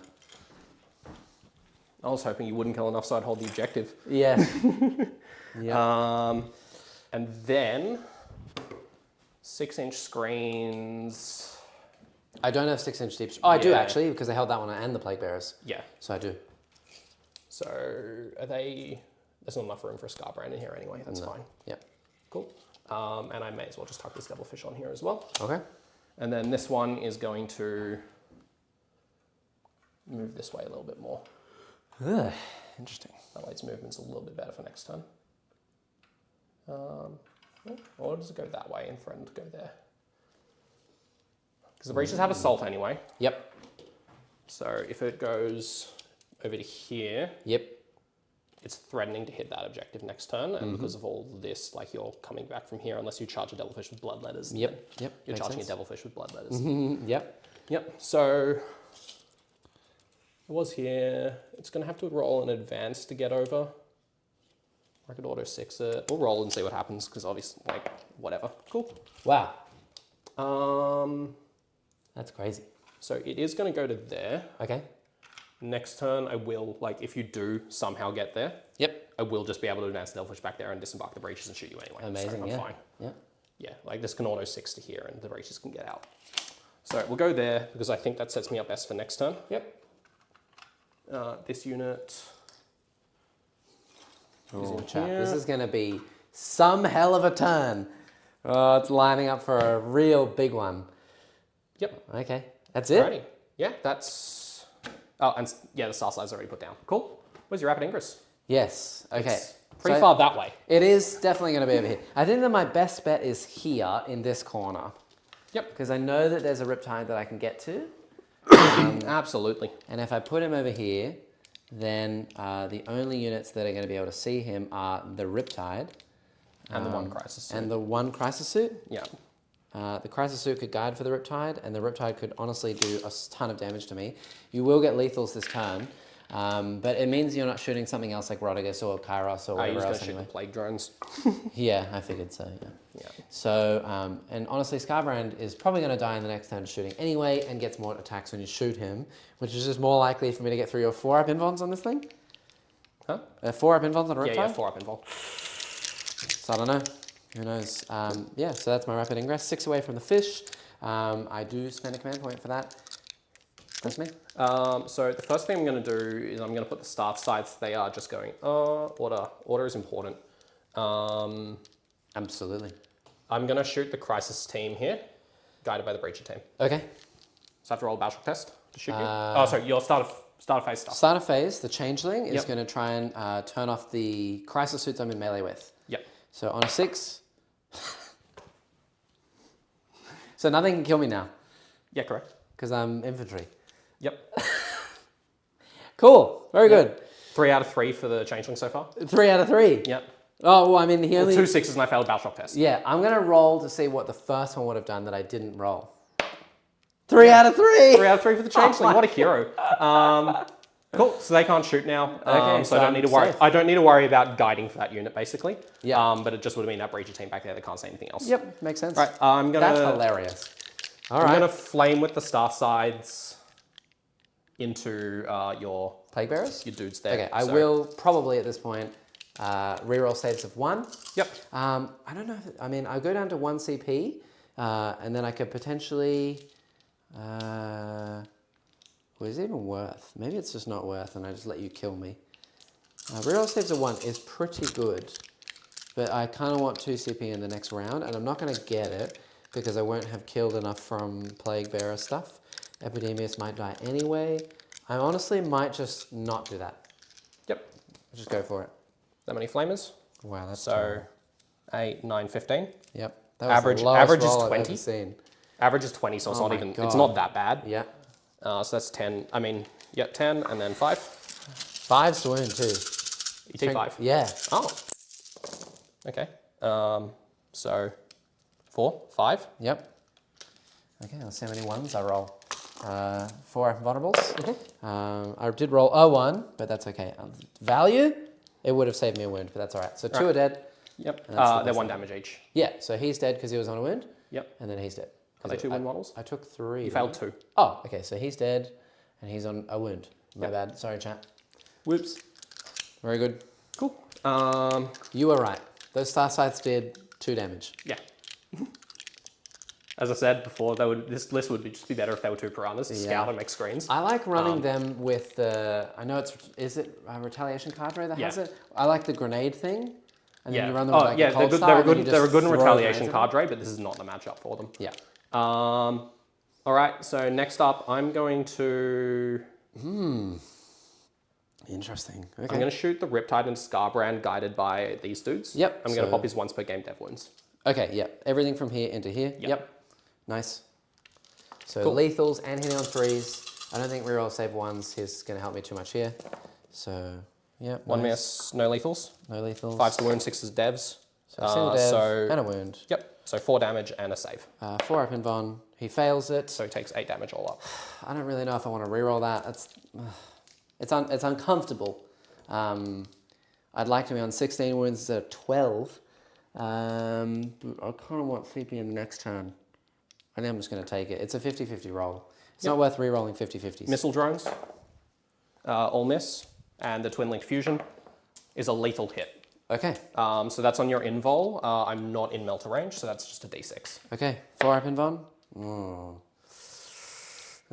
I was hoping you wouldn't kill enough so I'd hold the objective. Yes. Yeah. And then 6-inch screens. I don't have 6-inch deep. Oh, I do Yeah. actually, because I held that one and the plague bearers. Yeah. So I do. So are they? There's not enough room for a Scarbrand in here anyway. That's fine. Yep. Cool. And I may as well just tuck this devilfish on here as well. Okay. And then this one is going to move this way a little bit more. Ugh, interesting. That way its movement's a little bit better for next turn. Or does it go that way and friend go there? Because the breaches have assault anyway. Yep. So if it goes over to here, Yep. it's threatening to hit that objective next turn. And because of all this, like you're coming back from here unless you charge a devilfish with blood letters. Yep. then Yep. You're Makes charging sense. a devilfish with blood letters. Yep. Yep. So it was here. It's going to have to roll in advance to get over. I could auto 6 it. We'll roll and see what happens because obviously, like, whatever. Cool. Wow. That's crazy. So it is going to go to there. Okay. Next turn, I will, like, if you do somehow get there, Yep. I will just be able to advance the Elfish back there and disembark the breaches and shoot you anyway. Amazing. So I'm Yeah. fine. Yeah. Yeah, like this can auto 6 to here and the breaches can get out. So we'll go there because I think that sets me up best for next turn. Yep. This unit. Oh, chap, this is going to be some hell of a turn. Oh, it's lining up for a real big one. Yep. Okay, that's it? Alrighty. Yeah, that's... Oh, and yeah, the star slide's already put down. Cool. Where's your rapid ingress? Yes, okay. It's pretty far that way. It is definitely going to be over here. I think that my best bet is here in this corner. Yep. Because I know that there's a Riptide that I can get to. Absolutely. And if I put him over here, then the only units that are going to be able to see him are the Riptide. And the one crisis suit. And the one crisis suit. Yeah. The crisis suit could guide for the Riptide, and the Riptide could honestly do a ton of damage to me. You will get lethals this turn, but it means you're not shooting something else like Rodigus or Kairos or whatever else Shoot the plague drones. Yeah, I figured so, yeah. So, and honestly, Scarbrand is probably going to die in the next turn shooting anyway, and gets more attacks when you shoot him, which is just more likely for me to get 3 or 4 up invulns on this thing. Huh? 4 up invulns on a Riptide? Yeah, 4 up invuln. So I don't know. Who knows? Yeah, so that's my rapid ingress. 6 away from the fish. I do spend a command point for that. That's me. So the first thing I'm going to do is I'm going to put the start sides. They are just going, order. Order is important. Absolutely. I'm going to shoot the crisis team here, guided by the breacher team. Okay. So I have to roll a battle to shoot you. Oh, sorry, your start of phase stuff. Start of phase, the changeling is Yep. going to try and turn off the crisis suits I'm in melee with. Yep. So on a 6. So nothing can kill me now. Yeah, correct. Because I'm infantry. Yep. Cool. Very good. 3 out of 3 for the changeling so far. 3 out of 3. Yep. Oh, well, I mean, he only... 2 6s and I failed a battle shock test. Yeah, I'm going to roll to see what the first one would have done that I didn't roll. 3 out of 3! 3 out of 3 for the changeling. What a hero. Cool. So they can't shoot now. Okay, so I don't need to worry. safe. I don't need to worry about guiding for that unit basically. Yeah. But it just would have been that breacher team back there that can't say anything else. Yep, makes sense. Right. I'm That's gonna. hilarious. All I'm right. gonna flame with the star sides into your Plague Bearers? dudes there. Okay, I So- will probably at this point reroll saves of 1. Yep. I don't know. I mean, I'll go down to 1 CP, and then I could potentially. Well, is it even worth? Maybe it's just not worth, and I just let you kill me. Reroll saves of 1 is pretty good, but I kind of want 2 CP in the next round, and I'm not going to get it because I won't have killed enough from Plague Bearer stuff. Epidemius might die anyway. I honestly might just not do that. Yep. Just go for it. That many flamers. Wow, that's So terrible. 8, 9, 15. Yep. That was Average- the lowest average is roll I've 20. ever seen. Average is 20, so it's Oh not my even. God. It's not that bad. Yeah. So that's 10. I mean, yeah, 10 and then 5. 5's to wound too. You take 5. Yeah. Oh. Okay. So 4, 5. Yep. Okay, let's see how many 1s I roll. 4 vulnerables. I did roll a 1, but that's okay. Value, it would have saved me a wound, but that's all right. So 2 are dead. Yep. And that's the They're best 1 damage each. Yeah, so he's dead because he was on a wound, Yep. and then he's dead. Are they 2 wound models? I took 3. You failed 2. Oh, okay, so he's dead, and he's on a wound. My bad. Sorry, chat. Whoops. Very good. Cool. You were right. Those star sights did 2 damage. Yeah. As I said before, this list would just be better if they were 2 piranhas to scout and make screens. I like running them with the, I know is it a Retaliation Cadre that has it? I like the grenade thing. And then you run them with like a cold they're start, good. and you They're just good in throw retaliation grenades at cadre, but this is not the matchup for them. them. Yeah. All right. So next up, I'm going to Interesting. Okay. I'm going to shoot the Riptide and Scarbrand guided by these dudes. Yep, I'm going to so- pop his once per game dev wounds. Okay, yeah. Everything from here into here. Yep. Yep. Nice. So Cool. lethals and hitting on 3s. I don't think reroll save 1s is going to help me too much here. So, yeah. 1 nice. miss, no lethals. No lethals. 5's the wound, 6 is devs. So a single dev so and a wound. yep. So 4 damage and a save. 4 up in Von. He fails it. So he takes 8 damage all up. I don't really know if I want to reroll that. It's uncomfortable. I'd like to be on 16 wounds instead of 12. But I kind of want CP in the next turn. I think I'm just going to take it. It's a 50-50 roll. It's not worth re-rolling 50-50s. Missile drones, all miss, and the twin linked fusion is a lethal hit. Okay. So that's on your invul. I'm not in melter range, so that's just a d6. Okay. 4 up invuln.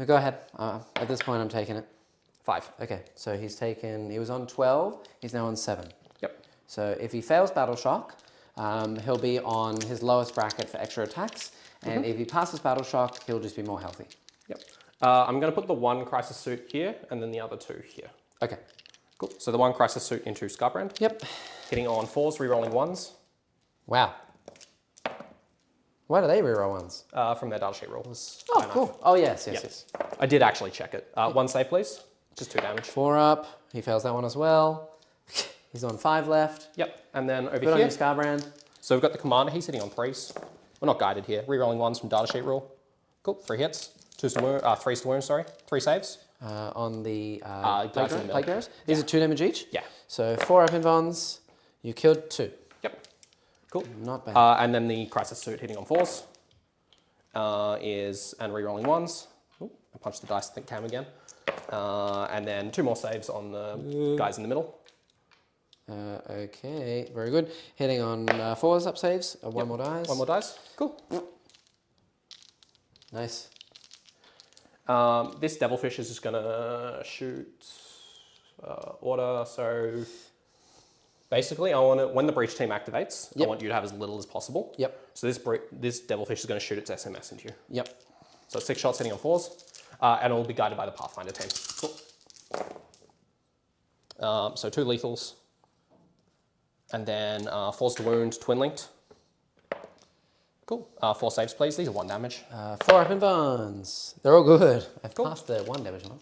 Go ahead. At this point, I'm taking it. 5. Okay. So he was on 12. He's now on 7. Yep. So if he fails Battle Shock, he'll be on his lowest bracket for extra attacks. And if he passes Battle Shock, he'll just be more healthy. Yep. I'm going to put the 1 crisis suit here, and then the other 2 here. Okay. Cool. So the 1 crisis suit into Scarbrand. Yep. Hitting on 4s, rerolling 1s. Wow. Why do they reroll ones? From their data sheet roll. Oh, cool. Oh, yes. I did actually check it. 1 save, please. Just 2 damage. 4 up. He fails that one as well. He's on 5 left. Yep. And then over Good on here. you, Scarbrand. So we've got the commander. He's hitting on 3s. We're not guided here. Rerolling 1s from data sheet roll. Cool. 3 hits. 2s to wound. 3s to wound. Sorry. 3 saves. On the guys in the middle. plague bearers. These are 2 damage each. Yeah. So 4 up invulns. You killed 2. Yep. Cool. Not bad. And then the crisis suit hitting on 4s and rerolling 1s. Ooh, I punched the dice. I think cam again. And then 2 more saves on the guys in the middle. Okay, very good. Hitting on 4s up saves. 1 more dice. 1 more dice. Cool. Nice. This devilfish is just gonna shoot order. So basically, I want to, when the breach team activates, I want you to have as little as possible. Yep. So this devilfish is going to shoot its SMS into you. Yep. So 6 shots hitting on 4s, and it will be guided by the Pathfinder team. Cool. So 2 lethals, and then 4s to wound, twin linked. Cool. 4 saves, please. These are 1 damage. 4 up invulns. They're all good. I've passed the 1 damage one.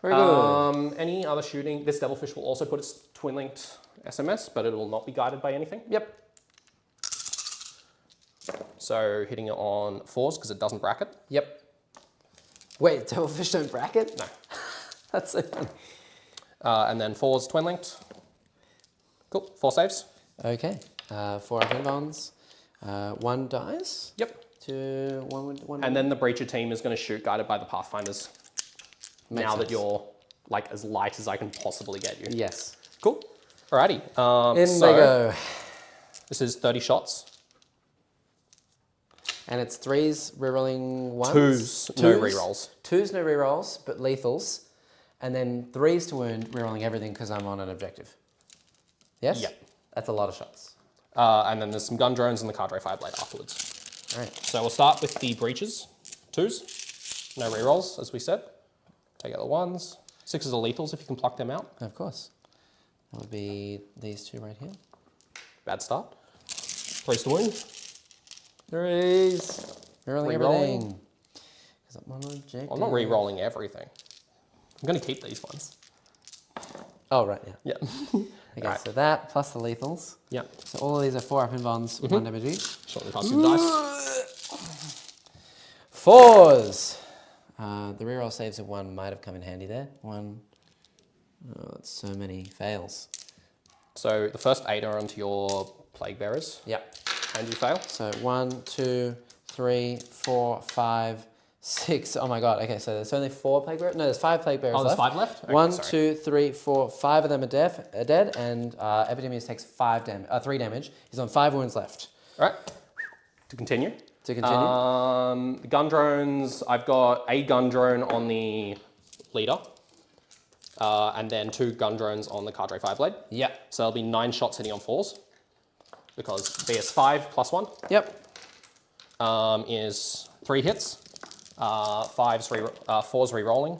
Very good. Any other shooting? This devilfish will also put its twin linked SMS, but it will not be guided by anything. Yep. So hitting it on 4s because it doesn't bracket. Yep. Wait, devilfish don't bracket? No. That's so funny. And then 4s twin linked. Cool. 4 saves. Okay. 4 up invulns. 1 dies. Yep. To 1. And then the breacher team is going to shoot guided by the Pathfinders. Makes now sense. that you're like as light as I can possibly get you. Yes. Cool. Alrighty. In they go. This is 30 shots. And it's 3s rerolling 1s. 2s, no rerolls. 2s, no rerolls, but lethals. And then 3s to wound, rerolling everything because I'm on an objective. Yes? Yep. That's a lot of shots. And then there's some gun drones and the Cadre Fireblade afterwards. All right. So we'll start with the breaches. 2s, no rerolls, as we said. Take out the 1s. 6s are lethals if you can pluck them out. Of course. That would be these 2 right here. Bad start. 3s to wound. 3s. Rerolling Rerolling. everything. Because I'm on objective. I'm not re-rolling everything. I'm going to keep these ones. Oh, right, yeah. Yeah. Okay, Right. so that plus the lethals. Yeah. So all of these are 4 up invulns with 1 damage each. Shortly pass you the dice. 4s. The reroll saves of 1 might have come in handy there. 1. Oh, that's so many fails. So the first 8 are onto your Plague Bearers. Yep. And you fail. So 1, 2, 3, 4, 5, 6. Oh my god. Okay, so there's only 4 plague bearers. No, there's 5 plague bearers Oh, there's left. 5 left? Okay, 1, sorry. 2, 3, 4, 5 of them are dead, and Epidemius takes 3 damage. He's on 5 wounds left. All right. To continue. To continue. The gun drones, I've got a gun drone on the leader, and then 2 gun drones on the Cadre Fireblade. Yep. So there'll be 9 shots hitting on 4s, because BS5 plus 1 Yep. is 3 hits, 4s re-rolling,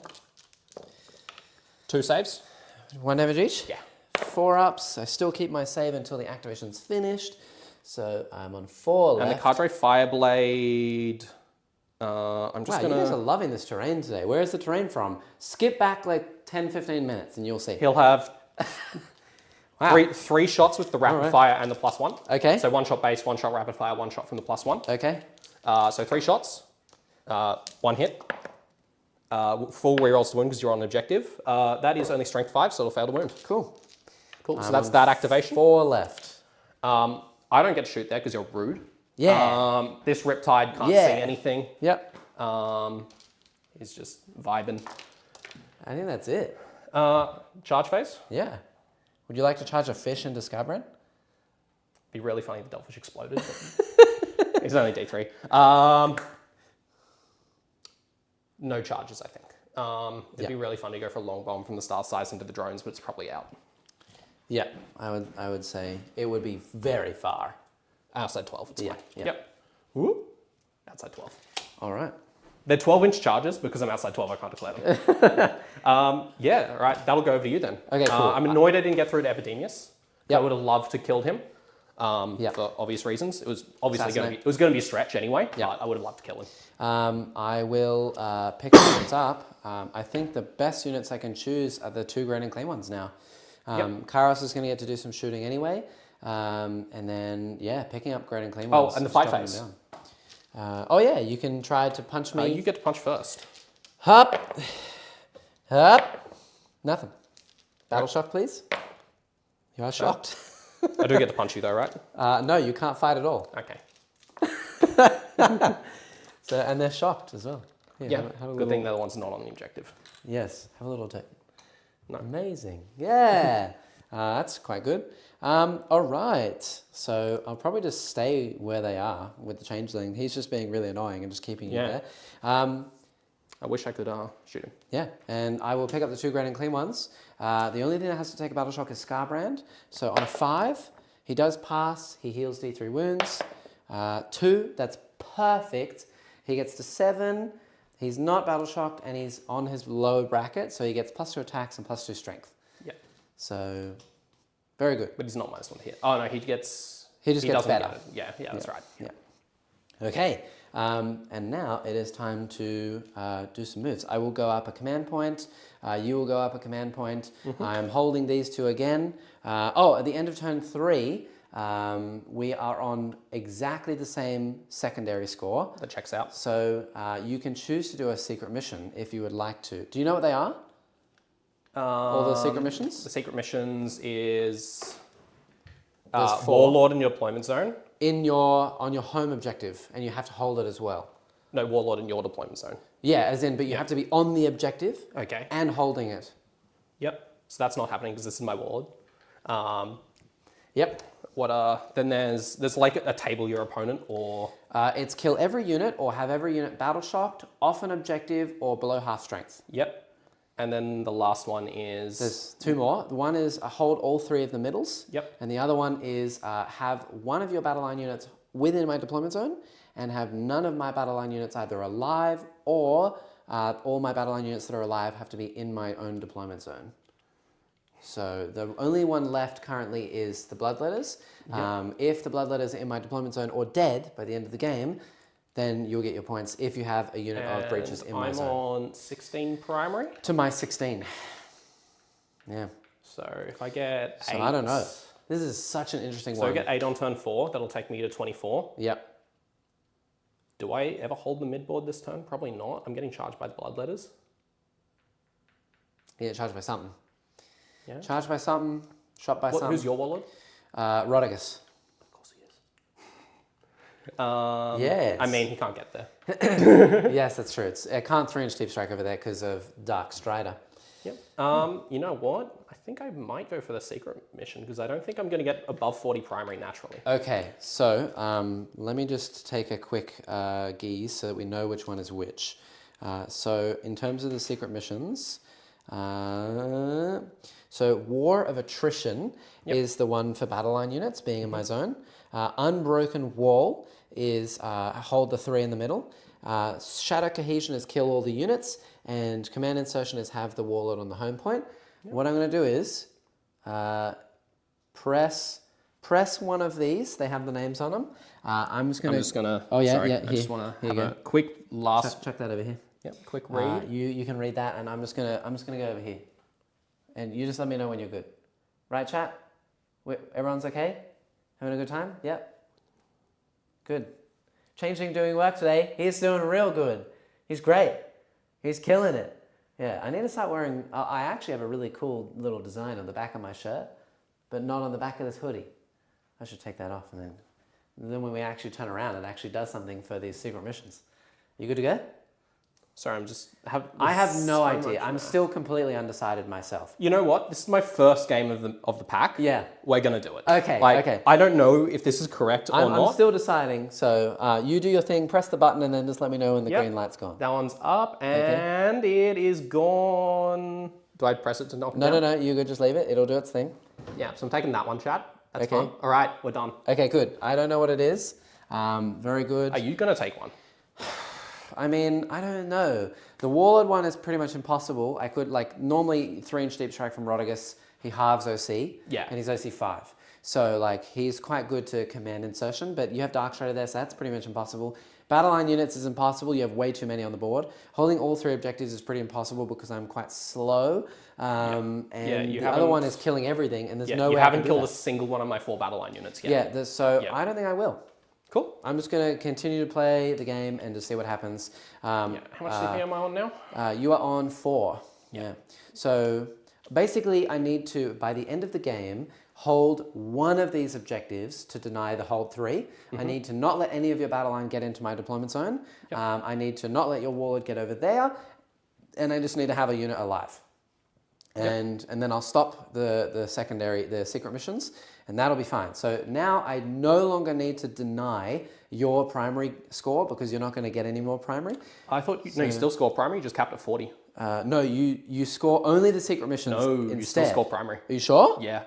2 saves. 1 damage each. Yeah. 4 ups. I still keep my save until the activation's finished. So I'm on 4 left. And the Cadre Fireblade, I'm just Wow, you guys are gonna... loving this terrain today. Where is the terrain from? Skip back like 10, 15 minutes and you'll see. He'll have Wow. three shots with the rapid fire and the plus 1. Okay. So 1 shot base, 1 shot rapid fire, 1 shot from the plus 1. Okay. So 3 shots, 1 hit, full rerolls to wound because you're on an objective. That is only strength 5, so it'll fail to wound. Cool. Cool. So that's that activation. 4 left. I don't get to shoot there because you're rude. Yeah. This Riptide can't see Yeah. anything. Yep. He's just vibing. I think that's it. Charge phase. Yeah. Would you like to charge a fish into Scarbrand? Be really funny if the Delphish exploded. But it's only D3. No charges, I think. It'd be really fun to go for a long bomb from the star size into the drones, but it's probably out. Yeah, I would say it would be very far. Outside 12, it's fine. Yeah. Yep. Whoop. Outside 12. All right. They're 12-inch charges because I'm outside 12, I can't declare them. Yeah, all right, that'll go over to you then. Okay, cool. I'm annoyed I didn't get through to Epidemius. Yep. I would have loved to killed him for obvious reasons. It was obviously going to be a stretch anyway, but I would have loved to kill him. I will pick units up. I think the best units I can choose are the 2 Grand and Clean ones now. Kairos is going to get to do some shooting anyway. And then, picking up Grand and Clean ones. Oh, and the just 5 dropping phase. them down. You can try to punch me. You get to punch first. Hup. Hup. Nothing. Battle shock, please. You are shocked. I do get to punch you though, right? No, you can't fight at all. Okay. So, and they're shocked as well. Here, have a good little- thing they're the ones not on the objective. Yes, have a little take. No. Amazing. Yeah. That's quite good. All right. So I'll probably just stay where they are with the changeling. He's just being really annoying and just keeping you there. I wish I could shoot him. Yeah, and I will pick up the 2 Grand and Clean ones. The only thing that has to take a battle shock is Scarbrand. So on a 5, he does pass. He heals D3 wounds. 2, that's perfect. He gets to 7. He's not battle shocked, and he's on his lower bracket, so he gets +2 attacks and +2 strength. Yeah. So, very good. But he's not -1 to hit. Oh no, he gets. He just gets doesn't better. get it. Yeah, that's right. Yeah. Okay, and now it is time to do some moves. I will go up a command point. You will go up a command point. I am holding these 2 again. At the end of turn 3, we are on exactly the same secondary score. That checks out. So you can choose to do a secret mission if you would like to. Do you know what they are? All the secret missions? The secret missions is There's 4. Warlord in your deployment zone. On your home objective, and you have to hold it as well. No, Warlord in your deployment zone. Yeah, as in, but you have to be on the objective Okay. and holding it. Yep. So that's not happening because this is my Warlord. Yep. Then there's like a table your opponent or It's kill every unit or have every unit battle shocked, off an objective, or below half strength. Yep. And then the last one is There's 2 more. The one is hold all 3 of the middles. Yep. And the other one is have one of your battle line units within my deployment zone and have none of my battle line units either alive or all my battle line units that are alive have to be in my own deployment zone. So the only one left currently is the Bloodletters. If the Bloodletters are in my deployment zone or dead by the end of the game, then you'll get your points if you have a unit of breaches in my zone. I'm on 16 primary. To my 16. Yeah. So if I get 8... So I don't know. This is such an interesting So one. I get 8 on turn 4. That'll take me to 24. Yep. Do I ever hold the midboard this turn? Probably not. I'm getting charged by the Bloodletters. You get charged by something. Yeah. Charged by something, shot by something. Who's your Warlord? Rodigus. Of course he is. Yes. I mean, he can't get there. Yes, that's true. It can't 3-inch deep strike over there because of Dark Strider. Yep. You know what? I think I might go for the secret mission because I don't think I'm going to get above 40 primary naturally. Okay, so let me just take a quick geese so that we know which one is which. So in terms of the secret missions, so War of Attrition is the one for battle line units being in my zone. Unbroken Wall is hold the 3 in the middle. Shadow Cohesion is kill all the units. And Command Insertion is have the Warlord on the home point. What I'm going to do is press one of these. They have the names on them. I'm just going to... Oh, yeah, sorry, yeah, I here. just want to Here have you a quick last... Chuck that over here. Yep, quick read. You can read that, and I'm just gonna go over here, and you just let me know when you're good. Right, chat? Everyone's okay? Having a good time? Yep. Good. Changeling doing work today. He's doing real good. He's great. He's killing it. Yeah, I need to start wearing... I actually have a really cool little design on the back of my shirt, but not on the back of this hoodie. I should take that off, and then when we actually turn around, it actually does something for these secret missions. You good to go? Sorry, I'm just... I have no so idea. much- I'm still completely undecided myself. You know what? This is my first game of the pack. Yeah. We're going to do it. Okay, Like, okay. I don't know if this is correct or not. I'm still deciding. So you do your thing, press the button, and then just let me know when the Yep. green light's gone. That one's up, and it is gone. Do I press it to knock it down? No, you could just leave it. It'll do its thing. Yeah, so I'm taking that one, chat. That's Okay. fine. All right, we're done. Okay, good. I don't know what it is. Very good. Are you going to take one? I mean, I don't know. The Warlord one is pretty much impossible. I could, like, normally 3-inch Deep Strike from Rodigus, he halves OC. Yeah. And he's OC 5. So, like, he's quite good to command insertion, but you have Dark Strider there, so that's pretty much impossible. Battle line units is impossible. You have way too many on the board. Holding all 3 objectives is pretty impossible because I'm quite slow. And you the other one is killing everything, and there's no way you I haven't can do killed that. a single one of my 4 battle line units yet. Yeah, so Yeah. I don't think I will. Cool. I'm just going to continue to play the game and just see what happens. How much CP am I on now? You are on 4. Yeah. So basically, I need to, by the end of the game, hold one of these objectives to deny the hold 3. I need to not let any of your battle line get into my deployment zone. I need to not let your warlord get over there. And I just need to have a unit alive. And then I'll stop the secret missions, and that'll be fine. So now I no longer need to deny your primary score because you're not going to get any more primary. I thought you still score primary, you just capped at 40. No, you score only the secret missions instead. You still score primary. Are you sure? Yeah.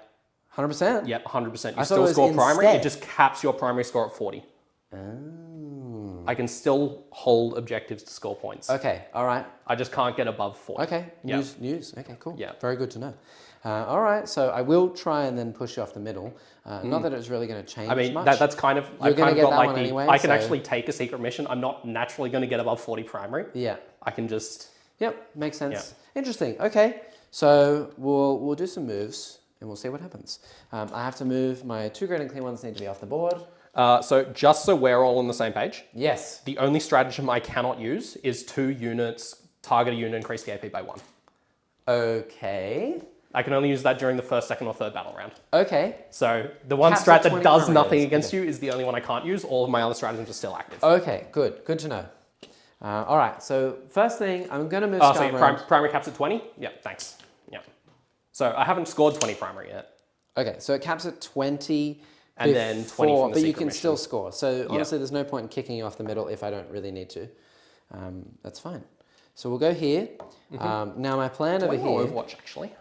100%? Yep, 100%. I You thought it still was score primary, instead. it just caps your primary score at 40. Oh. I can still hold objectives to score points. Okay, all right. I just can't get above 40. Okay, Yeah. news. Okay, cool. Yeah. Very good to know. All right, so I will try and then push you off the middle. Not that it's really going to change I mean, much. that's kind of, You're I've gonna kind of get got that like one the, anyway, I can so- actually take a secret mission. I'm not naturally going to get above 40 primary. Yeah. I can just, Yep, makes sense. Yeah. Interesting. Okay, so we'll do some moves and we'll see what happens. I have to move my 2 great and clean ones need to be off the board. so just so we're all on the same page, Yes. the only stratagem I cannot use is 2 units, target a unit, increase the AP by 1. Okay. I can only use that during the first, second, or third battle round. Okay. So the one Caps strat at that 20 does primary nothing units. against you is the only one I can't use. All of my other stratagems are still active. Okay, good. Good to know. All right, so first thing, I'm going to move So Sky your around. primary caps at 20? Yeah, thanks. Yeah. So I haven't scored 20 primary yet. Okay, so it caps at 20 And then 20 from the but you secret can mission. still score. So honestly, there's no point in kicking you off the middle if I don't really need to. That's fine. So we'll go here. Now my plan over here... Overwatch, actually.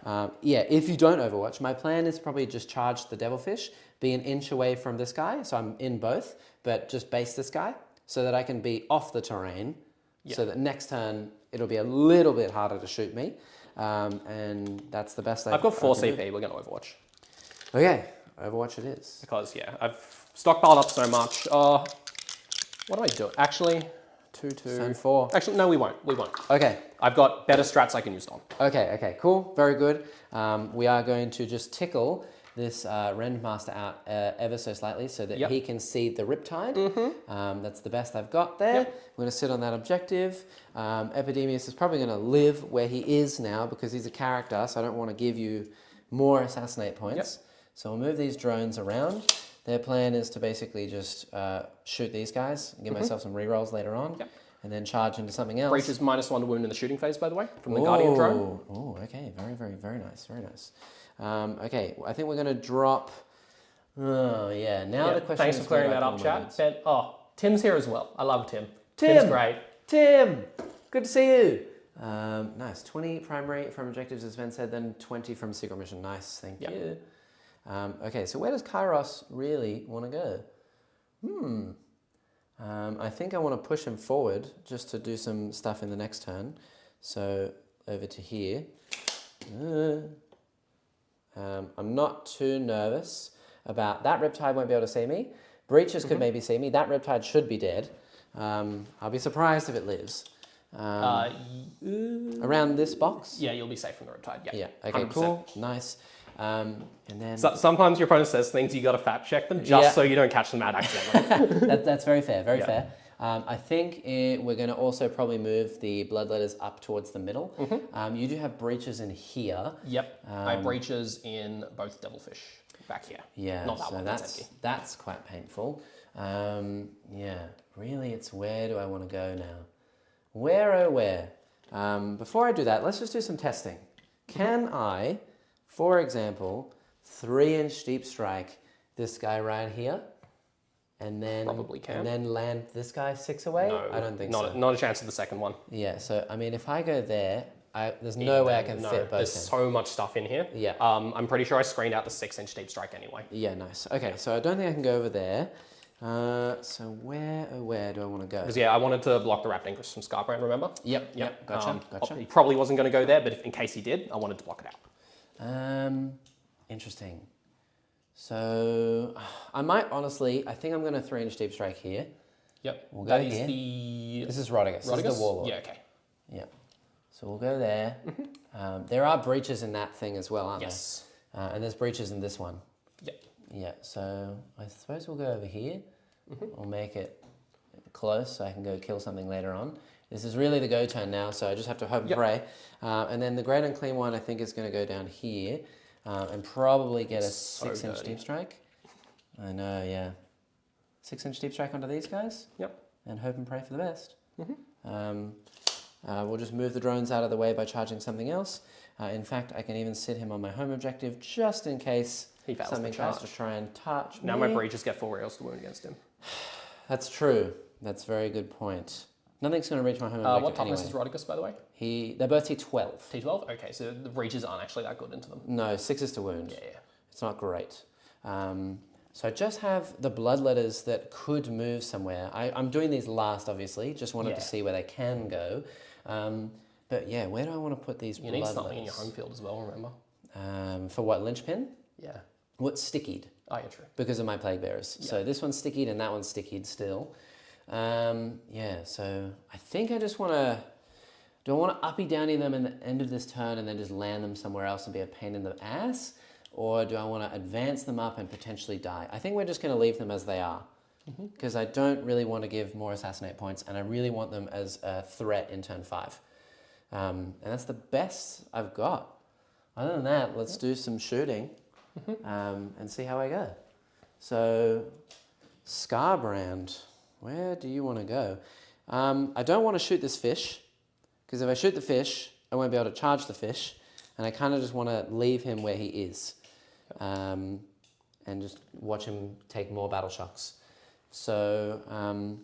yeah, if you don't Overwatch, my plan is probably just charge the Devilfish, be an inch away from this guy, so I'm in both, but just base this guy so that I can be off the terrain, so that next turn it'll be a little bit harder to shoot me, and that's the best I've got 4 I can do. CP, we're going to Overwatch. Okay, Overwatch it is. Because, yeah, I've stockpiled up so much. What do I do? Actually, 2, 2... Zone 4. Actually, no, we won't. We won't. Okay, I've got better strats I can use on. okay, cool, very good. We are going to just tickle this Rendmaster out ever so slightly so that he can see the Riptide. That's the best I've got there. I'm going to sit on that objective. Epidemius is probably going to live where he is now because he's a character, so I don't want to give you more assassinate points. So we'll move these drones around. Their plan is to basically just shoot these guys and give myself some rerolls later on. And then charge into something else. Breach is -1 to wound in the shooting phase, by the way, from the Guardian drone. Oh, okay. Very nice. Very nice. Okay, I think we're going to drop... Oh, yeah. Now the question Thanks is... for clearing where that do I up, put my chat. moves? Ben, Tim's here as well. I love Tim. Tim! Tim's great. Tim! Good to see you. Nice. 20 primary from objectives, as Ben said, then 20 from secret mission. Nice. Thank you. Okay, so where does Kairos really want to go? I think I want to push him forward just to do some stuff in the next turn. So over to here. I'm not too nervous about that. Riptide won't be able to see me. Breaches could maybe see me. That Riptide should be dead. I'll be surprised if it lives. Around this box? Yeah, you'll be safe from the Riptide. Yeah. Okay, 100%. cool. Nice. And then... So, sometimes your opponent says things, you got to fact check them just so you don't catch them out accidentally. That's very fair, very fair. I think we're going to also probably move the Bloodletters up towards the middle. You do have breaches in here. Yep, I have breaches in both Devilfish back here. Yeah, not that so one. That's empty. that's quite painful. Yeah, really, it's where do I want to go now? Where, oh, where? Before I do that, let's just do some testing. Can I, for example, 3-inch deep strike this guy right here? And then Probably can. And then land this guy 6 away? No, I don't think so. Not a chance of the second one. Yeah, so I mean, if I go there, there's no way I can fit both There's in. so much stuff in here. Yeah. I'm pretty sure I screened out the 6-inch deep strike anyway. Yeah, nice. Okay, so I don't think I can go over there. So where, oh, where do I want to go? Because I wanted to block the Raptor from Scarbrand, remember? Yep, gotcha. He probably wasn't going to go there, but in case he did, I wanted to block it out. Interesting. So I might honestly, I think I'm going to 3-inch deep strike here. Yep. We'll go That is here. the... This is Rodigus. This is the Warlord. Yeah, okay. Yeah. So we'll go there. There are breaches in that thing as well, aren't Yes. there? And there's breaches in this one. Yep. Yeah, so I suppose we'll go over here. I'll make it close so I can go kill something later on. This is really the go turn now, so I just have to hope and pray. And then the great and clean one I think is going to go down here and probably get a 6-inch deep strike. I know, yeah. 6-inch deep strike onto these guys. Yep. And hope and pray for the best. We'll just move the drones out of the way by charging something else. In fact, I can even sit him on my home objective just in case He fails something the tries charge. to try and touch Now me. my breaches get 4 rails to wound against him. That's true. That's a very good point. Nothing's going to reach my home objective What toughness anyway. is Rodigus, by the way? They're both T12. T12? Okay, so the breaches aren't actually that good into them. No, 6 to wound. Yeah. It's not great. So I just have the bloodletters that could move somewhere. I'm doing these last, obviously. Just wanted to see where they can go. But yeah, where do I want to put these bloodletters? You need something in your home field as well, remember? For what, linchpin? Yeah. What's stickied? Oh, yeah, true. Because of my plague bearers. Yeah. So this one's stickied and that one's stickied still. Yeah, so I think I just want to... Do I want to uppy downy them in the end of this turn and then just land them somewhere else and be a pain in the ass? Or do I want to advance them up and potentially die? I think we're just going to leave them as they are. Because I don't really want to give more assassinate points and I really want them as a threat in turn 5. And that's the best I've got. Other than that, let's do some shooting and see how I go. So, Scarbrand, where do you want to go? I don't want to shoot this fish, because if I shoot the fish, I won't be able to charge the fish, and I kind of just want to leave him where he is, and just watch him take more battle shocks. So,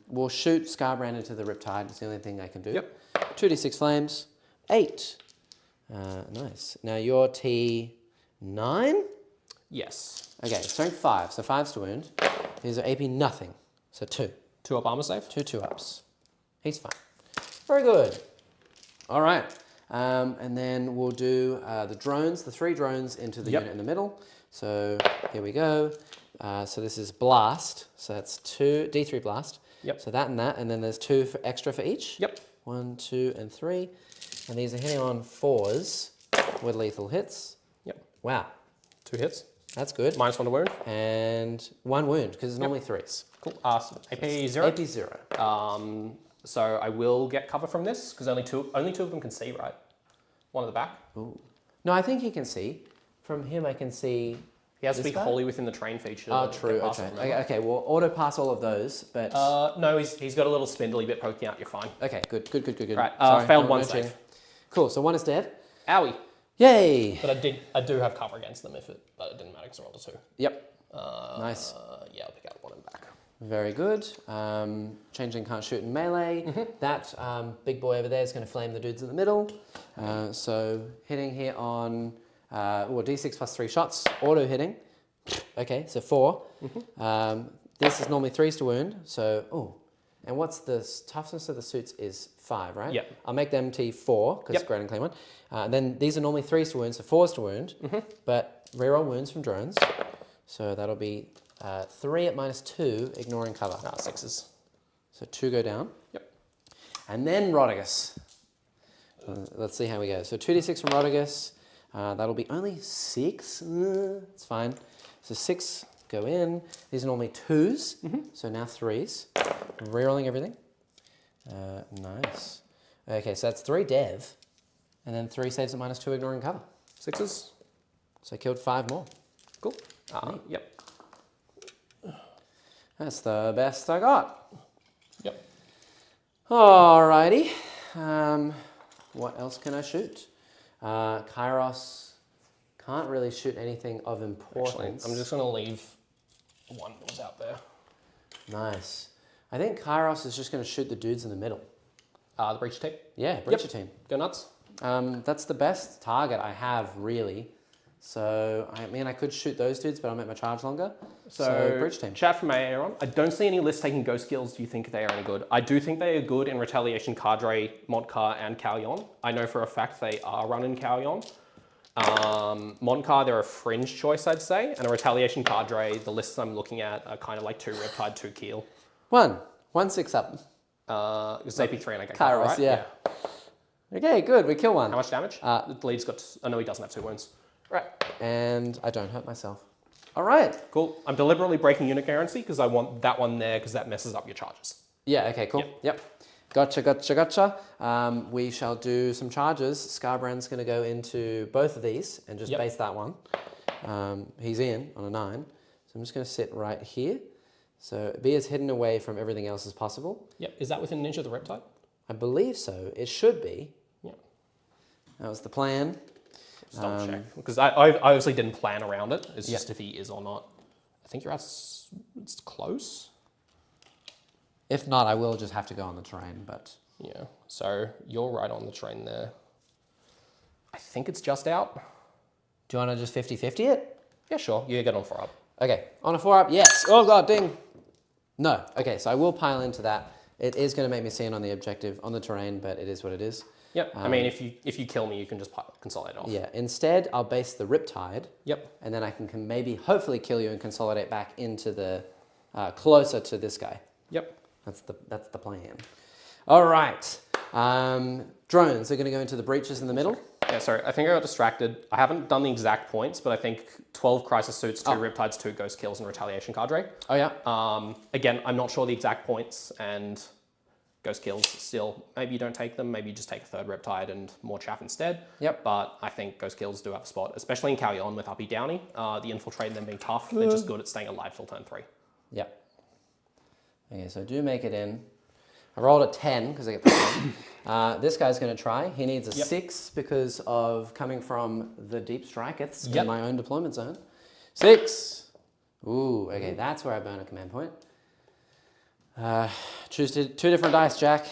we'll shoot Scarbrand into the Riptide, it's the only thing I can do. 2d6 flames, 8. Nice. Now you're T9? Yes. Okay, strength 5, so 5's to wound. These are AP nothing, so 2. 2 up armor save? 2 ups. He's fine. Very good. All right, and then we'll do the drones, the 3 drones into the unit in the middle. So here we go. So this is blast, so that's 2, D3 blast. So that, and then there's 2 extra for each. 1, 2, and 3. And these are hitting on 4s with lethal hits. Wow. 2 hits. That's good. -1 to wound. And 1 wound, because it's normally 3s. Cool. AP 0? AP 0. So I will get cover from this, because only two of them can see, right? One at the back. Ooh. No, I think he can see. From him, I can see. He has to this be guy? wholly within the train feature. Oh, true. Okay, well, auto pass all of those, but. No, he's got a little spindly bit poking out. You're fine. Okay, good. Right, Sorry, failed no 1 cheating. save. Cool, so 1 is dead. Owie. Yay! But I do have cover against them but it didn't matter because I rolled a 2. Yep. Nice. Yeah, I'll pick out 1 and back. Very good. Changeling can't shoot in melee. That big boy over there is going to flame the dudes in the middle. So hitting here on D6 plus 3 shots, auto hitting. Okay, so 4. This is normally 3s to wound. So, and what's the toughness of the suits is 5, right? Yep. I'll make them T4 because great and clean one. And then these are normally 3s to wound, so 4s to wound. But reroll wounds from drones. So that'll be 3 at -2, ignoring cover. 6s. So 2 go down. Yep. And then Rodigus. Let's see how we go. So 2d6 from Rodigus. That'll be only 6. It's fine. So 6 go in. These are normally 2s. So now 3s. Rerolling everything. Nice. Okay, so that's 3 dev. And then 3 saves at -2, ignoring cover. 6s. So I killed 5 more. Cool. Yep. That's the best I got. Yep. Alrighty. What else can I shoot? Kairos can't really shoot anything of importance. Actually, I'm just going to leave one that was out there. Nice. I think Kairos is just going to shoot the dudes in the middle. The breach team? Yeah, breacher team. Go nuts. That's the best target I have, really. So, I mean, I could shoot those dudes, but I'll make my charge longer. So breach team. Chat from Aaron. I don't see any list taking ghost skills. Do you think they are any good? I do think they are good in Retaliation, Cadre, Modcar, and Calyon. I know for a fact they are running Calyon. Modcar, they're a fringe choice, I'd say. And a Retaliation, Cadre, the lists I'm looking at are kind of like 2 Riptide, 2 Keel. 1 6 up. AP3 and I get Kairos, right? yeah. Okay, good. We kill one. How much damage? The lead's got... Oh, no, he doesn't have 2 wounds. Right. And I don't hurt myself. All right. Cool. I'm deliberately breaking unit guarantee because I want that one there because that messes up your charges. Yeah, okay, cool. Yep. Gotcha. We shall do some charges. Scarbrand's going to go into both of these and just base that one. He's in on a 9. So I'm just going to sit right here. So be as hidden away from everything else as possible. Yep. Is that within an inch of the Riptide? I believe so. It should be. Yep. That was the plan. Just double check. Because I obviously didn't plan around it. It's just if he is or not. I think you're at... It's close. If not, I will just have to go on the terrain, but... Yeah. So you're right on the train there. I think it's just out. Do you want to just 50-50 it? Yeah, sure. You get on 4 up. Okay. On a 4 up, yes. Oh, God, ding. No. Okay, so I will pile into that. It is going to make me see it on the objective, on the terrain, but it is what it is. Yep. I mean, if you kill me, you can just consolidate off. Yeah. Instead, I'll base the Riptide. Yep. And then I can maybe, hopefully, kill you and consolidate back into the closer to this guy. Yep. That's the plan. All right. Drones are going to go into the breaches in the middle. Yeah, sorry. I think I got distracted. I haven't done the exact points, but I think 12 Crisis Suits, 2 Riptides, 2 Ghost Kills, and Retaliation Cadre. Oh, yeah? Again, I'm not sure the exact points, and Ghost Kills still, maybe you don't take them, maybe you just take a 3rd Riptide and more chaff instead. Yep. But I think Ghost Kills do have a spot, especially in Calyon with Uppy Downey. The Infiltrate and them being tough, they're just good at staying alive till turn 3. Yep. Okay, so do make it in. I rolled a 10 because I get the 10. This guy's going to try. He needs a 6 because of coming from the deep striketh in my own deployment zone. 6. Ooh, okay, that's where I burn a command point. Choose 2 different dice, Jack.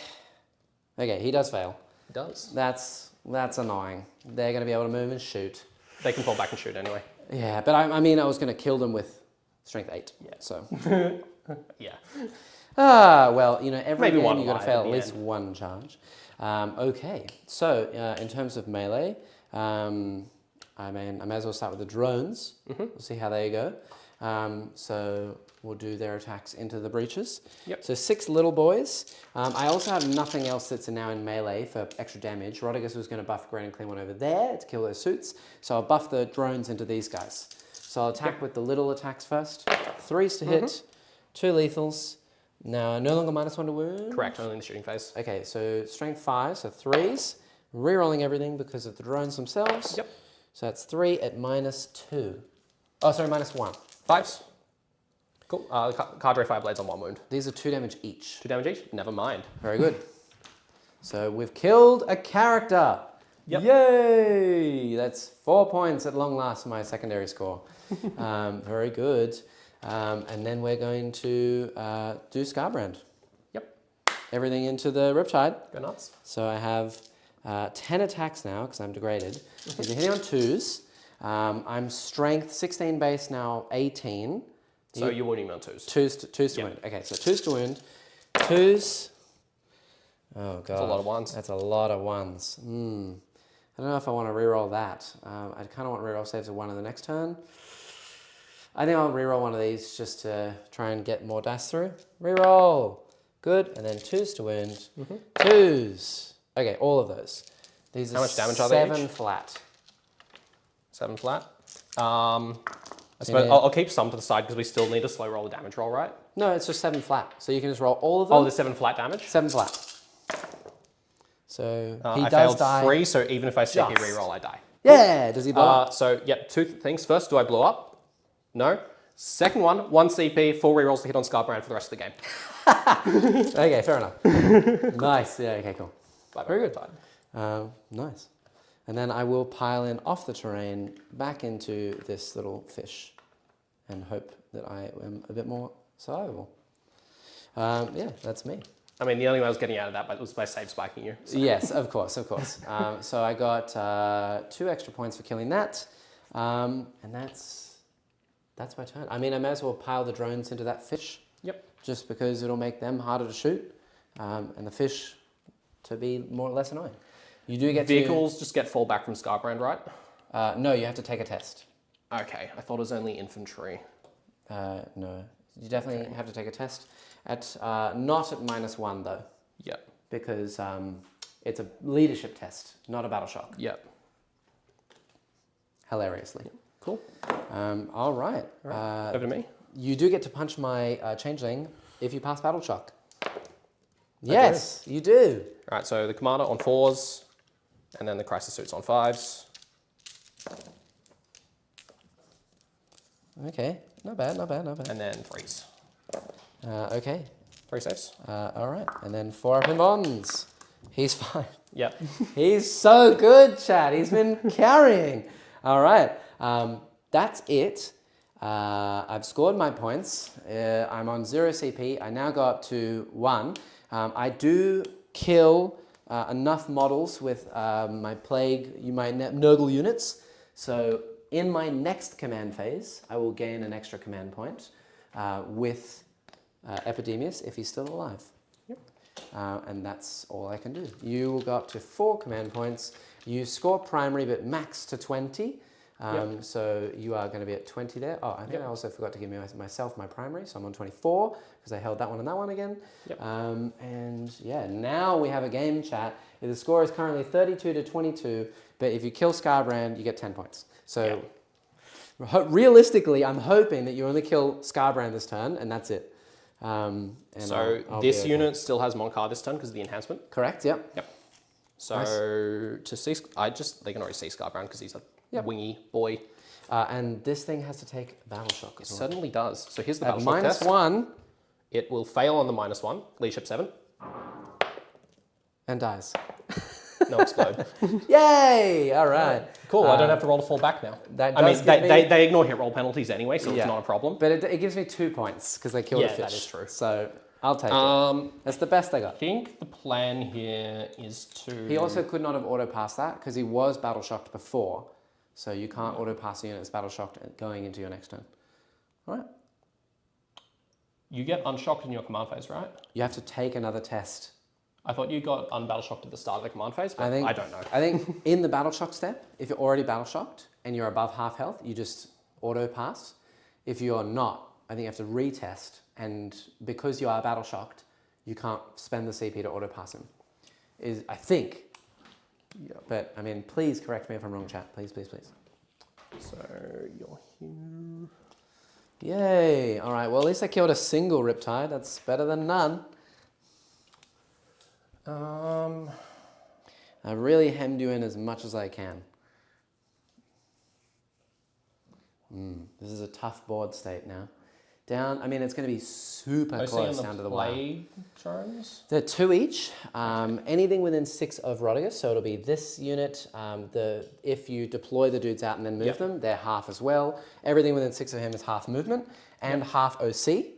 Okay, he does fail. He does. That's annoying. They're going to be able to move and shoot. They can fall back and shoot anyway. Yeah, but I mean, I was going to kill them with strength 8. Yeah. So. Yeah. Well, you know, every Maybe game you've got to fail at least end. 1 charge. Okay, so in terms of melee, I mean, I may as well start with the drones. We'll see how they go. So we'll do their attacks into the breaches. Yep. So 6 little boys. I also have nothing else that's now in melee for extra damage. Rodigus was going to buff Grand and Clean one over there to kill those suits. So I'll buff the drones into these guys. So I'll attack with the little attacks first. 3s to hit, 2 lethals. Now, no longer -1 to wound? Correct, only in the shooting phase. Okay, so strength 5, so 3s. Rerolling everything because of the drones themselves. Yep. So that's 3 at -2. Oh, sorry, -1. 5s. Cool. Cadre 5 blades on 1 wound. These are 2 damage each. 2 damage each? Never mind. Very good. So we've killed a character. Yep. Yay! That's 4 points at long last for my secondary score. Very good. And then we're going to do Scarbrand. Yep. Everything into the Riptide. Go nuts. So I have 10 attacks now because I'm degraded. He's hitting on 2s. I'm strength 16 base now, 18. So you're wounding me on 2s. 2s to wound. Okay, so 2s to wound. 2s. Oh, God. That's a lot of 1s. That's a lot of 1s. I don't know if I want to reroll that. I kind of want reroll saves of 1 in the next turn. I think I'll reroll one of these just to try and get more dice through. Reroll. Good. And then 2s to wound. 2s. Okay, all of those. These How are much damage are they 7 each? flat. 7 flat. I suppose I'll keep some to the side because we still need a slow roll a damage roll, right? No, it's just 7 flat. So you can just roll all of them. Oh, there's 7 flat damage? 7 flat. So he I does failed die. 3, so even if I CP Just. reroll, I die. Yeah, does he blow up? So, yeah, 2 things. First, do I blow up? No. Second one, 1 CP, 4 rerolls to hit on Scarbrand for the rest of the game. Okay, fair enough. Nice. Yeah, okay, cool. Very good. Nice. And then I will pile in off the terrain back into this little fish and hope that I am a bit more survivable. Yeah, that's me. I mean, the only way I was getting out of that was by save spiking you. So. Yes, of course. So I got 2 extra points for killing that. And that's my turn. I mean, I may as well pile the drones into that fish. Yep. Just because it'll make them harder to shoot. And the fish to be more or less annoying. You do get Vehicles just get fallback from Scarbrand, right? No, you have to take a test. Okay, I thought it was only infantry. No, you definitely have to take a test. At not at -1 though. Yep. Because it's a leadership test, not a battle shock. Yep. Hilariously. Yep. Cool. All right. Over to me. You do get to punch my changeling if you pass battle shock. Yes, you do. All right, so the commander on 4s, and then the crisis suits on 5s. Okay, not bad. And then 3s. Okay. 3 saves. All right, and then 4 up in bonds. He's fine. Yep. He's so good, Chad. He's been carrying. All right, that's it. I've scored my points. I'm on 0 CP. I now go up to 1. I do kill enough models with my plague, my Nurgle units. So in my next command phase, I will gain an extra command point with Epidemius if he's still alive. Yep. And that's all I can do. You will go up to 4 command points. You score primary, but max to 20. So you are going to be at 20 there. Oh, I think I also forgot to give myself my primary, so I'm on 24 because I held that one and that one again. Yep. And yeah, now we have a game, chat. The score is currently 32 to 22, but if you kill Scarbrand, you get 10 points. So realistically, I'm hoping that you only kill Scarbrand this turn, and that's it. And so this unit still has Monkar this turn because of the enhancement. Correct. Yep. Yep. So Nice. to see, they can already see Scarbrand because he's a wingy boy. And this thing has to take battle shock It as well. certainly does. So here's the At battle shock test. -1 It will fail on the -1, leadership 7. and dies. No explode. Yay! All right. Cool. I don't have to roll to fall back now. That I mean, does give me- they ignore hit roll penalties anyway, so it's not a problem. But it gives me 2 points because they killed a Yeah, fish. that is true. So I'll take it. That's the best I got. I think the plan here is to... He also could not have auto-passed that because he was battle shocked before. So you can't auto-pass a unit that's battle shocked going into your next turn. All right. You get unshocked in your command phase, right? You have to take another test. I thought you got unbattle shocked at the start of the command phase, but I don't know. I think in the battle shock step, if you're already battle shocked and you're above half health, you just auto-pass. If you're not, I think you have to retest. And because you are battle shocked, you can't spend the CP to auto-pass him. I think. Yeah. But, I mean, please correct me if I'm wrong, chat. Please, please, please. So you're here. Yay. All right. Well, at least I killed a single Riptide. That's better than none. I really hemmed you in as much as I can. This is a tough board state now. Down, I mean, it's going to be super close down to the wire. plague drones? They're 2 each. Anything within 6 of Rodigus, so it'll be this unit. If you deploy the dudes out and then move them, they're half as well. Everything within 6 of him is half movement and half OC.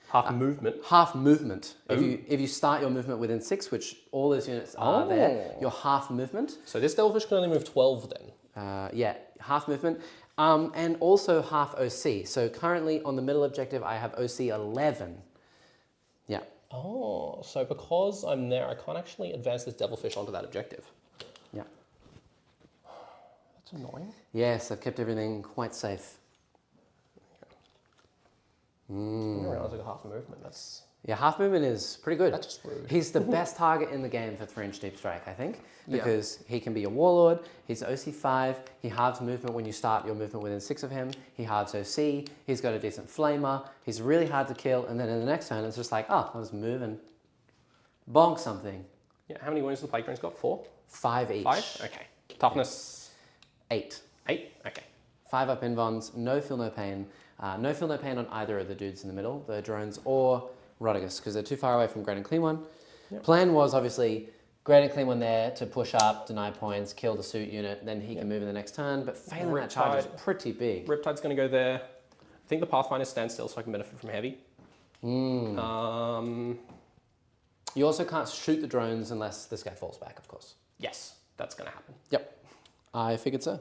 Half movement? Half movement. If you start your movement within 6, which all those units are there, you're half movement. So this Devilfish can only move 12 then? Yeah, half movement. And also half OC. So currently on the middle objective, I have OC 11. Yeah. Oh, so because I'm there, I can't actually advance this Devilfish onto that objective. Yeah. That's annoying. Yes, I've kept everything quite safe. I didn't realize I got half movement. That's... Yeah, half movement is pretty good. That's just rude. He's the best target in the game for 3-inch deep strike, I think, because he can be a warlord. He's OC 5. He halves movement when you start your movement within 6 of him. He halves OC. He's got a decent flamer. He's really hard to kill. And then in the next turn, it's just like, oh, I was moving. Bonk something. Yeah, how many wounds has the plague drone's got? 4? 5 each. 5? Okay. Toughness? 8. 8? Okay. 5 up invons. No feel, no pain. No feel, no pain on either of the dudes in the middle, the drones or Rodigus, because they're too far away from Great and Clean One. Yep. Plan was obviously Great and clean one there to push up, deny points, kill the suit unit, then he can move in the next turn. But failing that charge is pretty big. Riptide's going to go there. I think the Pathfinder stands still so I can benefit from heavy. You also can't shoot the drones unless this guy falls back, of course. Yes, that's going to happen. Yep. I figured so.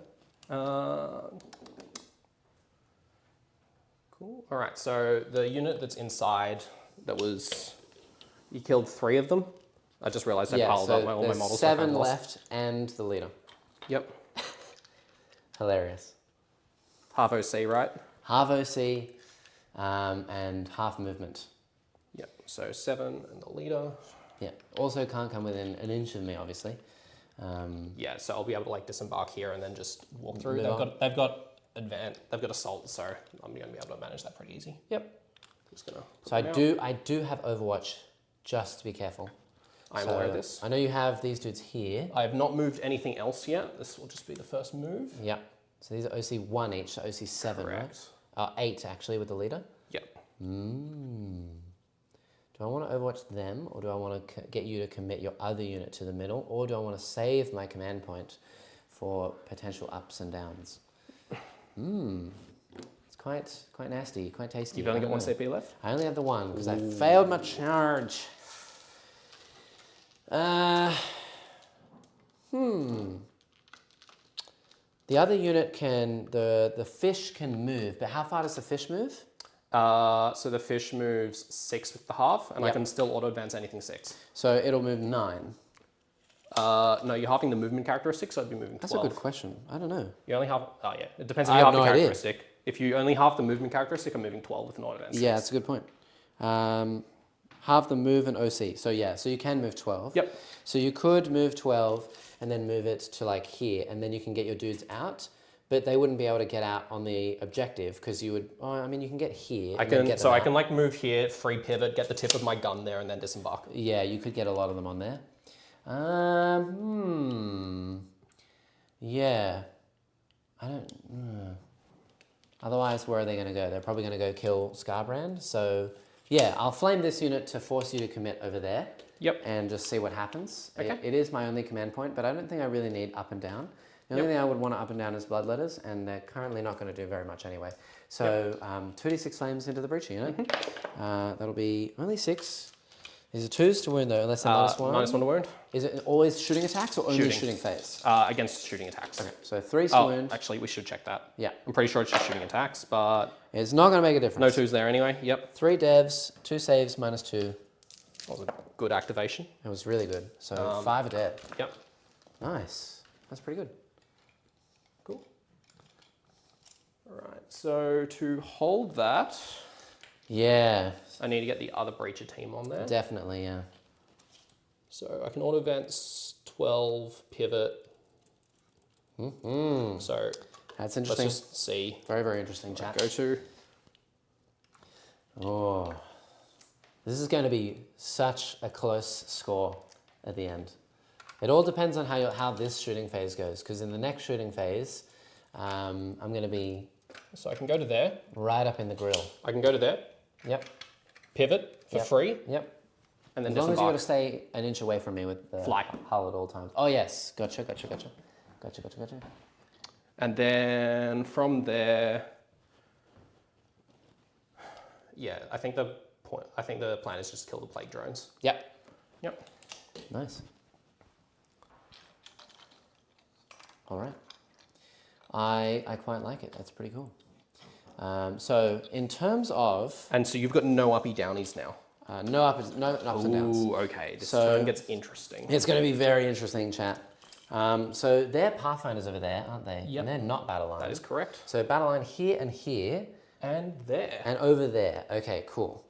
Cool. All right, so the unit that's inside, you killed 3 of them. I just realized I piled up all my models. 7 left and the leader. Yep. Hilarious. Half OC, right? Half OC and half movement. Yep, so 7 and the leader. Yeah, also can't come within an inch of me, obviously. Yeah, so I'll be able to like disembark here and then just walk through. They've got assault, so I'm going to be able to manage that pretty easy. Yep. Just gonna So I do have Overwatch, just to be careful. I'm aware of this. I know you have these dudes here. I have not moved anything else yet. This will just be the first move. Yep. So these are OC 1 each, so OC 7, Correct. right? 8 actually with the leader. Yep. Do I want to Overwatch them, or do I want to get you to commit your other unit to the middle, or do I want to save my command point for potential ups and downs? It's quite nasty, quite tasty. You've only got 1 CP left? I only have the 1 because I failed my charge. The other unit the fish can move, but how far does the fish move? So the fish moves 6 with the half, and I can still auto advance anything 6. So it'll move 9. No, you're halving the movement characteristic, so I'd be moving 12. That's a good question. I don't know. You only half. Oh yeah, it depends if you half the characteristic. If you only half the movement characteristic, I'm moving 12 with an auto advance. Yeah, that's a good point. Half the move and OC. So yeah, so you can move 12. Yep. So you could move 12 and then move it to like here, and then you can get your dudes out, but they wouldn't be able to get out on the objective because you would. Oh, I mean, you can get here. I can like move here, free pivot, get the tip of my gun there, and then disembark. Yeah, you could get a lot of them on there. Yeah. I don't. Otherwise, where are they going to go? They're probably going to go kill Scarbrand. So yeah, I'll flame this unit to force you to commit over there. Yep. And just see what happens. Okay. It is my only command point, but I don't think I really need up and down. The only thing I would want to up and down is bloodletters, and they're currently not going to do very much anyway. So 2d6 flames into the breacher unit. That'll be only 6. These are 2s to wound though, unless they're -1. -1 to wound. Is it always shooting attacks or only shooting phase? Against shooting attacks. Okay, so 3s to wound. Actually, we should check that. Yeah. I'm pretty sure it's just shooting attacks, but It's not going to make a difference. no 2s there anyway. Yep. 3 devs, 2 saves, -2. That was a good activation. It was really good. So 5 a dev. Yep. Nice. That's pretty good. Cool. All right. So to hold that, Yeah, I need to get the other breacher team on there. definitely, yeah. So I can auto advance 12, pivot. So That's let's interesting. just see. Very, very interesting, chat. Go to. Oh, this is going to be such a close score at the end. It all depends on how this shooting phase goes, because in the next shooting phase, I'm going to be So I can go to there. right up in the grill. I can go to there. Yep, Pivot for free, yep. and then As long as you got to disembark. stay an inch away from me with the Fly. hull at all times. Oh yes, gotcha. And then from there, yeah, I think the plan is just to kill the plague drones. Yep, Yep. nice. All right. I quite like it. That's pretty cool. So in terms of And so you've got no uppy downies now. no ups and downs. Ooh, okay. This So- turn gets interesting. It's going to be very interesting, chat. So they're Pathfinders over there, aren't they? Yep. And they're not battle line. That is correct. So battle line here and here, And there. and over there. Okay, cool.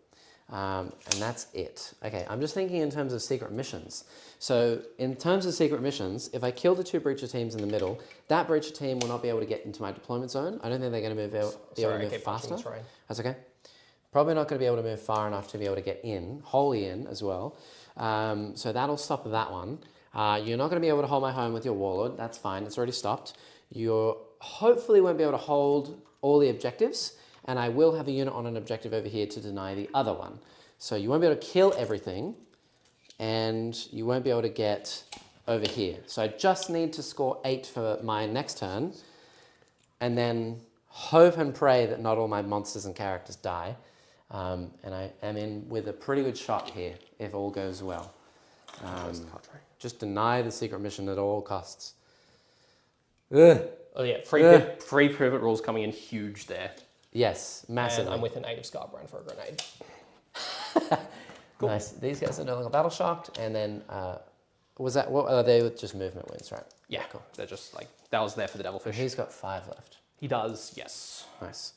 And that's it. Okay, I'm just thinking in terms of secret missions. So in terms of secret missions, if I kill the 2 breacher teams in the middle, that breacher team will not be able to get into my deployment zone. I don't think they're going to be able to move fast enough. That's okay. Probably not going to be able to move far enough to be able to get in, wholly in as well. So that'll stop that one. You're not going to be able to hold my home with your warlord. That's fine. It's already stopped. You hopefully won't be able to hold all the objectives, and I will have a unit on an objective over here to deny the other one. So you won't be able to kill everything, and you won't be able to get over here. So I just need to score 8 for my next turn, and then hope and pray that not all my monsters and characters die. And I am in with a pretty good shot here, if all goes well. Just deny the secret mission at all costs. Ugh. Oh yeah, free pivot rules coming in huge there. Yes, massively. And I'm within 8 of Scarbrand for a grenade. Cool. Nice. These guys are no longer battle shocked, and then what are they with just movement wounds, right? Yeah, cool. They're just like that was there for the Devilfish. He's got 5 left. He does, yes. Nice.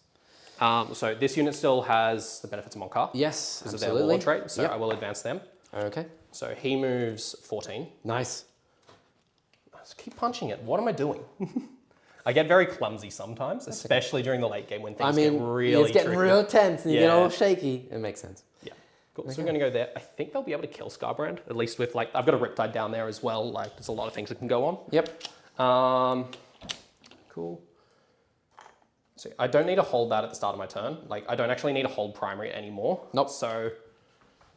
So this unit still has the benefits of Monkar. Yes, because absolutely. of their war trait, so I will advance them. Okay. So he moves 14. Nice. Just keep punching it. What am I doing? I get very clumsy sometimes, especially during the late game when things get really it's getting tricky. real tense and you get all shaky. It makes sense. Yeah. Cool. So we're going to go there. I think they'll be able to kill Scarbrand, at least with like, I've got a Riptide down there as well. Like there's a lot of things that can go on. Yep. Cool. So I don't need to hold that at the start of my turn. Like I don't actually need to hold primary anymore. Nope. So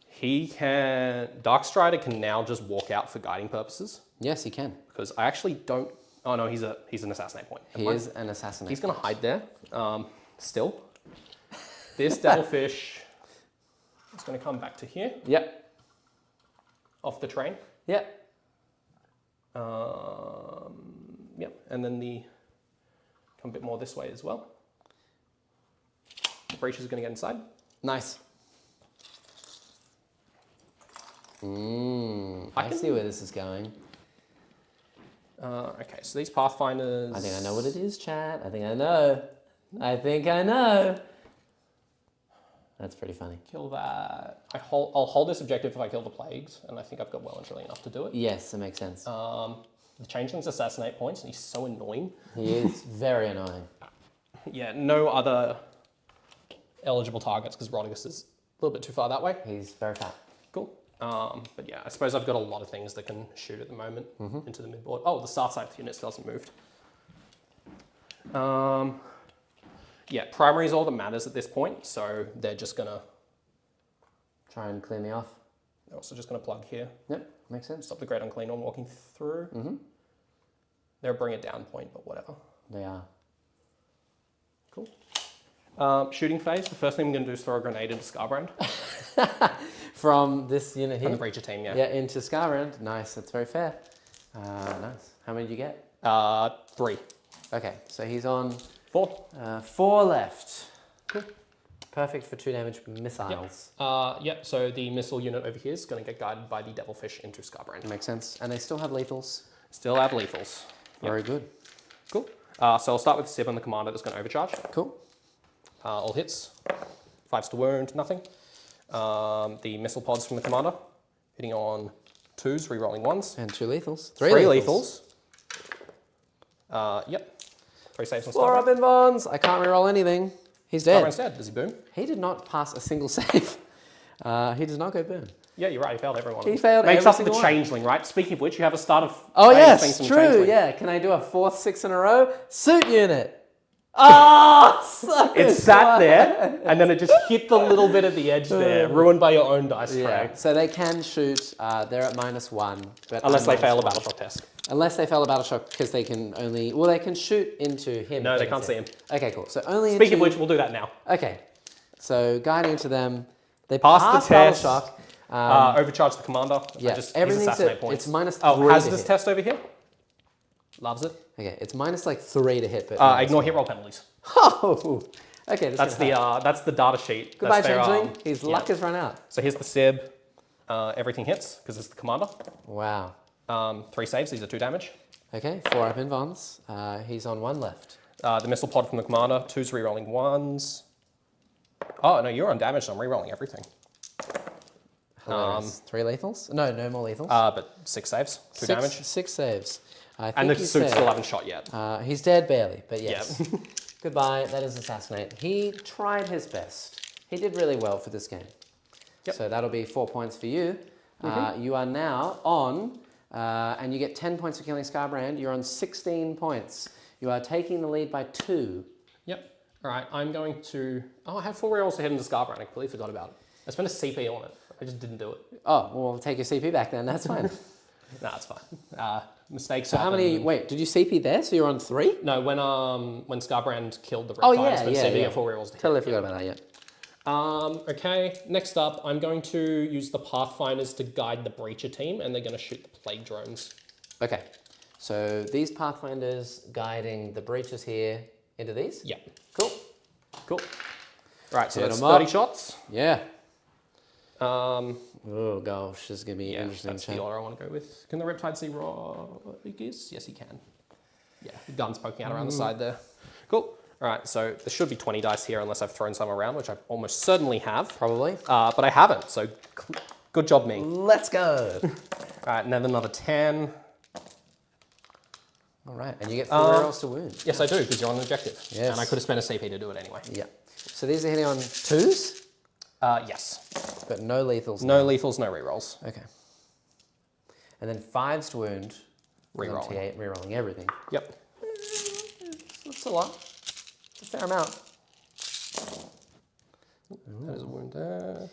he can, Darkstrider can now just walk out for guiding purposes. Yes, he can. Because I actually don't, oh no, he's an assassinate point. He is an assassinate. He's going to hide there, still. This Devilfish is going to come back to here. Yep. Off the train. Yep. Yep, and then come a bit more this way as well. The Breach is going to get inside. Nice. I see where this is going. Okay, so these Pathfinders... I think I know what it is, chat. I think I know. I think I know. That's pretty funny. Kill that. I'll hold this objective if I kill the Plagues, and I think I've got well and truly enough to do it. Yes, that makes sense. The Changeling's assassinate points, and he's so annoying. He is very annoying. Yeah, no other eligible targets, because Rodriguez is a little bit too far that way. He's very fat. Cool. But yeah, I suppose I've got a lot of things that can shoot at the moment into the midboard. Oh, the South side unit still hasn't moved. Yeah, primary is all that matters at this point, so they're just gonna try and clear me off. They're also just gonna plug here. Yep, makes sense. Stop the Great Unclean One walking through. They're a bring it down point, but whatever. They are. Cool. Shooting phase, the first thing I'm gonna do is throw a grenade into Scarbrand. From this unit here? From the Breacher team, yeah. Yeah, into Scarbrand. Nice, that's very fair. Nice. How many did you get? 3. Okay, so he's on 4. 4 left. Cool. Perfect for 2 damage missiles. Yep, so the missile unit over here is going to get guided by the Devilfish into Scarbrand. Makes sense. And they still have lethals. Still have lethals. Very good. Cool. So I'll start with Sib on the commander that's going to overcharge. Cool. All hits. 5s to wound, nothing. The missile pods from the commander, hitting on 2s, re-rolling 1s. And 2 lethals. 3 lethals. Yep. 3 saves on Scarbrand. 4 up in bonds. I can't reroll anything. He's dead. Scarbrand's dead. Does he boom? He did not pass a single save. He does not go boom. Yeah, you're right. He failed everyone. He failed Makes every up the single one. Changeling, right? Speaking of which, you have a start of... Oh, yes, from true. Changeling. Yeah. Can I do a 4th 6 in a row? Suit unit. Oh, so it sat there, and then it just hit the little bit at the edge there, ruined by your own dice tray. So they can shoot. They're at -1, but unless they fail a battle shock test. Unless they fail a battle shock, because they can only. Well, they can shoot into him. No, they can't see him. Okay, cool. So only. Speaking of which, we'll do that now. Okay, so guiding into them, they pass the battle test. shock. Overcharge the commander. Yeah, everything's assassinate points. It's -3. Oh, hazardous test over here. Loves it. Okay, it's -3 to hit, but ignore hit roll penalties. Oh, okay. That's the data sheet. Goodbye, that's their, Changeling. His luck has run out. So here's the Sib. Everything hits because it's the commander. Wow. 3 saves. These are 2 damage. Okay, 4 up in bonds. He's on 1 left. The missile pod from the commander. 2s re-rolling 1s. Oh no, you're on damage. So I'm re-rolling everything. 3 lethals? No more lethals. But 6 saves. 2 damage. 6 saves. I think and the suits still haven't shot yet. He's dead barely, but yes. Yeah. Goodbye. That is assassinate. He tried his best. He did really well for this game. Yep. So that'll be 4 points for you. You are now on, and you get 10 points for killing Scarbrand. You're on 16 points. You are taking the lead by 2. Yep. All right. I'm going to. Oh, I have 4 rerolls to hit into Scarbrand. I completely forgot about it. I spent a CP on it. I just didn't do it. Oh, well, we'll take your CP back then. That's fine. Nah, it's fine. Mistakes So how happen. many? Wait, did you CP there? So you're on 3? No, when Scarbrand killed the Riptide, Oh yeah, it's been yeah, CP yeah. at 4 rerolls to hit. Totally forgot about that. Yeah. Okay, next up, I'm going to use the Pathfinders to guide the Breacher team, and they're going to shoot the Plague Drones. Okay. So these Pathfinders guiding the breaches here into these. Yeah. Cool. Cool. Right, so Hit that's 'em up. 30 shots. Yeah. Um, Oh gosh, this is gonna be yeah, interesting. that's the order I want to go with. Can the Riptide see Rodriguez? Yes, he can. Yeah, the gun's poking out around the side there. Cool. All right, so there should be 20 dice here unless I've thrown some around, which I almost certainly have. Probably. But I haven't, so good job me. Let's go. All right, and then another 10. All right, and you get 4 rolls to wound. Yes, I do, because you're on an objective. Yes. And I could have spent a CP to do it anyway. Yeah. So these are hitting on 2s, Yes. but no lethals. No lethals, no rerolls. Okay. And then 5s to wound. Rerolling. T8, rerolling everything. Yep. That's a lot. It's a fair amount. That is a wound there.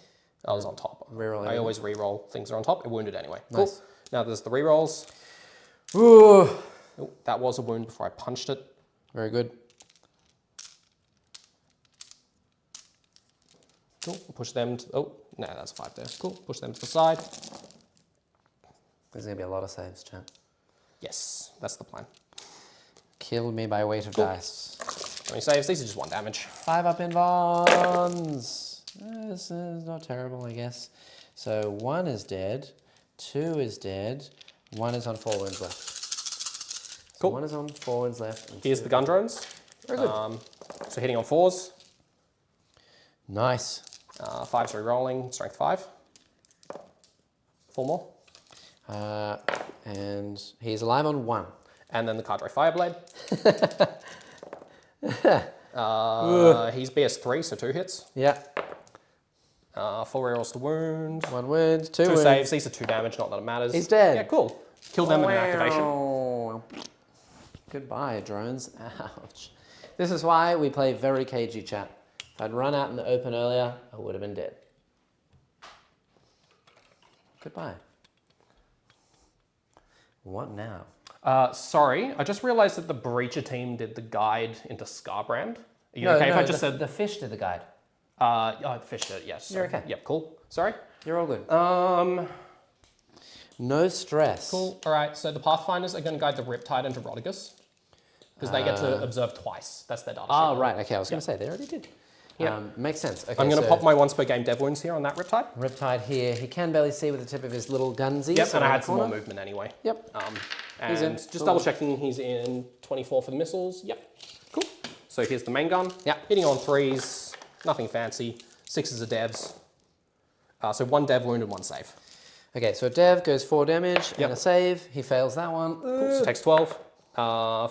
I was on top. Reroll I everything. always reroll things that are on top. It wounded anyway. Nice. Cool. Now there's the rerolls. Ooh. Oh, that was a wound before I punched it. Very good. Cool. Push them to, oh, no, that's a 5 there. Cool. Push them to the side. There's gonna be a lot of saves, chat. Yes, that's the plan. Killed me by weight of Cool. dice. How many saves? These are just 1 damage. 5 up in bonds. This is not terrible, I guess. So 1 is dead, 2 is dead, 1 is on 4 wounds left. So Cool. 1 is on 4 wounds left. And Here's 2 the gun drones. Very good. So hitting on 4s. Nice. 5s rerolling, strength 5. 4 more. And he's alive on 1. And then the Cadre Fireblade. He's BS3, so 2 hits. Yeah. 4 rerolls to wound. 1 wound, 2 2 wounds. saves. These are 2 damage, not that it matters. He's dead. Yeah, cool. Kill them in an activation. Wow. Goodbye, drones. Ouch. This is why we play very cagey, chat. If I'd run out in the open earlier, I would have been dead. Goodbye. What now? Sorry, I just realized that the Breacher team did the guide into Scarbrand. Are you okay if I just said... the fish did the guide. Oh, the fish did, yes. You're okay. Yep, cool. Sorry. You're all good. Um, No stress. Cool. All right, so the Pathfinders are going to guide the Riptide into Rodriguez. Because they get to observe twice. That's their data sheet. Oh, right. Okay, I was going to say, they already did. Yeah. Makes sense. Okay, I'm going to so pop my once per game dev wounds here on that Riptide. Riptide here. He can barely see with the tip of his little gunsies. Yep, and I around had the some more corner. movement anyway. Yep. And in. just double checking, he's in 24 for the missiles. Yep, cool. So here's the main gun. Yep. Hitting on 3s, nothing fancy. 6s are devs. So 1 dev wound and 1 save. Okay, so Dev goes 4 damage Yep. and a save. He fails that one. Cool, so takes 12.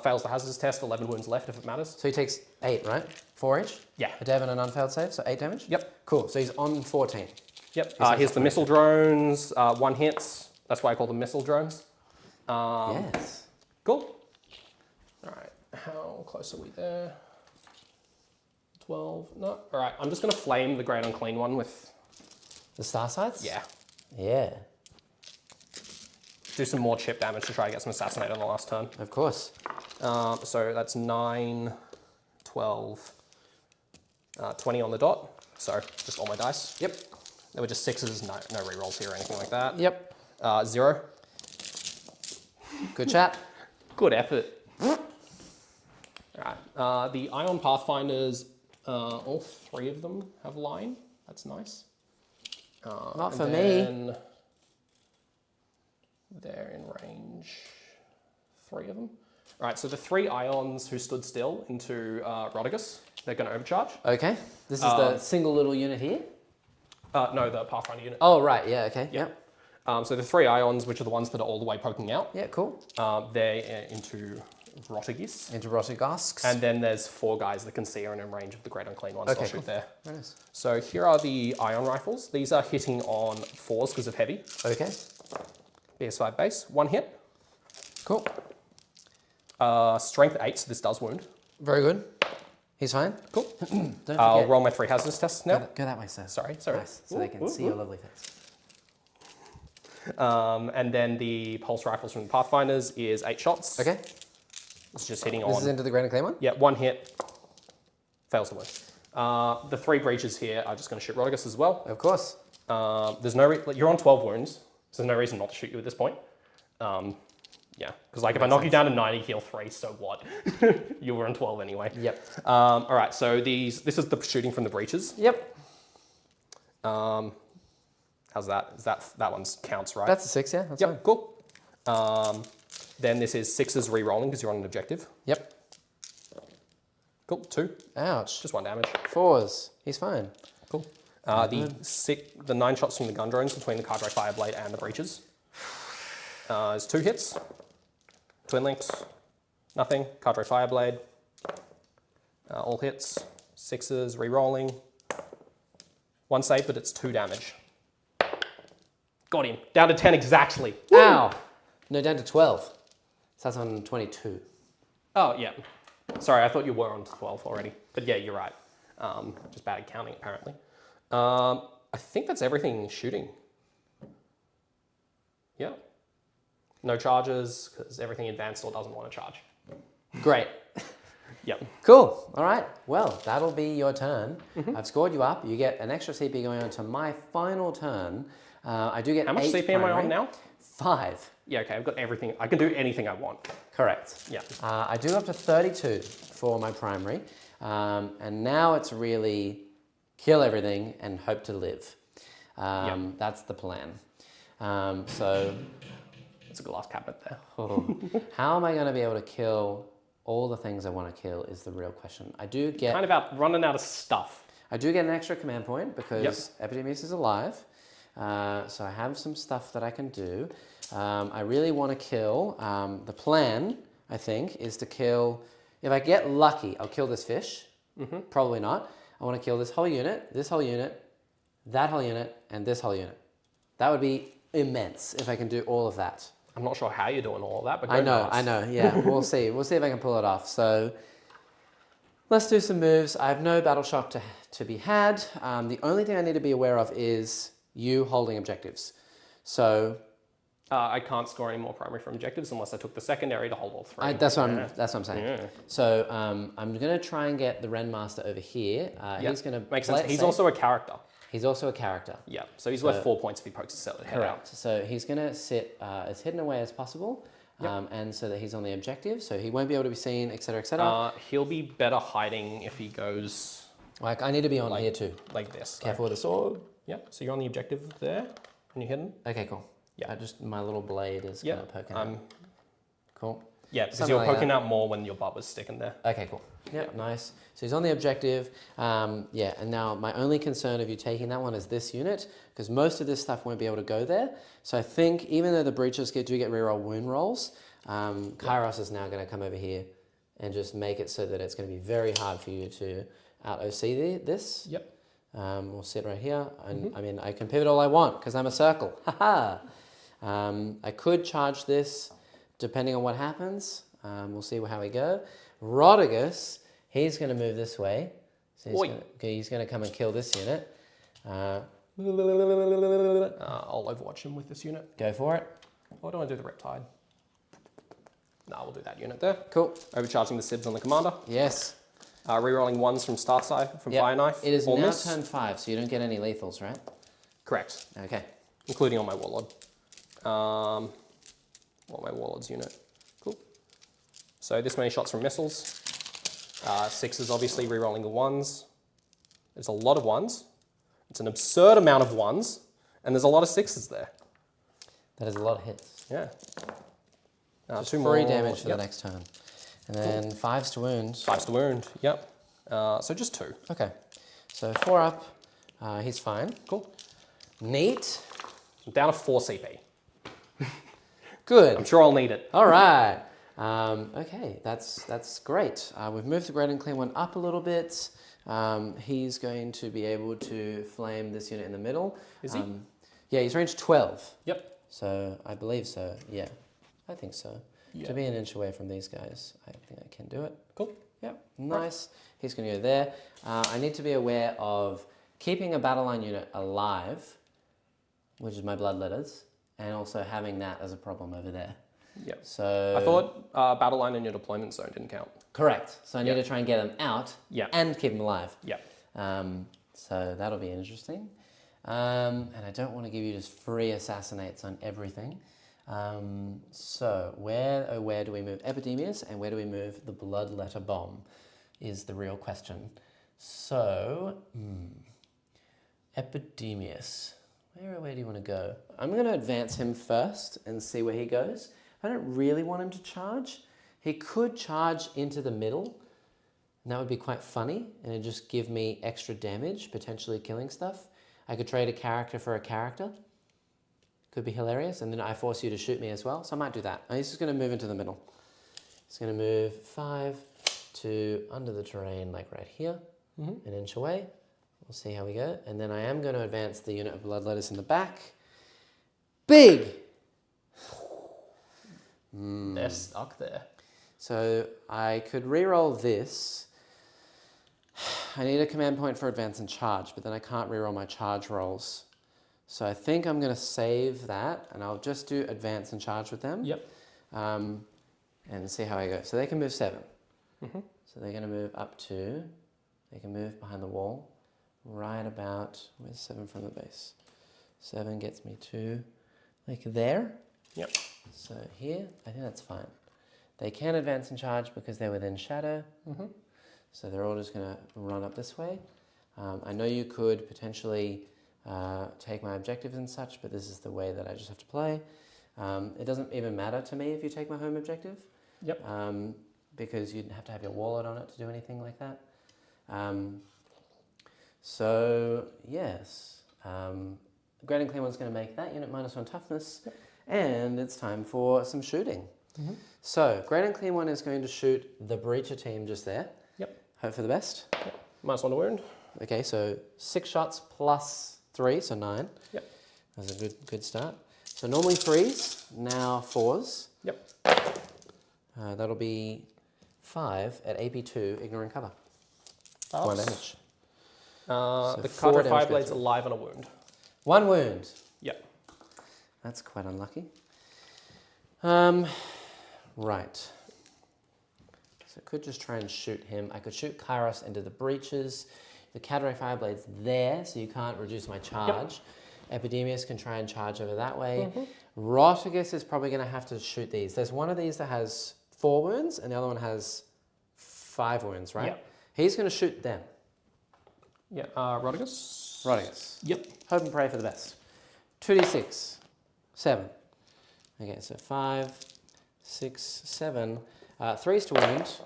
Fails the hazards test, 11 wounds left if it matters. So he takes 8, right? 4 each? Yeah. A Dev and an unfailed save, so 8 damage? Yep. Cool, so he's on 14. Yep. Here's the missile drones, 1 hits. That's why I call them missile drones. Yes. Cool. All right, how close are we there? 12, no. All right, I'm just gonna flame the Great Unclean one with, The star sights? yeah. Yeah, Do some more chip damage to try to get some assassinate on the last turn. of course. So that's 9, 12, 20 on the dot. So just all my dice. Yep. There were just 6s, no rerolls here or anything like that. Yep. 0. Good chat. Good effort. All right. The Ion Pathfinders, all 3 of them have line. That's nice. Not for me. me. They're in range, 3 of them. All right, so the 3 Ions who stood still into Rodriguez, they're going to overcharge. Okay, this is the single little unit here? No, the Pathfinder unit. Oh, right, yeah, okay, yep. So the 3 Ions, which are the ones that are all the way poking out, Yeah, cool. they're into Rodriguez. Into Rotigasks. And then there's 4 guys that can see are in range of the Great Unclean ones. Okay, I'll shoot cool. there. Very nice. So here are the Ion Rifles. These are hitting on 4s because of heavy. Okay, BS5 base, 1 hit. cool. Strength 8, so this does wound. Very good. He's fine. Cool. Don't forget. I'll roll my 3 hazardous tests now. Go that way, sir. Sorry. Nice, so they can see your lovely face. And then the pulse rifles from the Pathfinders is 8 shots. Okay. It's just hitting This is on. into the Grand and Clean one? Yeah, 1 hit. Fails to wound. The 3 breaches here are just going to shoot Rodigus as well. Of course. There's no you're on 12 wounds, so there's no reason not to shoot you at this point. Yeah, because like if I knock you down to 90, heal 3, so what? You were on 12 anyway. Yep. All right, so this is the shooting from the breaches. Yep. How's that? That one's counts, right? That's a 6, yeah. That's Yep, cool. Then this is 6s re-rolling because you're on an objective. Yep. Cool, 2. Ouch. Just 1 damage. 4s. He's fine. Cool. The 9 shots from the gun drones between the Cardray Fireblade and the breaches. Is 2 hits. Twin links. Nothing. Cardray Fireblade. All hits. 6s, re-rolling. 1 save, but it's 2 damage. Got him. Down to 10 exactly. Woo! Ow! No, down to 12. So that's on 22. Oh, yeah. Sorry, I thought you were on 12 already. But yeah, you're right. Just bad at counting, apparently. I think that's everything shooting. Yeah. No charges, because everything advanced or doesn't want to charge. Great. Yep. Cool. All right. Well, that'll be your turn. I've scored you up. You get an extra CP going on to my final turn. I do get How much 8 CP am I on primary. now? 5. Yeah, okay, I've got everything. I can do anything I want. Correct. Yeah. I do up to 32 for my primary. And now it's really kill everything and hope to live. That's the plan. So It's a glass cabinet there. how am I going to be able to kill all the things I want to kill is the real question. I do get Kind of out running out of stuff. I do get an extra command point because Epidemius is alive. So I have some stuff that I can do. I really want to kill. The plan, I think, is to kill. If I get lucky, I'll kill this fish. Probably not. I want to kill this whole unit, that whole unit, and this whole unit. That would be immense if I can do all of that. I'm not sure how you're doing all of that, but go I know, nuts. yeah, we'll see. We'll see if I can pull it off. So let's do some moves. I have no battle shock to be had. The only thing I need to be aware of is you holding objectives. So I can't score any more primary from objectives unless I took the secondary to hold all 3. that's what I'm saying. Yeah. So I'm going to try and get the Ren Master over here. He's going to Makes sense. He's also a character. He's also a character. Yeah, so he's worth 4 points if he pokes his head Correct. out. So he's going to sit as hidden away as possible, and so that he's on the objective, so he won't be able to be seen, etc., etc. He'll be better hiding if he goes Like I need to be on here too. like this. Careful with the sword. Yeah, so you're on the objective there, and you're hidden. Okay, cool. Yeah. My little blade is kind of poking out. Cool. Yeah, because Something you're like poking that. out more when your butt was sticking there. Okay, cool. Yep, nice. So he's on the objective. And now my only concern of you taking that one is this unit, because most of this stuff won't be able to go there. So I think even though the breaches do get reroll wound rolls, Kairos is now going to come over here and just make it so that it's going to be very hard for you to out-OC this. Yep. We'll sit right here. And I mean, I can pivot all I want because I'm a circle. Haha. I could charge this depending on what happens. We'll see how we go. Rodigus, he's going to move this way. So he's going to come and kill this unit. I'll overwatch him with this unit. Go for it. Why don't I do the Riptide? No, we'll do that unit there. Cool. Overcharging the Sibs on the commander. Yes. Rerolling 1s from Start Side from Fire Knife. It is All now miss. turn 5, so you don't get any lethals, right? Correct. Okay. Including on my Warlord. My Warlord's unit. Cool. So this many shots from missiles. 6s obviously rerolling the 1s. There's a lot of 1s. It's an absurd amount of 1s. And there's a lot of 6s there. That is a lot of hits. Yeah. Just 2 3 more. damage for the next turn. And then 5s to wound. 5s to wound, yep. So just 2. Okay. So 4 up. He's fine. Cool. Neat. I'm down to 4 CP. Good. I'm sure I'll need it. All right. Okay, that's great. We've moved the Great and Clean one up a little bit. He's going to be able to flame this unit in the middle. Is he? Yeah, he's range 12. Yep. So I believe so. Yeah, I think so. Yeah. To be an inch away from these guys, I think I can do it. Cool. Yep, nice. He's going to go there. I need to be aware of keeping a battle line unit alive, which is my bloodletters, and also having that as a problem over there. Yeah. So I thought battle line in your deployment zone didn't count. correct. So I need to try and get them out and keep them alive. Yeah. So that'll be interesting. And I don't want to give you just free assassinates on everything. So where do we move Epidemius and where do we move the Bloodletter Bomb is the real question. So, Epidemius, where do you want to go? I'm going to advance him first and see where he goes. I don't really want him to charge. He could charge into the middle, and that would be quite funny, and it'd just give me extra damage, potentially killing stuff. I could trade a character for a character. Could be hilarious, and then I force you to shoot me as well, so I might do that. He's just going to move into the middle. He's going to move 5 to under the terrain, like right here, an inch away. We'll see how we go. And then I am going to advance the unit of Bloodletters in the back. Big! They're stuck there. So I could reroll this. I need a command point for advance and charge, but then I can't reroll my charge rolls. So I think I'm going to save that, and I'll just do advance and charge with them. Yep. And see how I go. So they can move 7. So they're going to move up to, they can move behind the wall, right about, where's 7 from the base? 7 gets me to, like there. Yep. So here, I think that's fine. They can advance and charge because they're within shadow. So they're all just going to run up this way. I know you could potentially take my objectives and such, but this is the way that I just have to play. It doesn't even matter to me if you take my home objective. Yep. Because you'd have to have your wallet on it to do anything like that. So, yes. Great and Clean One's going to make that unit -1 toughness. And it's time for some shooting. So, Great and Clean One is going to shoot the Breacher team just there. Yep. Hope for the best. Yep. -1 to wound. Okay, so 6 shots plus 3, so 9. Yep. That's a good start. So normally 3s, now 4s. Yep. That'll be 5 at AP2, ignoring cover. Ups. 1 damage. The four Carter damage Fire Blade's goes through. alive on a wound. 1 wound. Yep. That's quite unlucky. Right. So I could just try and shoot him. I could shoot Kairos into the breaches. The Cadre Fireblade's there, so you can't reduce my charge. Epidemius can try and charge over that way. Rotigus is probably going to have to shoot these. There's one of these that has 4 wounds, and the other one has 5 wounds, right? Yep. He's going to shoot them. Yeah. Rotigus. Rotigus. Yep. Hope and pray for the best. 2d6. 7. Okay, so 5, 6, 7. 3's to wound.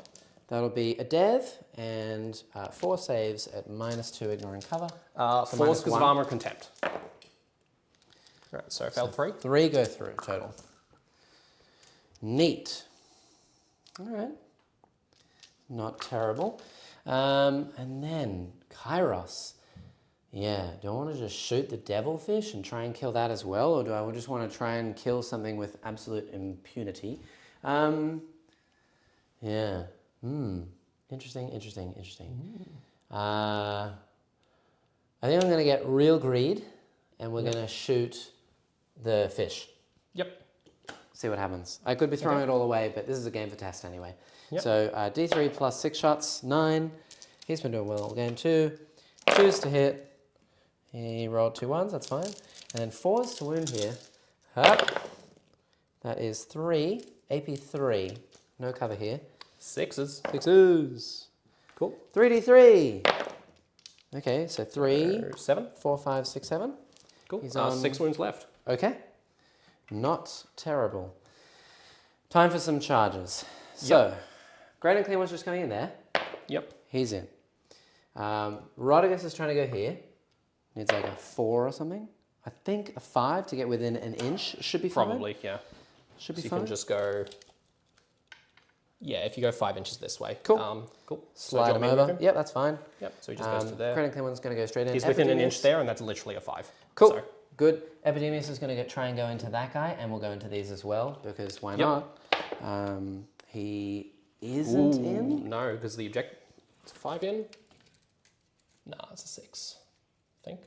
That'll be a dev and 4 saves at -2, ignoring cover. 4 because of -1. armor contempt. Right, so I failed 3. 3 go through total. Neat. All right. Not terrible. And then Kairos. Yeah, do I want to just shoot the devilfish and try and kill that as well? Or do I just want to try and kill something with absolute impunity? Yeah. Interesting. I think I'm going to get real greed and we're going to shoot the fish. Yep. See what happens. I could be throwing it all away, but this is a game for test anyway. Yep. So D3 plus 6 shots, 9. He's been doing well all game too. 2s to hit. He rolled 2 1s, that's fine. And then 4s to wound here. Up. That is 3, AP3. No cover here. 6s. 6s. Cool. 3d3. Okay, so 3, 7. 4, 5, 6, 7. Cool. He's on 6 wounds left. Okay. Not terrible. Time for some charges. So, Great and Clean One's just going in there. Yep. He's in. Rotigus is trying to go here. Needs like a 4 or something. I think a 5 to get within an inch should be fine. Probably, yeah. Should be So you fine. can just go... Yeah, if you go 5 inches this way. Cool. Cool. Slide him over. Yep, that's fine. Yep, so he just goes to there. Great and Clean One's going to go straight in. He's within an inch Epidemius- there, and that's literally a 5. Cool. So, Good. Epidemius is going to try and go into that guy, and we'll go into these as well, because why not? He isn't in. No, because the objective... It's a 5 in? Nah, it's a 6, I think.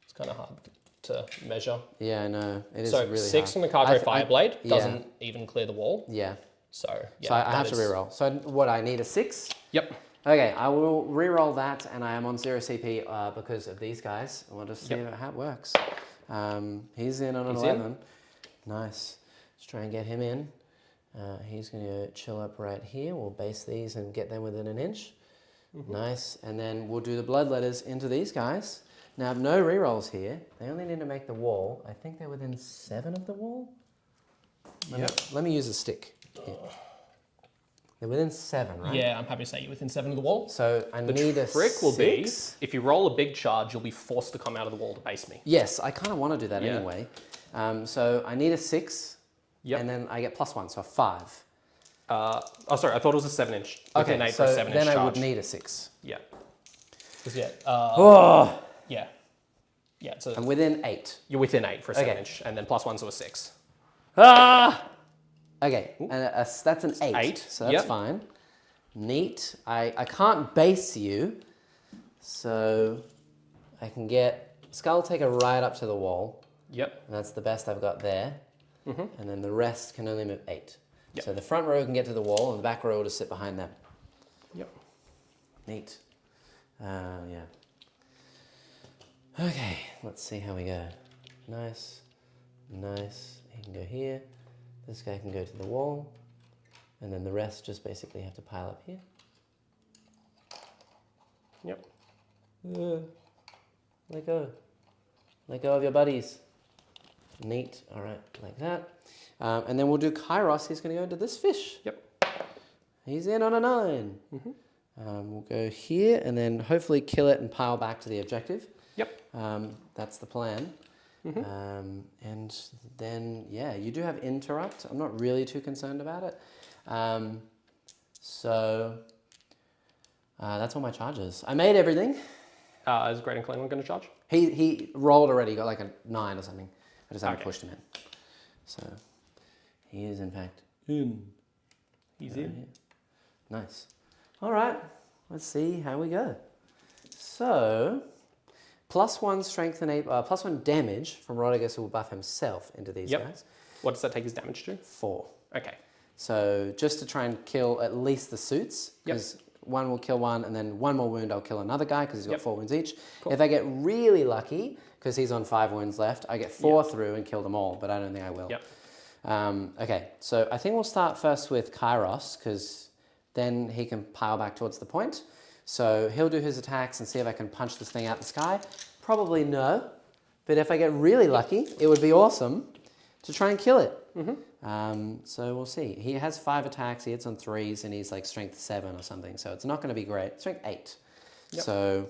It's kind of hard. to measure. Yeah, I know. It is So really 6 hard. from the Cargo Fireblade yeah. doesn't even clear the wall. Yeah. So, yeah. So I have to reroll. So what, I need a 6? Yep. Okay, I will reroll that, and I am on 0 CP because of these guys. We'll just see how it works. He's in on an 11. Nice. Let's try and get him in. He's going to chill up right here. We'll base these and get them within an inch. Nice. And then we'll do the bloodletters into these guys. Now, I have no rerolls here. They only need to make the wall. I think they're within 7 of the wall. Let me use a stick. Here. They're within 7, right? Yeah, I'm happy to say you're within 7 of the wall. So I need a 6. The trick will be, if you roll a big charge, you'll be forced to come out of the wall to base me. Yes, I kind of want to do that anyway. So I need a 6, and then I get +1, so a 5. Oh, sorry, I thought it was a 7-inch. Okay, an 8 so for a 7-inch then charge. I would need a 6. Yeah. Because yeah. Yeah, so I'm within 8. you're within 8 for a 7-inch, and then +1, so a 6. Okay, and that's an 8. 8, So that's fine. Neat. I can't base you, so I can get Skull Taker right up to the wall. Yep. And that's the best I've got there. And then the rest can only move 8. Yep. So the front row can get to the wall, and the back row will just sit behind them. Yep. Neat. Yeah. Okay, let's see how we go. Nice. Nice. He can go here. This guy can go to the wall. And then the rest just basically have to pile up here. Yep. Let go. Let go of your buddies. Neat. All right, like that. And then we'll do Kairos. He's going to go into this fish. Yep. He's in on a 9. We'll go here and then hopefully kill it and pile back to the objective. Yep. That's the plan. And then, yeah, you do have interrupt. I'm not really too concerned about it. So that's all my charges. I made everything. Is Great and Clean going to charge? He rolled already, got like a 9 or something. I just haven't pushed him in. So he is in fact in. He's in. Nice. All right, let's see how we go. So +1 strength and +1 damage from Rodriguez, who will buff himself into these guys. What does that take his damage to? 4. Okay. So just to try and kill at least the suits, because one will kill one, and then 1 more wound I'll kill another guy because he's got 4 wounds each. Cool. If I get really lucky, because he's on 5 wounds left, I get 4 through and kill them all, but I don't think I will. Okay, so I think we'll start first with Kairos, because then he can pile back towards the point. So he'll do his attacks and see if I can punch this thing out the sky. Probably no, but if I get really lucky, it would be awesome to try and kill it. So we'll see. He has 5 attacks, he hits on 3s, and he's like strength 7 or something, so it's not going to be great. Strength 8. So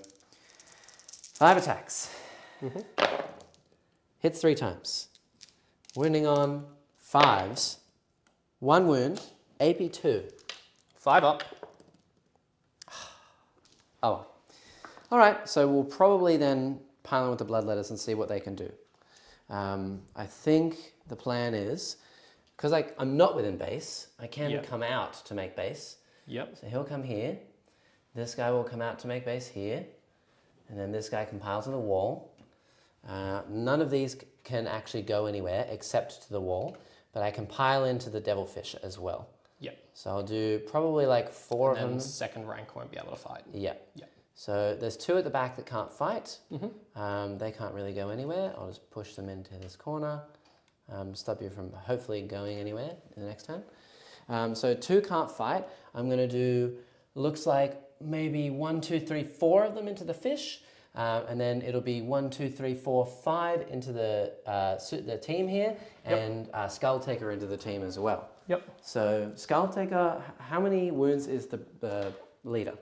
5 attacks. Hits 3 times. Wounding on 5s. 1 wound, AP 2. 5 up. Oh. All right, so we'll probably then pile in with the bloodletters and see what they can do. I think the plan is, because I'm not within base, I can come out to make base. So he'll come here. This guy will come out to make base here. And then this guy can pile to the wall. None of these can actually go anywhere except to the wall, but I can pile into the devilfish as well. So I'll do probably like 4 of them. Second rank won't be able to fight. So there's 2 at the back that can't fight. They can't really go anywhere. I'll just push them into this corner. Stop you from hopefully going anywhere in the next turn. So 2 can't fight. I'm going to do, looks like maybe 1, 2, 3, 4 of them into the fish. And then it'll be 1, 2, 3, 4, 5 into the team here, and Skull Taker into the team as well. So Skull Taker, how many wounds is the leader?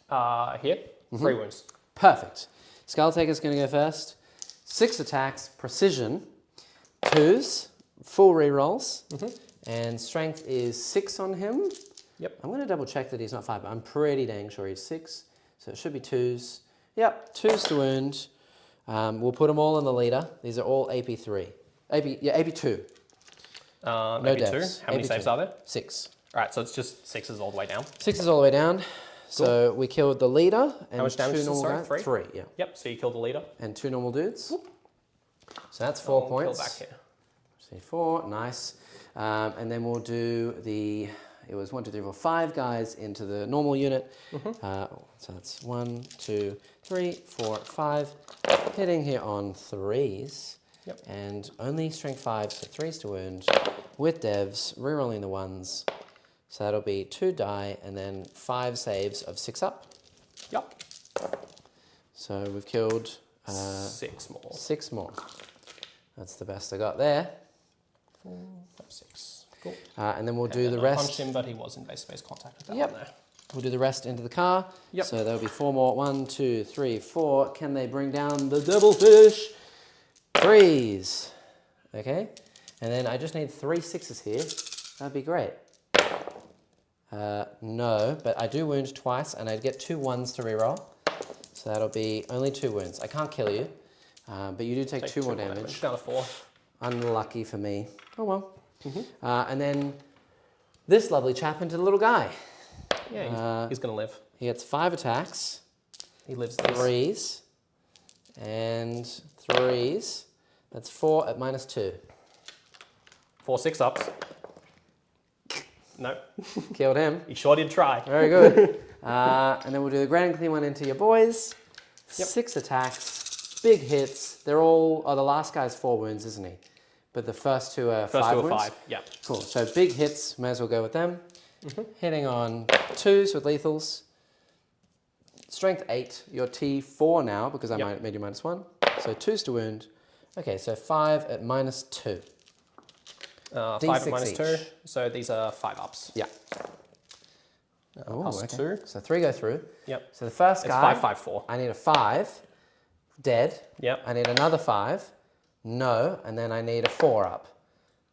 Here, 3 wounds. Perfect. Skull Taker's going to go first. 6 attacks, precision, 2s, full rerolls, and strength is 6 on him. I'm going to double check that he's not 5, but I'm pretty dang sure he's 6. So it should be 2s. 2s to wound. We'll put them all in the leader. These are all AP3. AP2. No AP2. devs. How many AP2. saves are there? 6. All right, so it's just 6s all the way down. 6 is all the way down. So we killed the leader and How much damage 2 is it? normal Sorry, guys. 3? 3, yeah. So you killed the leader. And 2 normal dudes. So that's 4 Kill points. back here. C4, nice. And then we'll do it was 1, 2, 3, 4, 5 guys into the normal unit. So that's 1, 2, 3, 4, 5. Hitting here on 3s. Yep. And only strength 5, so 3s to wound. With devs, rerolling the 1s. So that'll be 2 die and then 5 saves of 6 up. Yep. So we've killed 6 more. 6 more. That's the best I got there. 4, 5, 6. Cool. And then we'll Okay, do the I rest. punched him, but he was in base-to-base contact with that Yep. one there. We'll do the rest into the car. Yep. So there'll be 4 more. 1, 2, 3, 4. Can they bring down the devilfish? 3s. Okay. And then I just need 3 6s here. That'd be great. No, but I do wound twice, and I'd get 2 1s to reroll. So that'll be only 2 wounds. I can't kill you, but you do take 2 more damage. Down to 4. Unlucky for me. Oh well. And then this lovely chap into the little guy. Yeah, he's going to live. He gets 5 attacks. He lives 3s. And 3s. That's 4 at -2. 4 6-ups. No. Killed him. He sure did try. Very good. And then we'll do the grand and clean one into your boys. Yep. 6 attacks. Big hits. They're all... Oh, the last guy's 4 wounds, isn't he? But the first 2 are 5 wounds? 5, yeah. Cool. So big hits. May as well go with them. Hitting on 2s with lethals. Strength 8. You're T4 now because I made you -1. So 2s to wound. Okay, so 5 at -2. 5 D6 at -2. each. So these are 5-ups. Yeah. Plus 2. So 3 go through. Yep. So the first It's guy, 5, 5, 4. I need a 5. Dead. Yep. I need another 5. No. And then I need a 4 up.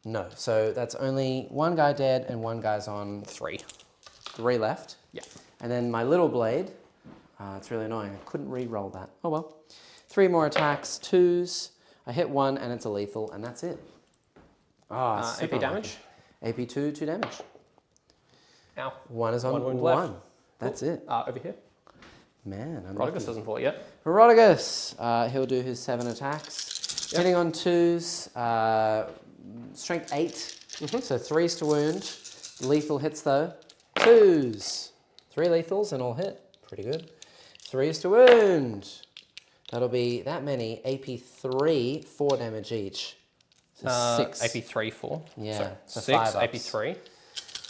No. So that's only 1 guy dead and 1 guy's on 3. 3 left. Yeah. And then my little blade. It's really annoying. I couldn't re-roll that. Oh well. 3 more attacks. 2s. I hit 1 and it's a lethal and that's it. Oh, super AP damage. unlucky. AP 2 damage. Ow. 1 is on 1 wound 1. left. That's it. Over here. Man, I'm Rodigus hasn't fought yet. Rodigus, he'll do his 7 attacks. Hitting on 2s, strength 8, so 3s to wound. Lethal hits though. 2s, 3 lethals and all hit. Pretty good. 3s to wound. That'll be that many. AP 3, 4 damage each. So 6. AP 3, 4. Yeah, so 6, 5 AP ups. 3.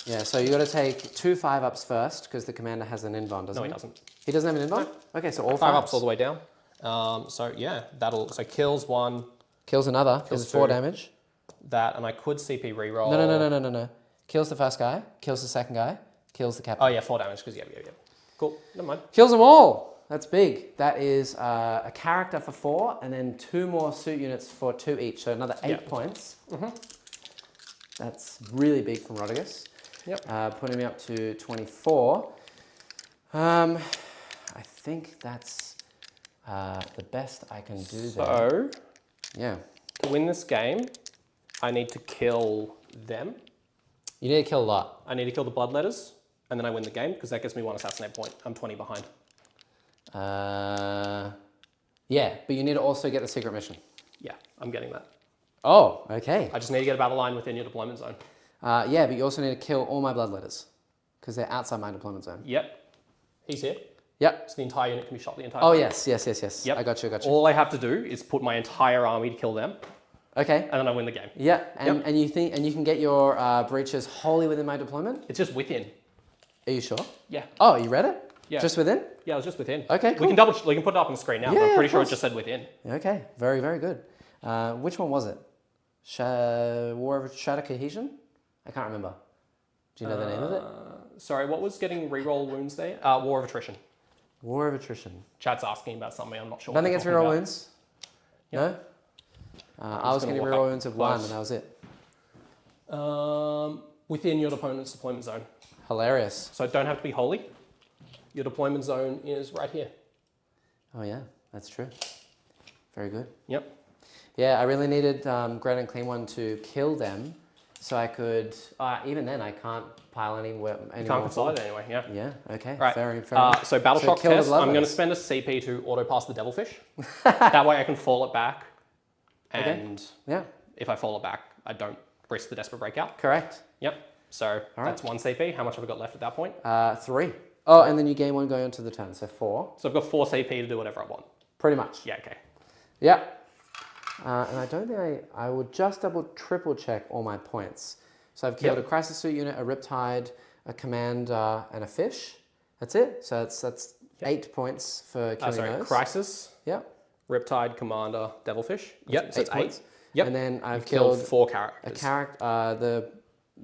Yeah, so you got to take 2 5-ups first because the commander has an invuln, doesn't he? No, he doesn't. He doesn't have an invuln? No. Okay, so all 5 5 ups all the way down. So yeah, so kills 1, Kills another, Kills kills 4 2. damage. that, and I could CP reroll. No. Kills the first guy, kills the second guy, kills the captain. Oh yeah, 4 damage, because yeah. Cool, never mind. Kills them all! That's big. That is a character for 4, and then 2 more suit units for 2 each, so another 8 points. That's really big from Rodigus. Yep. Putting me up to 24. I think that's the best I can do there. So, Yeah. to win this game, I need to kill them. You need to kill a lot. I need to kill the bloodletters, and then I win the game, because that gives me 1 assassinate point. I'm 20 behind. Yeah, but you need to also get the secret mission. Yeah, I'm getting that. Oh, okay. I just need to get a battle line within your deployment zone. Yeah, but you also need to kill all my bloodletters because they're outside my deployment zone. Yep. He's here. Yep. So the entire unit can be shot the entire Oh, time. yes. Yep. I got you. All I have to do is put my entire army to kill them, Okay. and then I win the game. Yeah, and you can get your breaches wholly within my deployment? It's just within. Are you sure? Yeah. Oh, you read it? Yeah. Just within? Yeah, it was just within. Okay, We can we can put it up on the screen now, Yeah, but I'm yeah, pretty of sure it course. just said within. Okay, very, very good. Which one was it? War of Shatter Cohesion? I can't remember. Do you know the name of it? Sorry, what was getting reroll wounds there? War of Attrition. War of Attrition. Chat's asking about something, I'm not sure. Nothing what gets they're reroll talking wounds? No? I was gonna getting walk reroll up wounds of 1 close. and that was it. about. Within your opponent's deployment zone. Hilarious. So it don't have to be wholly. Your deployment zone is right here. Oh yeah, that's true. Very good. Yep. Yeah, I really needed Grand and Clean One to kill them, so I could. Even then, I can't pile any more. You can't consolidate anyway, yeah. Yeah. Okay. Right. Fair enough. So Battle Shock kill the test, I'm going to bloodletters. spend a CP to auto pass the Devilfish. That way I can fall it back and Yeah. if I follow back, I don't risk the Desperate Breakout. Correct. Yep. So that's 1 CP. How much have I got left at that point? 3. Oh, and then you gain 1 going onto the turn, so 4. So I've got 4 CP to do whatever I want. Pretty much. Yeah, okay. Yeah. And I don't think I would just triple check all my points. So I've killed a Crisis Suit unit, a Riptide, a Commander, and a Fish. That's it. So that's 8 points for killing those. Crisis, Yep. Riptide, Commander, Devilfish. Yep, so it's 8. points. Yep. And then I've killed killed 4 characters. a character,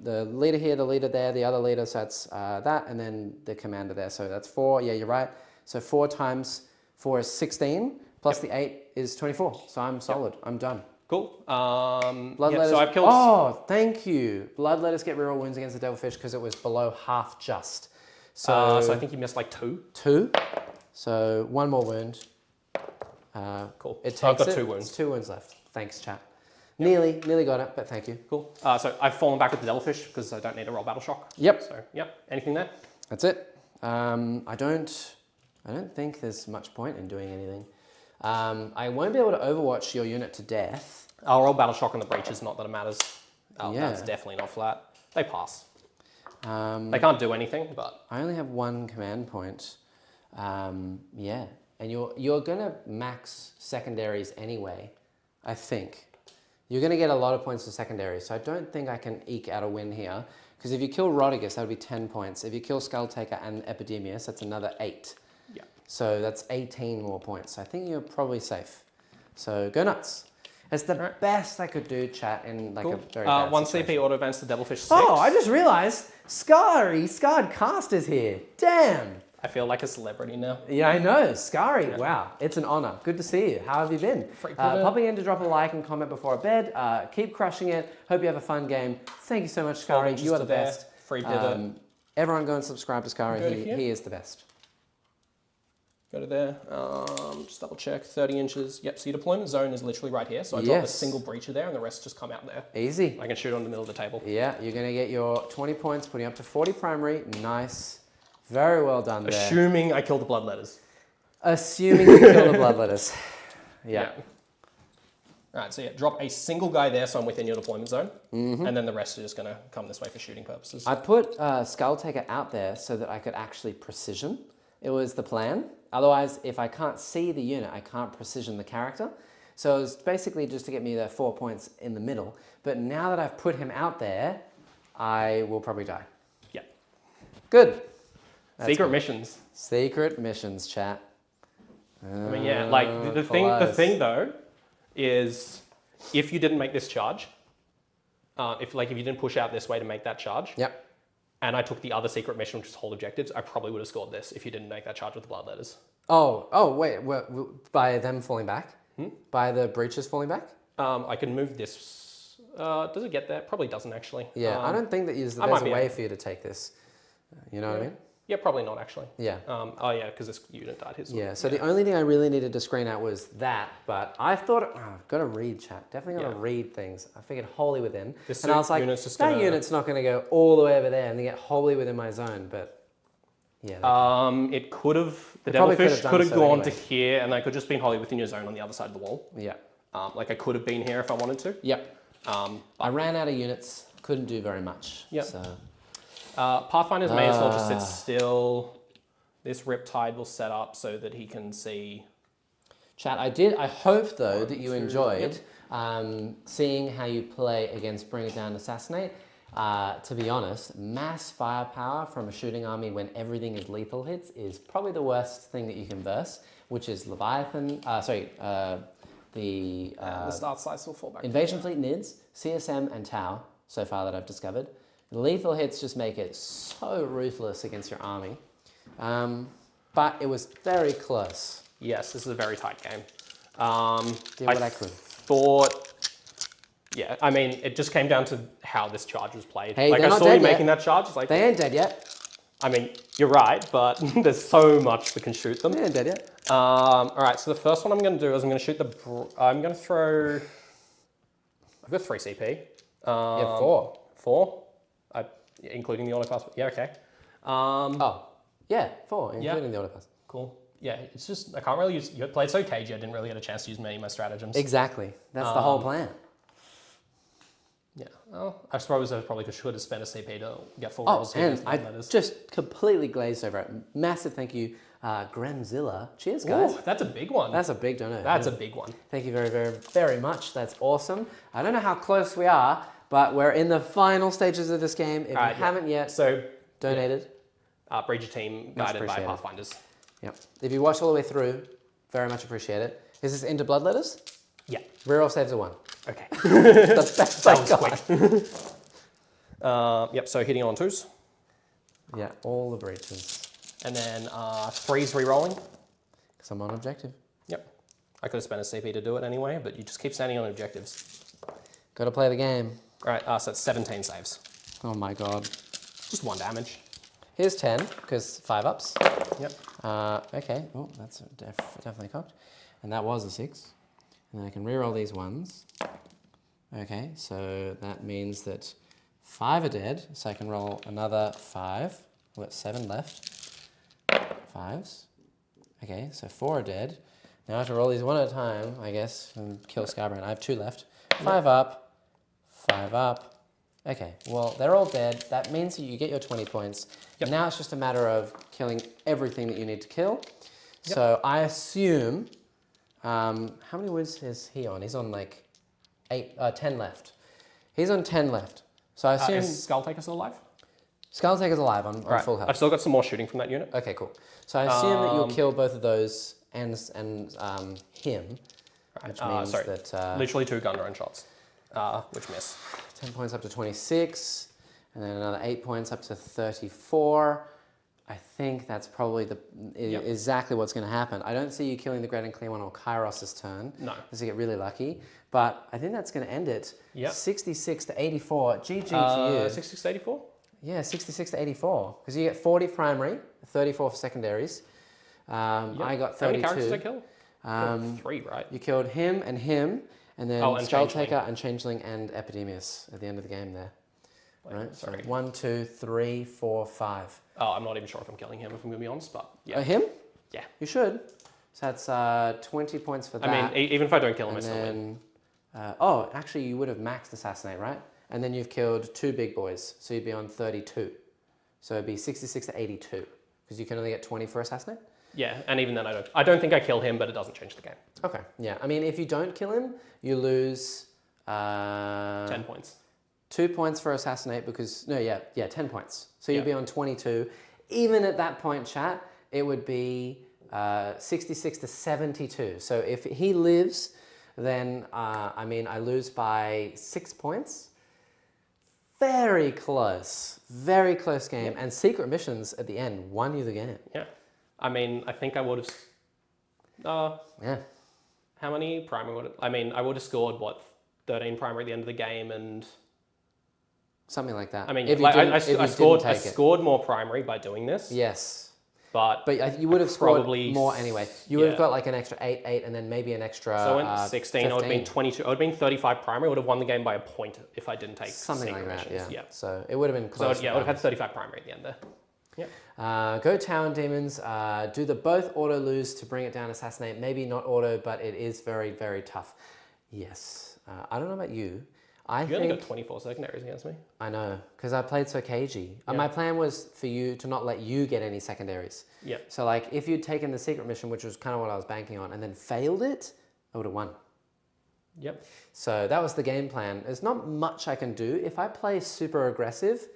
the leader here, the leader there, the other leader, so that's that, and then the commander there. So that's 4. Yeah, you're right. So 4 times 4 is 16, plus the 8 is 24. So I'm solid. I'm done. Cool. Bloodletters. So I've killed... Oh, thank you. Bloodletters get reroll wounds against the Devilfish because it was below half just. So I think you missed like 2. 2. So 1 more wound. Cool. It takes I've got it. 2 wounds. It's 2 wounds left. Thanks, chat. Nearly got it, but thank you. Cool. So I've fallen back with the Devilfish because I don't need to roll Battle Shock. Yep. So, yep. Anything there? That's it. I don't think there's much point in doing anything. I won't be able to overwatch your unit to death. I'll roll Battle Shock on the breaches, not that it matters. Oh, Yeah. That's definitely not flat. They pass. Um, They can't do anything, but... I only have 1 command point. Yeah, and you're gonna max secondaries anyway, I think. You're gonna get a lot of points for secondaries, so I don't think I can eke out a win here. Because if you kill Rodigus, that would be 10 points. If you kill Skulltaker and Epidemius, that's another 8. Yeah. So that's 18 more points. I think you're probably safe. So go nuts. It's the best I could do, chat, in like a very bad 1 situation. CP auto advance to Devilfish 6. Oh, I just realized Scarred Cast is here. Damn. I feel like a celebrity now. Yeah, I know. Scary. Wow. It's an honor. Good to see you. How have you been? Popping in to drop a like and comment before bed. Keep crushing it. Hope you have a fun game. Thank you so much, Scary. You are the best. Free pivot. Everyone go and subscribe to Scary. He is the best. Go to there. Just double check. 30 inches. Yep, so your deployment zone is literally right here. So I drop a single breacher there and the rest just come out there. Easy. I can shoot on the middle of the table. Yeah, you're going to get your 20 points, putting up to 40 primary. Nice. Very well done there. Assuming I kill the Bloodletters. Assuming you kill the Bloodletters. Yeah. All right, so yeah, drop a single guy there so I'm within your deployment zone. And then the rest are just going to come this way for shooting purposes. I put Skulltaker out there so that I could actually precision. It was the plan. Otherwise, if I can't see the unit, I can't precision the character. So it was basically just to get me the 4 points in the middle. But now that I've put him out there, I will probably die. Yeah. Good. Secret missions. Secret missions, chat. I mean, yeah, like the thing though is if you didn't make this charge, if you didn't push out this way to make that charge, Yep. and I took the other secret mission, which is hold objectives, I probably would have scored this if you didn't make that charge with the Bloodletters. Oh, wait, by them falling back? By the breaches falling back? I can move this. Does it get there? Probably doesn't actually. Yeah, I don't think that there's a way for you to take this. You know what I mean? Yeah, probably not actually. Yeah. Oh yeah, because this unit died. Yeah, so the only thing I really needed to screen out was that, but I thought, I've got to read, chat. Definitely got to read things. I figured wholly within. And I was like, that unit's not going to go all the way over there and then get wholly within my zone, but yeah. It could have, the Devilfish could have gone to here and they could just been wholly within your zone on the other side of the wall. Yeah. Like I could have been here if I wanted to. Yep. I ran out of units, couldn't do very much. Yep. So. Pathfinders may as well just sit still. This Riptide will set up so that he can see. Chat, I hope though that you enjoyed seeing how you play against Bring It Down Assassinate. To be honest, mass firepower from a shooting army when everything is lethal hits is probably the worst thing that you can verse, which is Leviathan, the start size will fall back. Invasion Fleet NIDS, CSM and Tau, so far that I've discovered. Lethal hits just make it so ruthless against your army. But it was very close. Yes, this is a very tight game. Did what I could. Yeah, I mean, it just came down to how this charge was played. Hey, like I saw you making that charge. It's like they ain't dead yet. I mean, you're right, but there's so much that can shoot them. They ain't dead yet. All right, so the first one I'm going to do is I'm going to shoot I'm going to throw. I've got 3 CP. You have 4. 4. Including the autopass. Yeah, okay. Yeah, 4, including the autopass. Cool. Yeah, it's just, I can't really use, you played so cagey, I didn't really get a chance to use many of my stratagems. Exactly. That's the whole plan. Yeah, well, I suppose I probably should have spent a CP to get full Oh, rolls here. and I just completely glazed over it. Massive thank you, Gremzilla. Cheers, guys. Oh, that's a big one. That's a big donor. That's a big one. Thank you very, very, very much. That's awesome. I don't know how close we are, but we're in the final stages of this game. If you haven't yet donated, breed your team guided by Pathfinders. Yep. If you watch all the way through, very much appreciate it. Is this into Bloodletters? Yeah. Reroll saves a 1. Okay. The best That was quick. Yep, so hitting on 2s. Yeah, all the breaches. And then 3s re-rolling. Because I'm on objective. Yep. I could have spent a CP to do it anyway, but you just keep standing on objectives. Got to play the game. All right, so it's 17 saves. Oh my god. Just 1 damage. Here's 10, because 5 ups. Yep. Okay, oh, that's definitely cocked. And that was a 6. And then I can reroll these ones. Okay, so that means that 5 are dead, so I can roll another 5. We've got 7 left. 5s. Okay, so 4 are dead. Now I have to roll these one at a time, I guess, and kill Skybrand. I have 2 left. 5 up, 5 up. Okay, well, they're all dead. That means that you get your 20 points. Yep. Now it's just a matter of killing everything that you need to kill. Yep. So I assume, how many wounds is he on? He's on like 10 left. He's on 10 left. So I assume... Is Skulltaker still alive? Skulltaker's alive on full health. I've still got some more shooting from that unit. Okay, cool. So I assume that you'll kill both of those and him, which means that... literally 2 gun drone shots, which miss. 10 points up to 26, and then another 8 points up to 34. I think that's probably exactly what's going to happen. I don't see you killing the Great and Clear One or Kairos' turn. No. Unless you get really lucky. But I think that's going to end it. Yep. 66 to 84. GG to you. 66 to 84? Yeah, 66 to 84. Because you get 40 primary, 34 for secondaries. I got 32. How many characters did I kill? 3, right? You killed him, and then Skulltaker and Changeling and Epidemius at the end of the game there. Wait, right? Sorry. So 1, 2, 3, 4, 5. Oh, I'm not even sure if I'm killing him, if I'm going to be honest, but yeah. Him? Yeah. You should. So that's 20 points for that. I mean, even if I don't kill him, I still win. Actually, you would have maxed Assassinate, right? And then you've killed 2 big boys, so you'd be on 32. So it'd be 66 to 82, because you can only get 20 for Assassinate. Yeah, and even then I don't think I kill him, but it doesn't change the game. Okay, yeah. I mean, if you don't kill him, you lose... 10 points. 2 points for Assassinate because... No, 10 points. So you'd be on 22. Even at that point, chat, it would be 66 to 72. So if he lives, then, I lose by 6 points. Very close game. Yep. And secret missions at the end won you the game. Yeah. I mean, I think I would have... yeah. How many primary would it... I mean, I would have scored, 13 primary at the end of the game and... Something like that. I mean, I scored more primary by doing this. Yes. But you would have scored more anyway. You would have got like an extra 8, and then maybe an extra So I went 16, 15. I would have been 22. I would have been 35 primary. I would have won the game by a point if I didn't take something like that, missions. Yeah. So it would have been close. So I would have had 35 primary at the end there. Yeah. Go Tower Demons. Do the both auto lose to bring it down, Assassinate. Maybe not auto, but it is very, very tough. Yes. I don't know about you. You only got 24 secondaries against me. I know, because I played so cagey. Yeah. My plan was for you to not let you get any secondaries. Yeah. So like, if you'd taken the secret mission, which was kind of what I was banking on, and then failed it, I would have won. Yep. So that was the game plan. There's not much I can do. If I play super aggressive,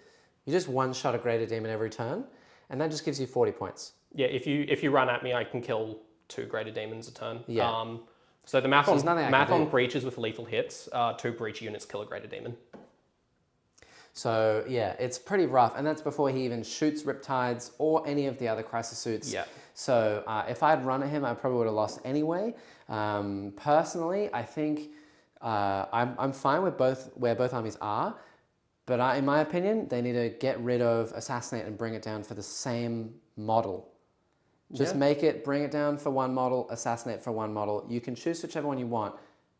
you just one-shot a Greater Demon every turn, and that just gives you 40 points. Yeah, if you run at me, I can kill 2 Greater Demons a turn. Yeah. So the math on breaches with lethal hits, 2 breach units kill a Greater Demon. So yeah, it's pretty rough, and that's before he even shoots Riptides or any of the other Crisis Suits. Yeah. So if I'd run at him, I probably would have lost anyway. Personally, I think I'm fine with where both armies are, but in my opinion, they need to get rid of Assassinate and bring it down for the same model. Just bring it down for one model, Assassinate for one model. You can choose whichever one you want,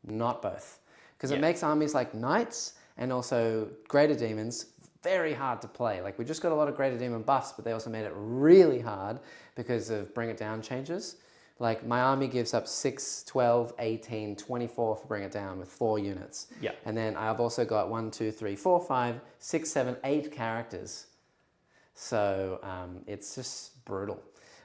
not both. Because it makes armies like Knights and also Greater Demons very hard to play. Like we just got a lot of Greater Demon buffs, but they also made it really hard because of Bring It Down changes. Like my army gives up 6, 12, 18, 24 for Bring It Down with 4 units. Yeah. And then I've also got 1, 2, 3, 4, 5, 6, 7, 8 characters. So it's just brutal.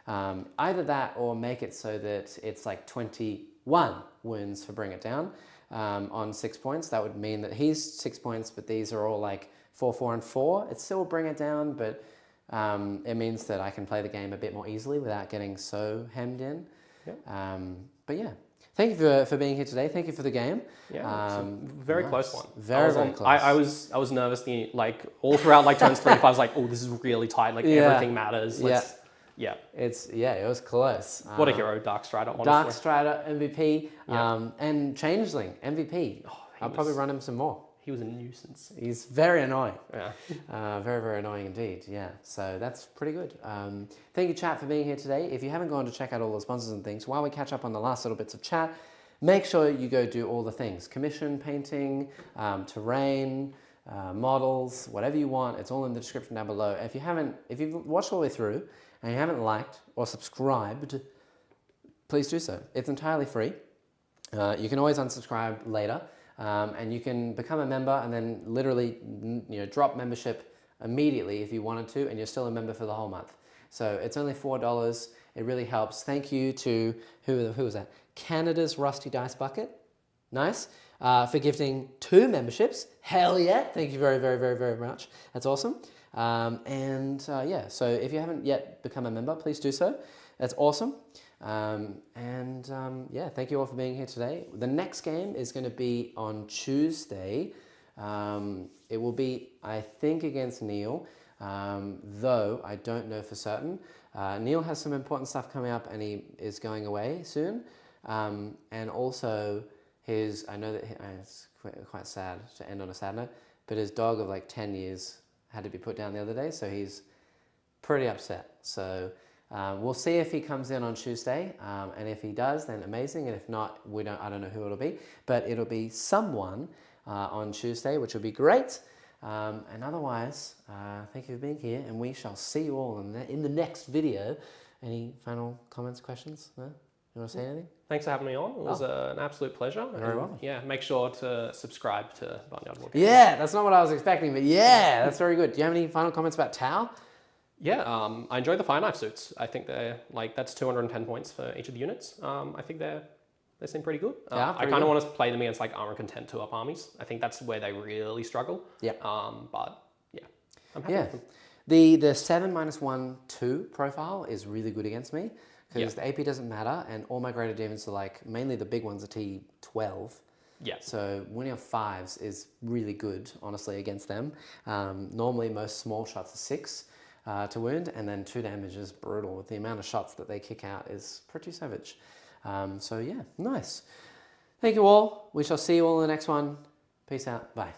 Either that or make it so that it's like 21 wounds for Bring It Down on 6 points. That would mean that he's 6 points, but these are all like 4, 4, and 4. It's still Bring It Down, but it means that I can play the game a bit more easily without getting so hemmed in. Yeah. But yeah, thank you for being here today. Thank you for the game. Yeah, very close one. Very close. I was nervous like all throughout like turns 3 to 5. I was like, oh, this is really tight. Like everything matters. Yeah. It was close. What a hero, Dark Strider, honestly. Dark Strider MVP and Changeling MVP. I'll probably run him some more. He was a nuisance. He's very annoying. Yeah. Very, very annoying indeed. Yeah. So that's pretty good. Thank you, chat, for being here today. If you haven't gone to check out all the sponsors and things, while we catch up on the last little bits of chat, make sure you go do all the things. Commission, painting, terrain, models, whatever you want. It's all in the description down below. If you've watched all the way through and you haven't liked or subscribed, please do so. It's entirely free. You can always unsubscribe later. And you can become a member and then literally drop membership immediately if you wanted to, and you're still a member for the whole month. So it's only $4. It really helps. Thank you to, who was that? Canada's Rusty Dice Bucket. Nice. For gifting 2 memberships. Hell yeah. Thank you very, very, very, very much. That's awesome. Yeah, so if you haven't yet become a member, please do so. That's awesome. Yeah, thank you all for being here today. The next game is going to be on Tuesday. It will be, I think, against Neil, though I don't know for certain. Neil has some important stuff coming up and he is going away soon. And also I know that it's quite sad to end on a sad note, but his dog of like 10 years had to be put down the other day, so he's pretty upset. So we'll see if he comes in on Tuesday, and if he does, then amazing. And if not, I don't know who it'll be, but it'll be someone on Tuesday, which will be great. And otherwise, thank you for being here, and we shall see you all in the next video. Any final comments, questions? No? You want to say anything? Thanks for having me on. It was an absolute pleasure. Very well. Yeah, make sure to subscribe to Barnyard Wargaming. Yeah, that's not what I was expecting, but yeah, that's very good. Do you have any final comments about Tau? Yeah, I enjoy the Fire Knife suits. I think they're that's 210 points for each of the units. I think they seem pretty good. I kind of want to play them against like Armor Content 2-up armies. I think that's where they really struggle. Yeah. But yeah, I'm happy with them. The 7-1/2 profile is really good against me because the AP doesn't matter, and all my Greater Demons are like, mainly the big ones are T12. Yeah. So winning of 5s is really good, honestly, against them. Normally most small shots are 6. To wound, and then 2 damage is brutal. The amount of shots that they kick out is pretty savage. So yeah, nice. Thank you all. We shall see you all in the next one. Peace out. Bye.